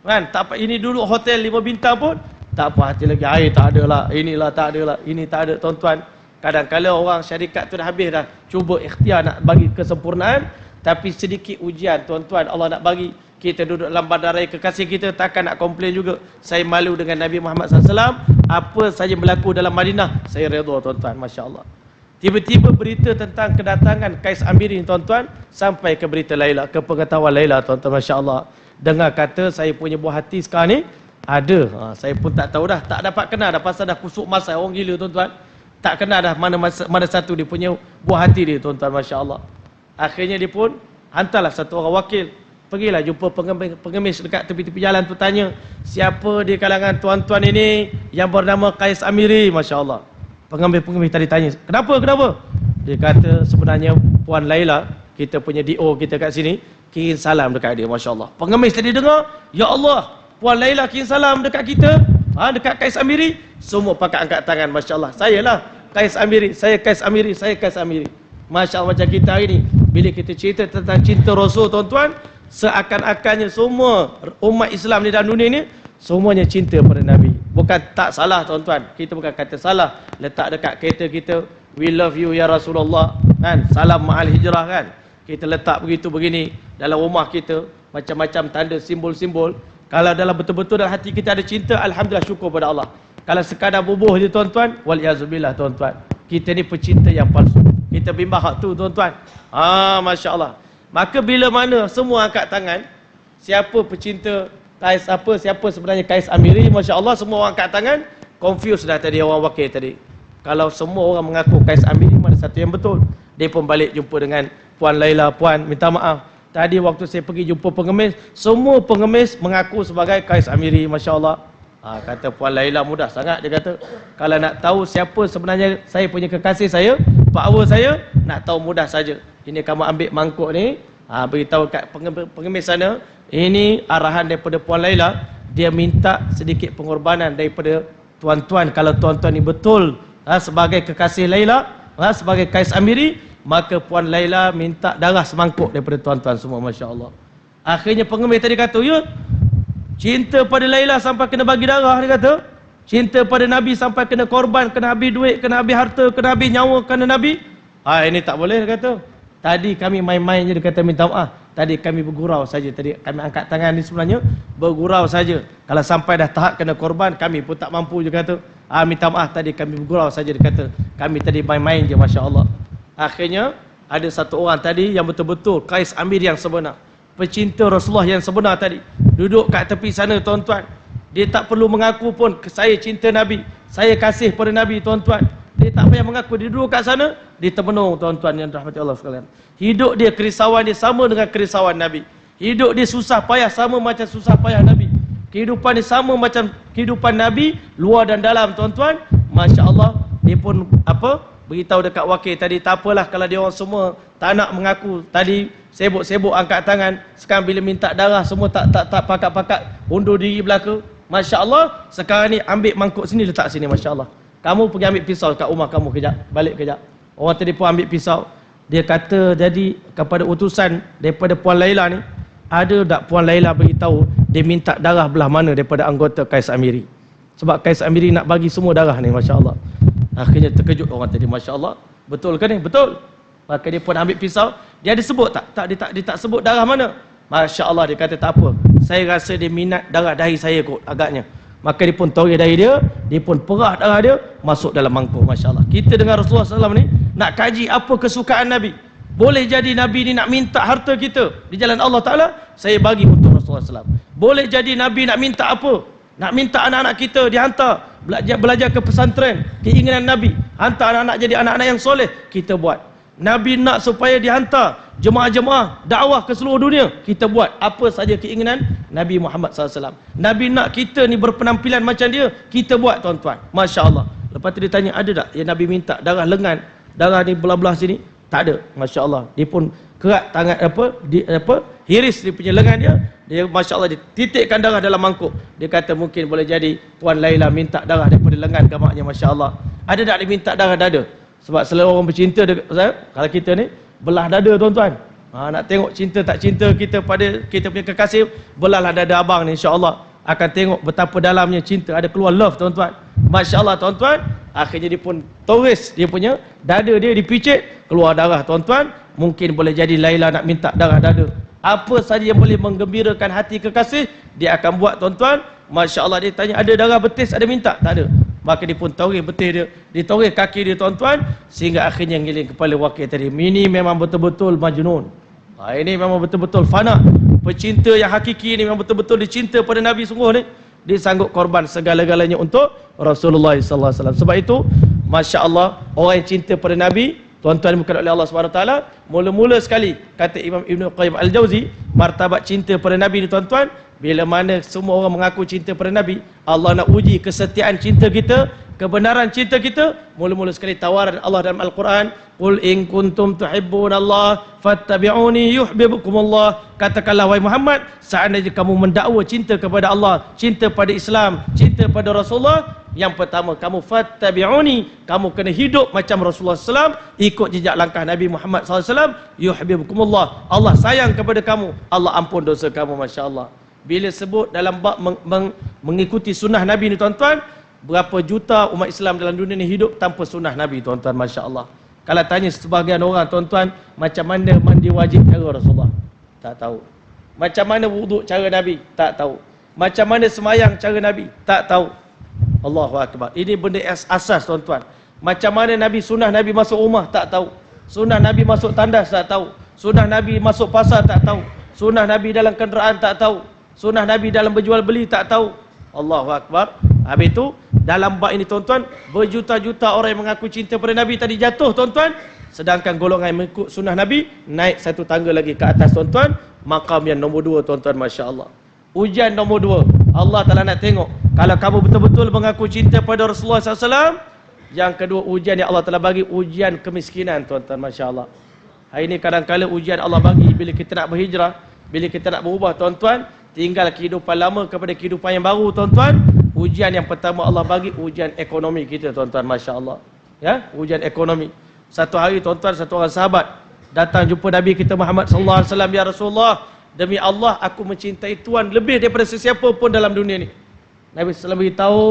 Kan? Tak apa, ini duduk hotel 5 bintang pun tak apa hati lagi. Air tak ada lah, inilah tak ada lah, ini tak ada tuan-tuan. Kadang-kadang orang syarikat tu dah habis dah, cuba ikhtiar nak bagi kesempurnaan, tapi sedikit ujian tuan-tuan Allah nak bagi. Kita duduk dalam bandaraya kekasih kita, takkan nak komplain juga. Saya malu dengan Nabi Muhammad SAW. Apa saja berlaku dalam Madinah, saya redha tuan-tuan, Masya Allah. Tiba-tiba berita tentang kedatangan Qais Amiri tuan-tuan, sampai ke berita Laila, ke pengetahuan Laila tuan-tuan, Masya Allah. Dengar kata saya punya buah hati sekarang ni ada. Saya pun tak tahu dah, tak dapat kenal dah, pasal dah kusuk masa orang gila tuan-tuan. Tak kenal dah mana satu dia punya buah hati dia tuan-tuan, Masya Allah. Akhirnya dia pun hantarlah satu orang wakil, pergilah jumpa pengemis dekat tepi-tepi jalan tu, tanya siapa di kalangan tuan-tuan ini yang bernama Qais Amiri. Masya Allah. Pengemis tadi tanya, kenapa? Dia kata sebenarnya Puan Laila, kita punya DO kita kat sini, kirim salam dekat dia. Masya Allah. Pengemis tadi dengar, ya Allah, Puan Laila kirim salam dekat kita, dekat Qais Amiri. Semua pakai angkat tangan. Masya Allah. Saya lah Qais Amiri, saya Qais Amiri, saya Qais Amiri. Masya Allah. Macam kita hari ni, bila kita cerita tentang cinta Rasul tuan-tuan, seakan-akannya semua umat Islam di dalam dunia ni semuanya cinta pada Nabi. Bukan tak salah tuan-tuan, kita bukan kata salah letak dekat kereta kita, we love you ya Rasulullah, kan? Salam ma'al hijrah, kan? Kita letak begitu begini dalam rumah kita, macam-macam tanda simbol-simbol. Kalau dalam betul-betul dalam hati kita ada cinta, alhamdulillah, syukur pada Allah. Kalau sekadar bubuh je tuan-tuan, wal-yazubillah tuan-tuan, kita ni pecinta yang palsu. Kita bimbang hak tu tuan-tuan. Masya Allah. Maka bila mana semua angkat tangan, siapa pecinta Qais, siapa sebenarnya Qais Amiri, Masya Allah, semua orang angkat tangan. Confused dah tadi orang wakil tadi. Kalau semua orang mengaku Qais Amiri, mana satu yang betul? Dia pun balik jumpa dengan Puan Laila. Puan, minta maaf, tadi waktu saya pergi jumpa pengemis, semua pengemis mengaku sebagai Qais Amiri. Masya Allah. Kata Puan Laila, mudah sangat. Dia kata, kalau nak tahu siapa sebenarnya saya punya kekasih saya, power saya, nak tahu mudah saja. Ini kamu ambil mangkuk ni, beritahu kat pengemis sana, ini arahan daripada Puan Laila. Dia minta sedikit pengorbanan daripada tuan-tuan. Kalau tuan-tuan ni betul sebagai kekasih Laila, sebagai Qais Amiri, maka Puan Laila minta darah semangkuk daripada tuan-tuan semua. Masya Allah. Akhirnya pengemis tadi kata, ya, cinta pada Laila sampai kena bagi darah. Dia kata, cinta pada Nabi sampai kena korban, kena habis duit, kena habis harta, kena habis nyawa kerana Nabi. Ini tak boleh. Dia kata, tadi kami main-main je. Dia kata, minta maaf, tadi kami bergurau saja. Tadi kami angkat tangan ni sebenarnya bergurau saja. Kalau sampai dah tahap kena korban, kami pun tak mampu. Dia kata, minta maaf, tadi kami bergurau saja. Dia kata, kami tadi main-main je. Masya Allah. Akhirnya ada satu orang tadi yang betul-betul Qais Amir yang sebenar, pecinta Rasulullah yang sebenar tadi, duduk kat tepi sana tuan-tuan. Dia tak perlu mengaku pun saya cinta Nabi, saya kasih pada Nabi, tuan-tuan. Dia tak payah mengaku, dia duduk kat sana, dia termenung, tuan-tuan yang dirahmati Allah sekalian. Hidup dia, kerisauan dia sama dengan kerisauan Nabi. Hidup dia susah payah sama macam susah payah Nabi. Kehidupan dia sama macam kehidupan Nabi, luar dan dalam, tuan-tuan. Masya Allah, dia pun beritahu dekat wakil tadi, tak apalah kalau dia orang semua tak nak mengaku. Tadi sibuk-sibuk angkat tangan, sekarang bila minta darah semua tak pakat-pakat, undur diri belaka. Masya Allah, sekarang ni ambil mangkuk sini, letak sini. Masya Allah, kamu pergi ambil pisau kat rumah kamu kejap, balik kejap. Orang tadi pun ambil pisau. Dia kata jadi kepada utusan daripada Puan Laila ni, ada tak Puan Laila beritahu dia minta darah belah mana daripada anggota Kais Amiri? Sebab Kais Amiri nak bagi semua darah ni. Masya Allah, akhirnya terkejut orang tadi. Masya Allah, betul ke ni? Betul. Maka dia pun ambil pisau. Dia ada sebut tak? Dia tak sebut darah mana. Masya Allah, dia kata tak apa, saya rasa dia minat darah dahi saya kot agaknya. Maka dia pun toreh dahi dia pun perah darah dia, masuk dalam mangkuk. Masya Allah, kita dengan Rasulullah SAW ni nak kaji apa kesukaan Nabi. Boleh jadi Nabi ni nak minta harta kita di jalan Allah Ta'ala, saya bagi untuk Rasulullah SAW. Boleh jadi Nabi nak minta apa? Nak minta anak-anak kita dihantar belajar ke pesantren, keinginan Nabi, hantar anak-anak jadi anak-anak yang soleh, kita buat. Nabi nak supaya dihantar jemaah-jemaah dakwah ke seluruh dunia, kita buat. Apa saja keinginan Nabi Muhammad SAW. Nabi nak kita ni berpenampilan macam dia, kita buat, tuan-tuan. Masya Allah. Lepas tu dia tanya, ada tak yang Nabi minta darah lengan, darah ni belah-belah sini? Tak ada. Masya Allah, dia pun kerat tangan hiris dia punya lengan dia Masya Allah, dia titikkan darah dalam mangkuk. Dia kata mungkin boleh jadi Puan Laila minta darah daripada lengan gamaknya. Masya Allah. Ada tak dia minta darah dada? Sebab selalu orang bercinta kalau kita ni belah dada, tuan-tuan. Nak tengok cinta tak cinta kita pada kita punya kekasih, belahlah dada abang ni, insya-Allah akan tengok betapa dalamnya cinta, ada keluar love, tuan-tuan. Masya-Allah, tuan-tuan. Akhirnya dia pun toris dia punya dada dia, dipicit, keluar darah, tuan-tuan. Mungkin boleh jadi Laila nak minta darah dada. Apa saja yang boleh menggembirakan hati kekasih, dia akan buat, tuan-tuan. Masya-Allah, dia tanya ada darah betis, ada minta? Tak ada. Maka dia pun toreh betis dia, ditoreh kaki dia, tuan-tuan, sehingga akhirnya ngiling kepala wakil tadi. Ini memang betul-betul majnun. Ini memang betul-betul fana. Pecinta yang hakiki ni memang betul-betul dicinta pada Nabi sungguh ni. Dia sanggup korban segala-galanya untuk Rasulullah sallallahu alaihi wasallam. Sebab itu, masya-Allah, orang yang cinta pada Nabi, tuan-tuan bukan oleh Allah Subhanahu taala, mula-mula sekali kata Imam Ibn Qayyim Al-Jauzi, martabat cinta pada Nabi ni, tuan-tuan, bila mana semua orang mengaku cinta pada Nabi, Allah nak uji kesetiaan cinta kita, kebenaran cinta kita. Mula-mula sekali tawaran Allah dalam Al-Quran, qul in kuntum tuhibbunallah fattabi'uni yuhibbukumullah. Katakanlah wahai Muhammad, seandainya kamu mendakwa cinta kepada Allah, cinta pada Islam, cinta pada Rasulullah, yang pertama kamu fattabi'uni, kamu kena hidup macam Rasulullah SAW, ikut jejak langkah Nabi Muhammad SAW. Yuhibbukumullah, Allah sayang kepada kamu, Allah ampun dosa kamu. Masya Allah. Bila sebut dalam bab mengikuti sunnah Nabi ni, tuan-tuan, berapa juta umat Islam dalam dunia ni hidup tanpa sunnah Nabi, tuan-tuan. Masya Allah. Kalau tanya sebahagian orang, tuan-tuan, macam mana mandi wajib cara Rasulullah, tak tahu. Macam mana wuduk cara Nabi, tak tahu. Macam mana semayang cara Nabi, tak tahu. Allahu Akbar. Ini benda asas, tuan-tuan. Macam mana Nabi, sunnah Nabi masuk rumah, tak tahu. Sunnah Nabi masuk tandas, tak tahu. Sunnah Nabi masuk pasar, tak tahu. Sunnah Nabi dalam kenderaan, tak tahu. Sunnah Nabi dalam berjual beli, tak tahu. Allahu Akbar. Habis itu, dalam bab ini, tuan-tuan, berjuta-juta orang yang mengaku cinta pada Nabi tadi jatuh, tuan-tuan. Sedangkan golongan yang mengikut sunnah Nabi naik satu tangga lagi ke atas, tuan-tuan. Maqam yang nombor 2, tuan-tuan. Masya Allah. Ujian nombor 2. Allah Ta'ala nak tengok, kalau kamu betul-betul mengaku cinta pada Rasulullah SAW. Yang kedua, ujian yang Allah Ta'ala bagi, ujian kemiskinan, tuan-tuan. Masya Allah. Hari ini kadang-kadang ujian Allah bagi bila kita nak berhijrah, bila kita nak berubah, tuan-tuan, tinggal kehidupan lama kepada kehidupan yang baru, tuan-tuan. Ujian yang pertama Allah bagi, ujian ekonomi kita, tuan-tuan. Masya Allah. Ya, ujian ekonomi. Satu hari, tuan-tuan, satu orang sahabat datang jumpa Nabi kita Muhammad sallallahu alaihi wasallam, ya Rasulullah, demi Allah aku mencintai Tuhan lebih daripada sesiapa pun dalam dunia ni. Nabi sallallahu beritahu,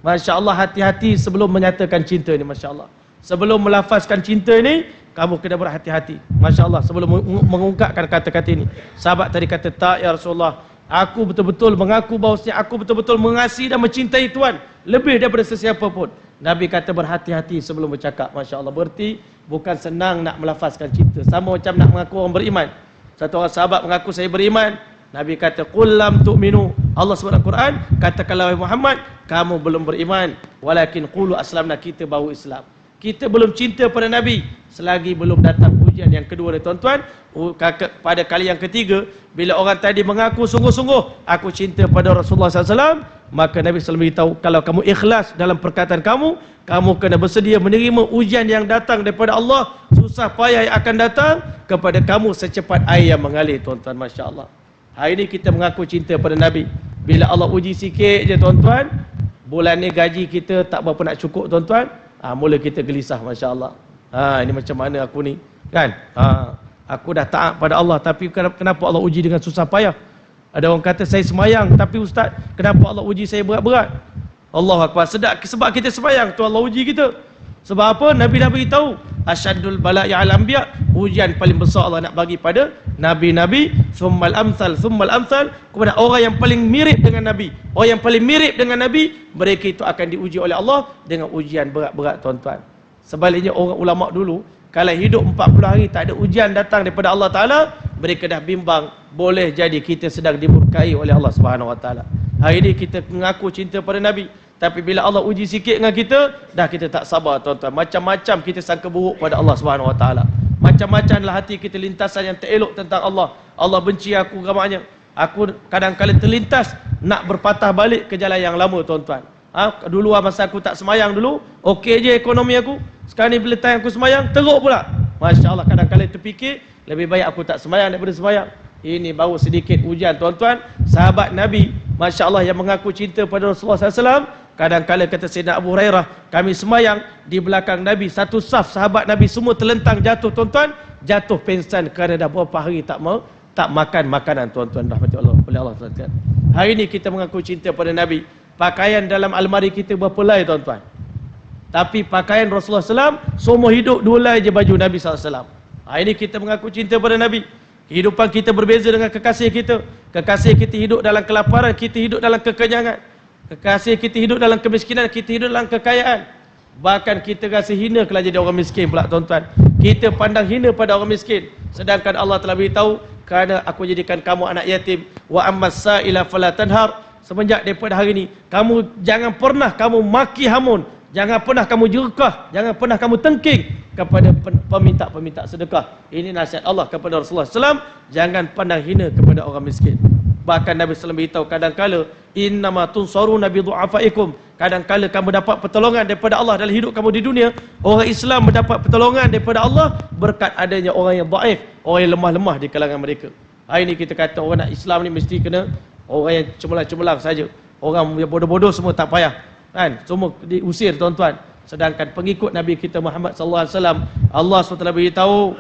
Masya Allah, hati-hati sebelum menyatakan cinta ni. Masya Allah. Sebelum melafazkan cinta ni, kamu kena berhati-hati. Masya Allah, sebelum mengungkapkan kata-kata ini. Sahabat tadi kata, tak ya Rasulullah, aku betul-betul mengaku bahawasanya aku betul-betul mengasihi dan mencintai Tuhan lebih daripada sesiapa pun. Nabi kata berhati-hati sebelum bercakap. Masya Allah. Berarti bukan senang nak melafazkan cinta. Sama macam nak mengaku orang beriman. Satu orang sahabat mengaku saya beriman. Nabi kata, qul lam tu'minu, Allah sebut dalam Quran, katakanlah wahai Muhammad, kamu belum beriman, walakin qulu aslamna, kita baru Islam. Kita belum cinta pada Nabi selagi belum datang ujian yang kedua ni tuan-tuan. Pada kali yang ketiga, bila orang tadi mengaku sungguh-sungguh aku cinta pada Rasulullah SAW, maka Nabi SAW beritahu, kalau kamu ikhlas dalam perkataan kamu, kamu kena bersedia menerima ujian yang datang daripada Allah, susah payah yang akan datang kepada kamu secepat air yang mengalir tuan-tuan. Masya Allah. Hari ini kita mengaku cinta pada Nabi. Bila Allah uji sikit je tuan-tuan, bulan ni gaji kita tak berapa nak cukup tuan-tuan, mula kita gelisah. Masya Allah. Ini macam mana aku ni kan? Aku dah taat pada Allah, tapi kenapa Allah uji dengan susah payah? Ada orang kata saya semayang, tapi ustaz, kenapa Allah uji saya berat-berat? Allahu Akbar. Sebab kita semayang tu Allah uji kita. Sebab apa? Nabi dah beritahu, asyaddul bala'i 'alal anbiya, ujian paling besar Allah nak bagi pada nabi-nabi, summal amsal, kepada orang yang paling mirip dengan Nabi. Orang yang paling mirip dengan Nabi, mereka itu akan diuji oleh Allah dengan ujian berat-berat tuan-tuan. Sebaliknya orang ulama dulu, kalau hidup 40 hari tak ada ujian datang daripada Allah Ta'ala, mereka dah bimbang, boleh jadi kita sedang dimurkai oleh Allah Subhanahu Wa Ta'ala. Hari ini kita mengaku cinta pada Nabi, tapi bila Allah uji sikit dengan kita, dah kita tak sabar tuan-tuan. Macam-macam kita sangka buruk pada Allah Subhanahu Wa Ta'ala. Macam-macamlah hati kita lintasan yang tak elok tentang Allah. Allah benci aku gamanya. Aku kadang-kadang terlintas nak berpatah balik ke jalan yang lama tuan-tuan. Dulu masa aku tak semayang dulu, okey je ekonomi aku. Sekarang ni bila time aku semayang, teruk pula. Masya Allah, kadang-kadang terfikir, lebih baik aku tak semayang daripada semayang. Ini baru sedikit ujian tuan-tuan. Sahabat Nabi, Masya Allah, yang mengaku cinta pada Rasulullah SAW, kadang-kadang kata Sayyidina Abu Hurairah, kami semayang di belakang Nabi, satu saf sahabat Nabi semua terlentang jatuh tuan-tuan, jatuh pingsan kerana dah berapa hari tak makan makanan tuan-tuan, rahmati Allah oleh Allah SWT. Hari ini kita mengaku cinta pada Nabi. Pakaian dalam almari kita berapa lai tuan-tuan, tapi pakaian Rasulullah SAW semua hidup 2 lai je baju Nabi SAW. Hari ini kita mengaku cinta pada Nabi. Kehidupan kita berbeza dengan kekasih kita. Kekasih kita hidup dalam kelaparan, kita hidup dalam kekenyangan. Kekasih kita hidup dalam kemiskinan, kita hidup dalam kekayaan. Bahkan kita rasa hina kalau jadi orang miskin pula tuan-tuan. Kita pandang hina pada orang miskin, sedangkan Allah telah beritahu, kerana aku jadikan kamu anak yatim, wa ammas sa'ila fala tanhar. Semenjak daripada hari ini, kamu jangan pernah kamu maki hamun, jangan pernah kamu jerkah, jangan pernah kamu tengking kepada peminta-peminta sedekah. Ini nasihat Allah kepada Rasulullah SAW. Jangan pandang hina kepada orang miskin. Bahkan Nabi SAW beritahu, kadang-kala innama tunsaruna bi du'afaikum, kadang-kala kamu dapat pertolongan daripada Allah dalam hidup kamu di dunia. Orang Islam mendapat pertolongan daripada Allah berkat adanya orang yang dhaif, orang yang lemah-lemah di kalangan mereka. Hari ini kita kata orang nak Islam ni mesti kena orang yang cemerlang-cemerlang saja. Orang yang bodoh-bodoh semua tak payah, kan? Semua diusir tuan-tuan. Sedangkan pengikut Nabi kita Muhammad sallallahu alaihi wasallam, Allah SWT beritahu,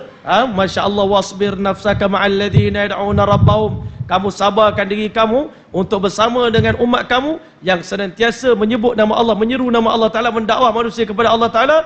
masya-Allah, wasbir nafsaka ma'al ladzina yad'una rabbahum. Kamu sabarkan diri kamu untuk bersama dengan umat kamu yang senantiasa menyebut nama Allah, menyeru nama Allah Ta'ala, mendakwah manusia kepada Allah Ta'ala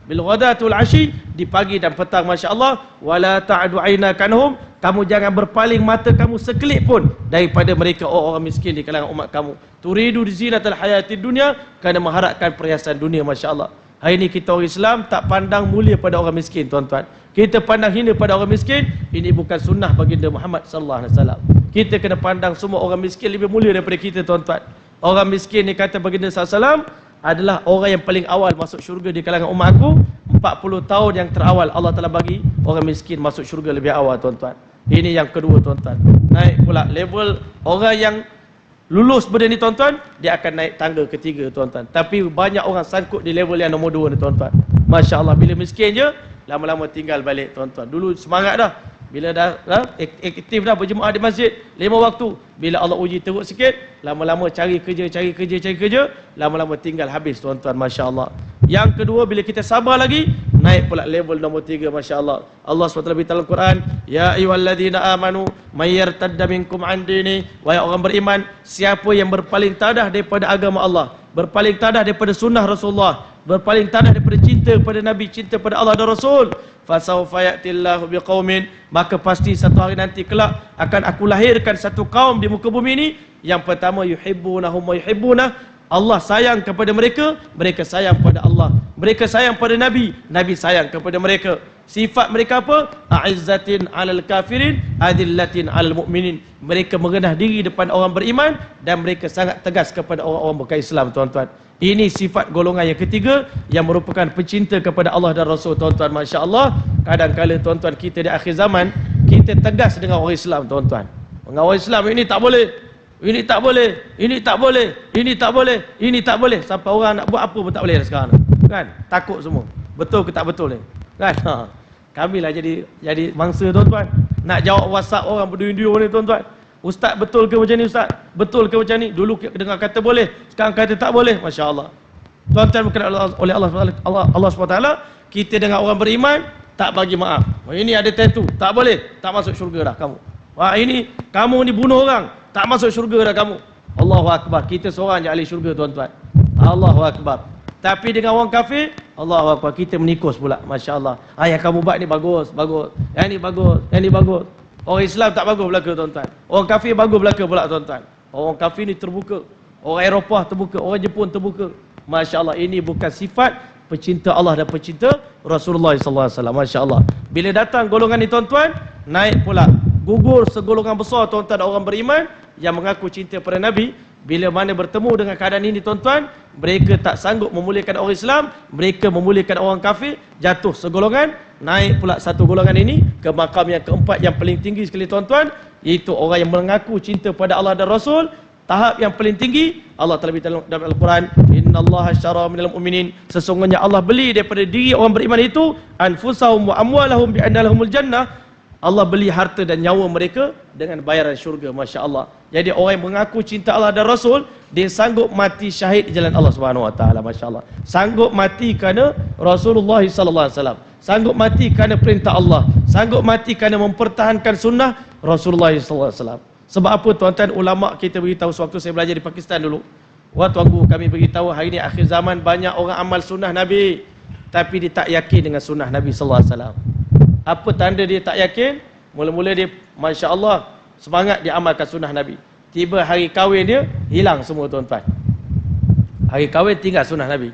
bil ghadati wal ashi, di pagi dan petang. masya-Allah, wala ta'du aynaka anhum, kamu jangan berpaling mata kamu sekelip pun daripada mereka orang miskin di kalangan umat kamu. Turidu zinatal hayatid dunya, kerana mengharapkan perhiasan dunia. masya-Allah, hari ini kita orang Islam tak pandang mulia pada orang miskin tuan-tuan. Kita pandang hina pada orang miskin. Ini bukan sunnah baginda Muhammad sallallahu alaihi wasallam. Kita kena pandang semua orang miskin lebih mulia daripada kita tuan-tuan. Orang miskin ni kata baginda sallallahu alaihi wasallam adalah orang yang paling awal masuk syurga di kalangan umat aku. 40 tahun yang terawal Allah telah bagi orang miskin masuk syurga lebih awal tuan-tuan. Ini yang kedua tuan-tuan. Naik pula level orang yang lulus benda ni tuan-tuan, dia akan naik tangga ketiga tuan-tuan. Tapi banyak orang sangkut di level yang nombor 2 ni tuan-tuan. Masya-Allah, bila miskin je, lama-lama tinggal balik tuan-tuan. Dulu semangat dah, bila dah aktif dah berjemaah di masjid 5 waktu. Bila Allah uji teruk sikit, lama-lama cari kerja, lama-lama tinggal habis tuan-tuan. masya-Allah. Yang kedua, bila kita sabar lagi, naik pula level nombor 3. masya-Allah. Allah SWT beritahu dalam Quran, ya ayyuhalladzina amanu may yartadda minkum an dini, wahai orang beriman, siapa yang berpaling tadah daripada agama Allah, berpaling tadah daripada sunnah Rasulullah, berpaling tadah daripada cinta kepada Nabi, cinta pada Allah dan Rasul, fasawfa ya'tillahu biqaumin, maka pasti satu hari nanti kelak akan aku lahirkan satu kaum di muka bumi ini yang pertama yuhibbunahum wa yuhibbunah, Allah sayang kepada mereka, mereka sayang pada Allah. Mereka sayang pada Nabi, Nabi sayang kepada mereka. Sifat mereka apa? A'izzatin 'alal kafirin, adillatin 'alal mu'minin. Mereka merendah diri depan orang beriman dan mereka sangat tegas kepada orang-orang bukan Islam, tuan-tuan. Ini sifat golongan yang ketiga yang merupakan pencinta kepada Allah dan Rasul, tuan-tuan. Masya-Allah, kadang-kala tuan-tuan kita di akhir zaman kita tegas dengan orang Islam, tuan-tuan. Dengan orang Islam ini tak boleh, ini tak boleh, ini tak boleh, ini tak boleh, ini tak boleh. Sampai orang nak buat apa pun tak boleh dah sekarang. Kan? Takut semua. Betul ke tak betul ni? Kan? Kamilah jadi mangsa, tuan-tuan. Nak jawab WhatsApp orang berduyun-duyun ni, tuan-tuan. Ustaz, betul ke macam ni, Ustaz? Betul ke macam ni? Dulu dengar kata boleh, sekarang kata tak boleh. Masya-Allah. Tuan-tuan, berkenan oleh Allah SWT, kita dengan orang beriman tak bagi maaf. Ini ada tattoo, tak boleh, tak masuk syurga dah kamu. Wah, ini kamu ni bunuh orang, tak masuk syurga dah kamu. Allahu akbar. Kita seorang je ahli syurga, tuan-tuan. Allahu akbar. Tapi dengan orang kafir, Allahu akbar, kita menikus pula. Masya-Allah. Yang kamu buat ni bagus, bagus. Yang ni bagus, yang ni bagus. Orang Islam tak bagus belaka, tuan-tuan. Orang kafir bagus belaka pula, tuan-tuan. Orang kafir ni terbuka. Orang Eropah terbuka, orang Jepun terbuka. Masya-Allah, ini bukan sifat pecinta Allah dan pecinta Rasulullah SAW. Masya-Allah. Bila datang golongan ni, tuan-tuan, naik pula. Gugur segolongan besar, tuan-tuan, orang beriman yang mengaku cinta pada Nabi. Bila mana bertemu dengan keadaan ini, tuan-tuan, mereka tak sanggup memuliakan orang Islam, mereka memuliakan orang kafir, jatuh segolongan, naik pula satu golongan ini ke makam yang keempat yang paling tinggi sekali, tuan-tuan, iaitu orang yang mengaku cinta pada Allah dan Rasul. Tahap yang paling tinggi, Allah telah beritahu dalam Al-Quran, innallaha ashtara minal mu'minin, sesungguhnya Allah beli daripada diri orang beriman itu anfusahum wa amwalahum bi anna lahumul jannah. Allah beli harta dan nyawa mereka dengan bayaran syurga. Masya-Allah. Jadi orang yang mengaku cinta Allah dan Rasul, dia sanggup mati syahid di jalan Allah Subhanahu Wa Taala. Masya-Allah. Sanggup mati kerana Rasulullah sallallahu alaihi wasallam. Sanggup mati kerana perintah Allah. Sanggup mati kerana mempertahankan sunnah Rasulullah sallallahu alaihi wasallam. Sebab apa, tuan-tuan, ulama kita beritahu sewaktu saya belajar di Pakistan dulu. Wah, tuanku, kami beritahu hari ini akhir zaman banyak orang amal sunnah Nabi, tapi dia tak yakin dengan sunnah Nabi sallallahu alaihi wasallam. Apa tanda dia tak yakin? Mula-mula dia, masya-Allah, semangat dia amalkan sunnah Nabi. Tiba hari kahwin dia, hilang semua, tuan-tuan. Hari kahwin tinggal sunnah Nabi.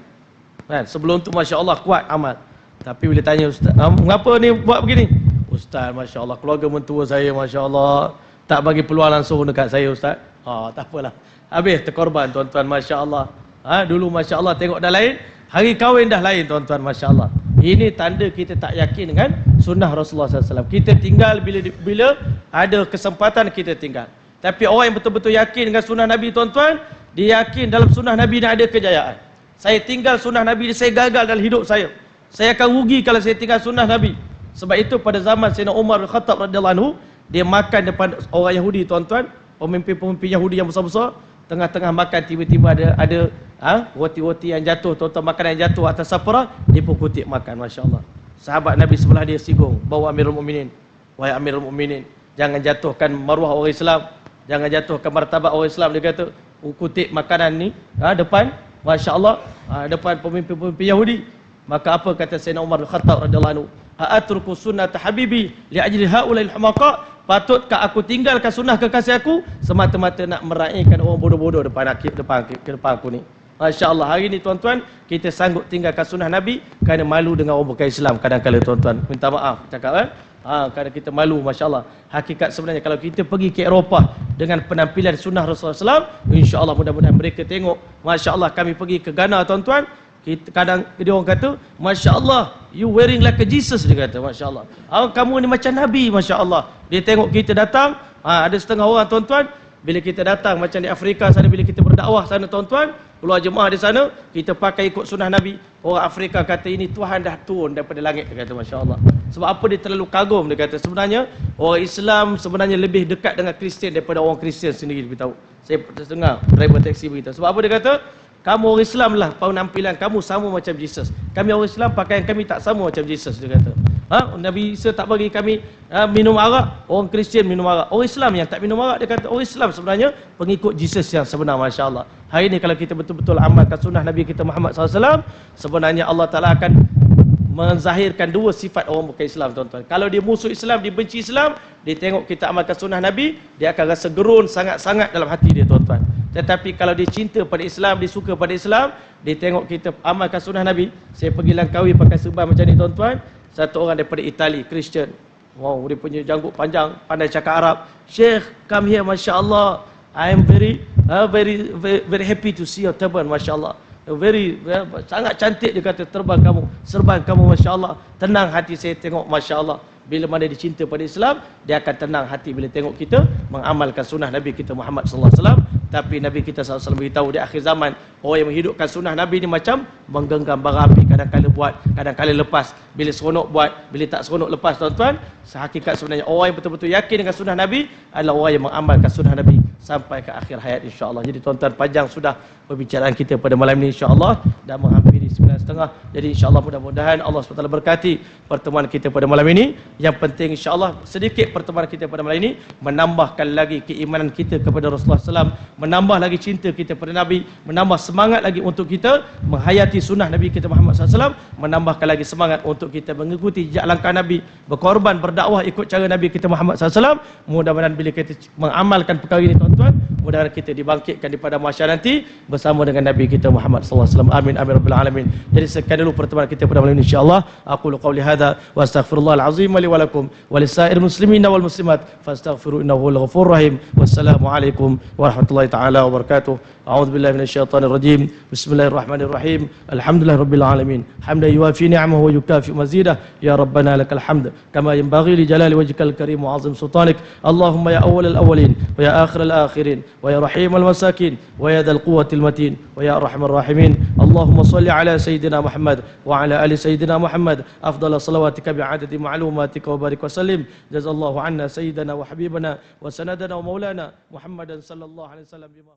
Kan? Sebelum tu, masya-Allah, kuat amal. Tapi bila tanya, Ustaz, mengapa ni buat begini? Ustaz, masya-Allah, keluarga mentua saya, masya-Allah, tak bagi peluang langsung dekat saya, Ustaz. Tak apalah. Habis terkorban, tuan-tuan, masya-Allah. Dulu, masya-Allah, tengok dah lain. Hari kahwin dah lain, tuan-tuan, masya-Allah. Ini tanda kita tak yakin dengan sunnah Rasulullah SAW. Kita tinggal bila ada kesempatan kita tinggal. Tapi orang yang betul-betul yakin dengan sunnah Nabi, tuan-tuan, dia yakin dalam sunnah Nabi dan ada kejayaan. Saya tinggal sunnah Nabi, saya gagal dalam hidup saya. Saya akan rugi kalau saya tinggal sunnah Nabi. Sebab itu pada zaman Sayyidina Umar Al-Khattab radhiyallahu anhu, dia makan depan orang Yahudi, tuan-tuan, pemimpin-pemimpin Yahudi yang besar-besar, tengah-tengah makan tiba-tiba ada roti-roti yang jatuh, tuan-tuan, makanan yang jatuh atas saparah, dia pun kutip makan. Masya-Allah. Sahabat Nabi sebelah dia singgung, bawa Amirul Mukminin, wahai Amirul Mukminin, jangan jatuhkan maruah orang Islam, jangan jatuhkan martabat orang Islam. Dia kata, kutip makanan ni depan, masya-Allah, depan pemimpin-pemimpin Yahudi. Maka apa kata Sayyidina Umar Al-Khattab radhiyallahu anhu? A'atruku sunnata habibi li ajli haula'il humaqa? Patutkah aku tinggalkan sunnah kekasih aku semata-mata nak meraihkan orang bodoh-bodoh depan aku ni? Masya-Allah, hari ni, tuan-tuan, kita sanggup tinggalkan sunnah Nabi kerana malu dengan orang bukan Islam. Kadang-kadang, tuan-tuan, minta maaf cakap kan? Kerana kita malu, masya-Allah. Hakikat sebenarnya kalau kita pergi ke Eropah dengan penampilan sunnah Rasulullah SAW, insya-Allah mudah-mudahan mereka tengok, masya-Allah, kami pergi ke Ghana, tuan-tuan, kadang dia orang kata, masya-Allah, you wearing like a Jesus, dia kata, masya-Allah. Kamu ni macam Nabi, masya-Allah. Dia tengok kita datang, ada setengah orang, tuan-tuan, bila kita datang macam di Afrika sana, bila kita berdakwah sana, tuan-tuan, keluar jemaah di sana, kita pakai ikut sunnah Nabi. Orang Afrika kata, ini Tuhan dah turun daripada langit, dia kata, masya-Allah. Sebab apa? Dia terlalu kagum, dia kata, sebenarnya orang Islam sebenarnya lebih dekat dengan Kristian daripada orang Kristian sendiri, dia beritahu. Saya dengar driver taksi beritahu. Sebab apa dia kata? Kamu orang Islam lah, penampilan kamu sama macam Jesus. Kami orang Islam, pakaian kami tak sama macam Jesus, dia kata. Nabi Isa tak bagi kami minum arak, orang Kristian minum arak. Orang Islam yang tak minum arak, dia kata orang Islam sebenarnya pengikut Jesus yang sebenar, masya-Allah. Hari ini kalau kita betul-betul amalkan sunnah Nabi kita Muhammad SAW, sebenarnya Allah Ta'ala akan menzahirkan dua sifat orang bukan Islam, tuan-tuan. Kalau dia musuh Islam, dia benci Islam, dia tengok kita amalkan sunnah Nabi, dia akan rasa gerun sangat-sangat dalam hati dia, tuan-tuan. Tetapi kalau dia cinta pada Islam, dia suka pada Islam, dia tengok kita amalkan sunnah Nabi. Saya pergi Langkawi pakai serban macam ni, tuan-tuan, satu orang daripada Itali, Christian. Wow, dia punya janggut panjang, pandai cakap Arab. Sheikh, come here, Masya Allah. I am very happy to see your turban, Masya Allah. Sangat cantik dia kata serban kamu, Masya Allah. Tenang hati saya tengok, Masya Allah. Bila mana dia cinta pada Islam, dia akan tenang hati bila tengok kita mengamalkan sunnah Nabi kita Muhammad sallallahu alaihi wasallam. Tapi Nabi kita sallallahu alaihi wasallam beritahu di akhir zaman, orang yang menghidupkan sunnah Nabi ni macam menggenggam bara api, kadang-kala buat, kadang-kala lepas. Bila seronok buat, bila tak seronok lepas, tuan-tuan. Sehakikat sebenarnya orang yang betul-betul yakin dengan sunnah Nabi adalah orang yang mengamalkan sunnah Nabi sampai ke akhir hayat, insya-Allah. Jadi tuan-tuan, panjang sudah perbicaraan kita pada malam ini, insya-Allah, dah menghampiri 9:30. Jadi insya-Allah mudah-mudahan Allah SWT berkati pertemuan kita pada malam ini. Yang penting insya-Allah sedikit pertemuan kita pada malam ini menambahkan lagi keimanan kita kepada Rasulullah SAW, menambah lagi cinta kita pada Nabi, menambah semangat lagi untuk kita menghayati sunnah Nabi kita Muhammad SAW, menambahkan lagi semangat untuk kita mengikuti jejak langkah Nabi, berkorban, berdakwah ikut cara Nabi kita Muhammad SAW. Mudah-mudahan bila kita mengamalkan perkara ini, tuan-tuan, mudah-mudahan kita dibangkitkan di pada mahsyar nanti bersama dengan Nabi kita Muhammad SAW. Amin amin rabbil alamin. Jadi sekian dulu pertemuan kita pada malam ini, insya-Allah. Aqulu qawli hadza wa astaghfirullahal azim li wa lakum wa lisairil muslimin wal muslimat fastaghfiru innahu huwal ghafurur rahim. Wassalamu alaikum warahmatullahi taala wabarakatuh. A'udzu billahi minasyaitonir rajim. Bismillahirrahmanirrahim. Alhamdulillahirabbil alamin. Hamdan yuwafi ni'amahu wa yukafi mazidah. Ya rabbana lakal hamd kama yanbaghi li jalali wajhikal karim wa 'azim sultanik. Allahumma ya awwalal awwalin wa ya akhiral akhirin wa ya rahimal masakin wa ya dzal quwwatil matin wa ya arhamar rahimin. Allahumma shalli ala sayyidina Muhammad wa ala ali sayyidina Muhammad afdal salawatika bi'adadi ma'lumatika wa barik wa sallim. Jazallahu anna sayyidana wa habibana wa sanadana wa maulana Muhammadan sallallahu alaihi wasallam bima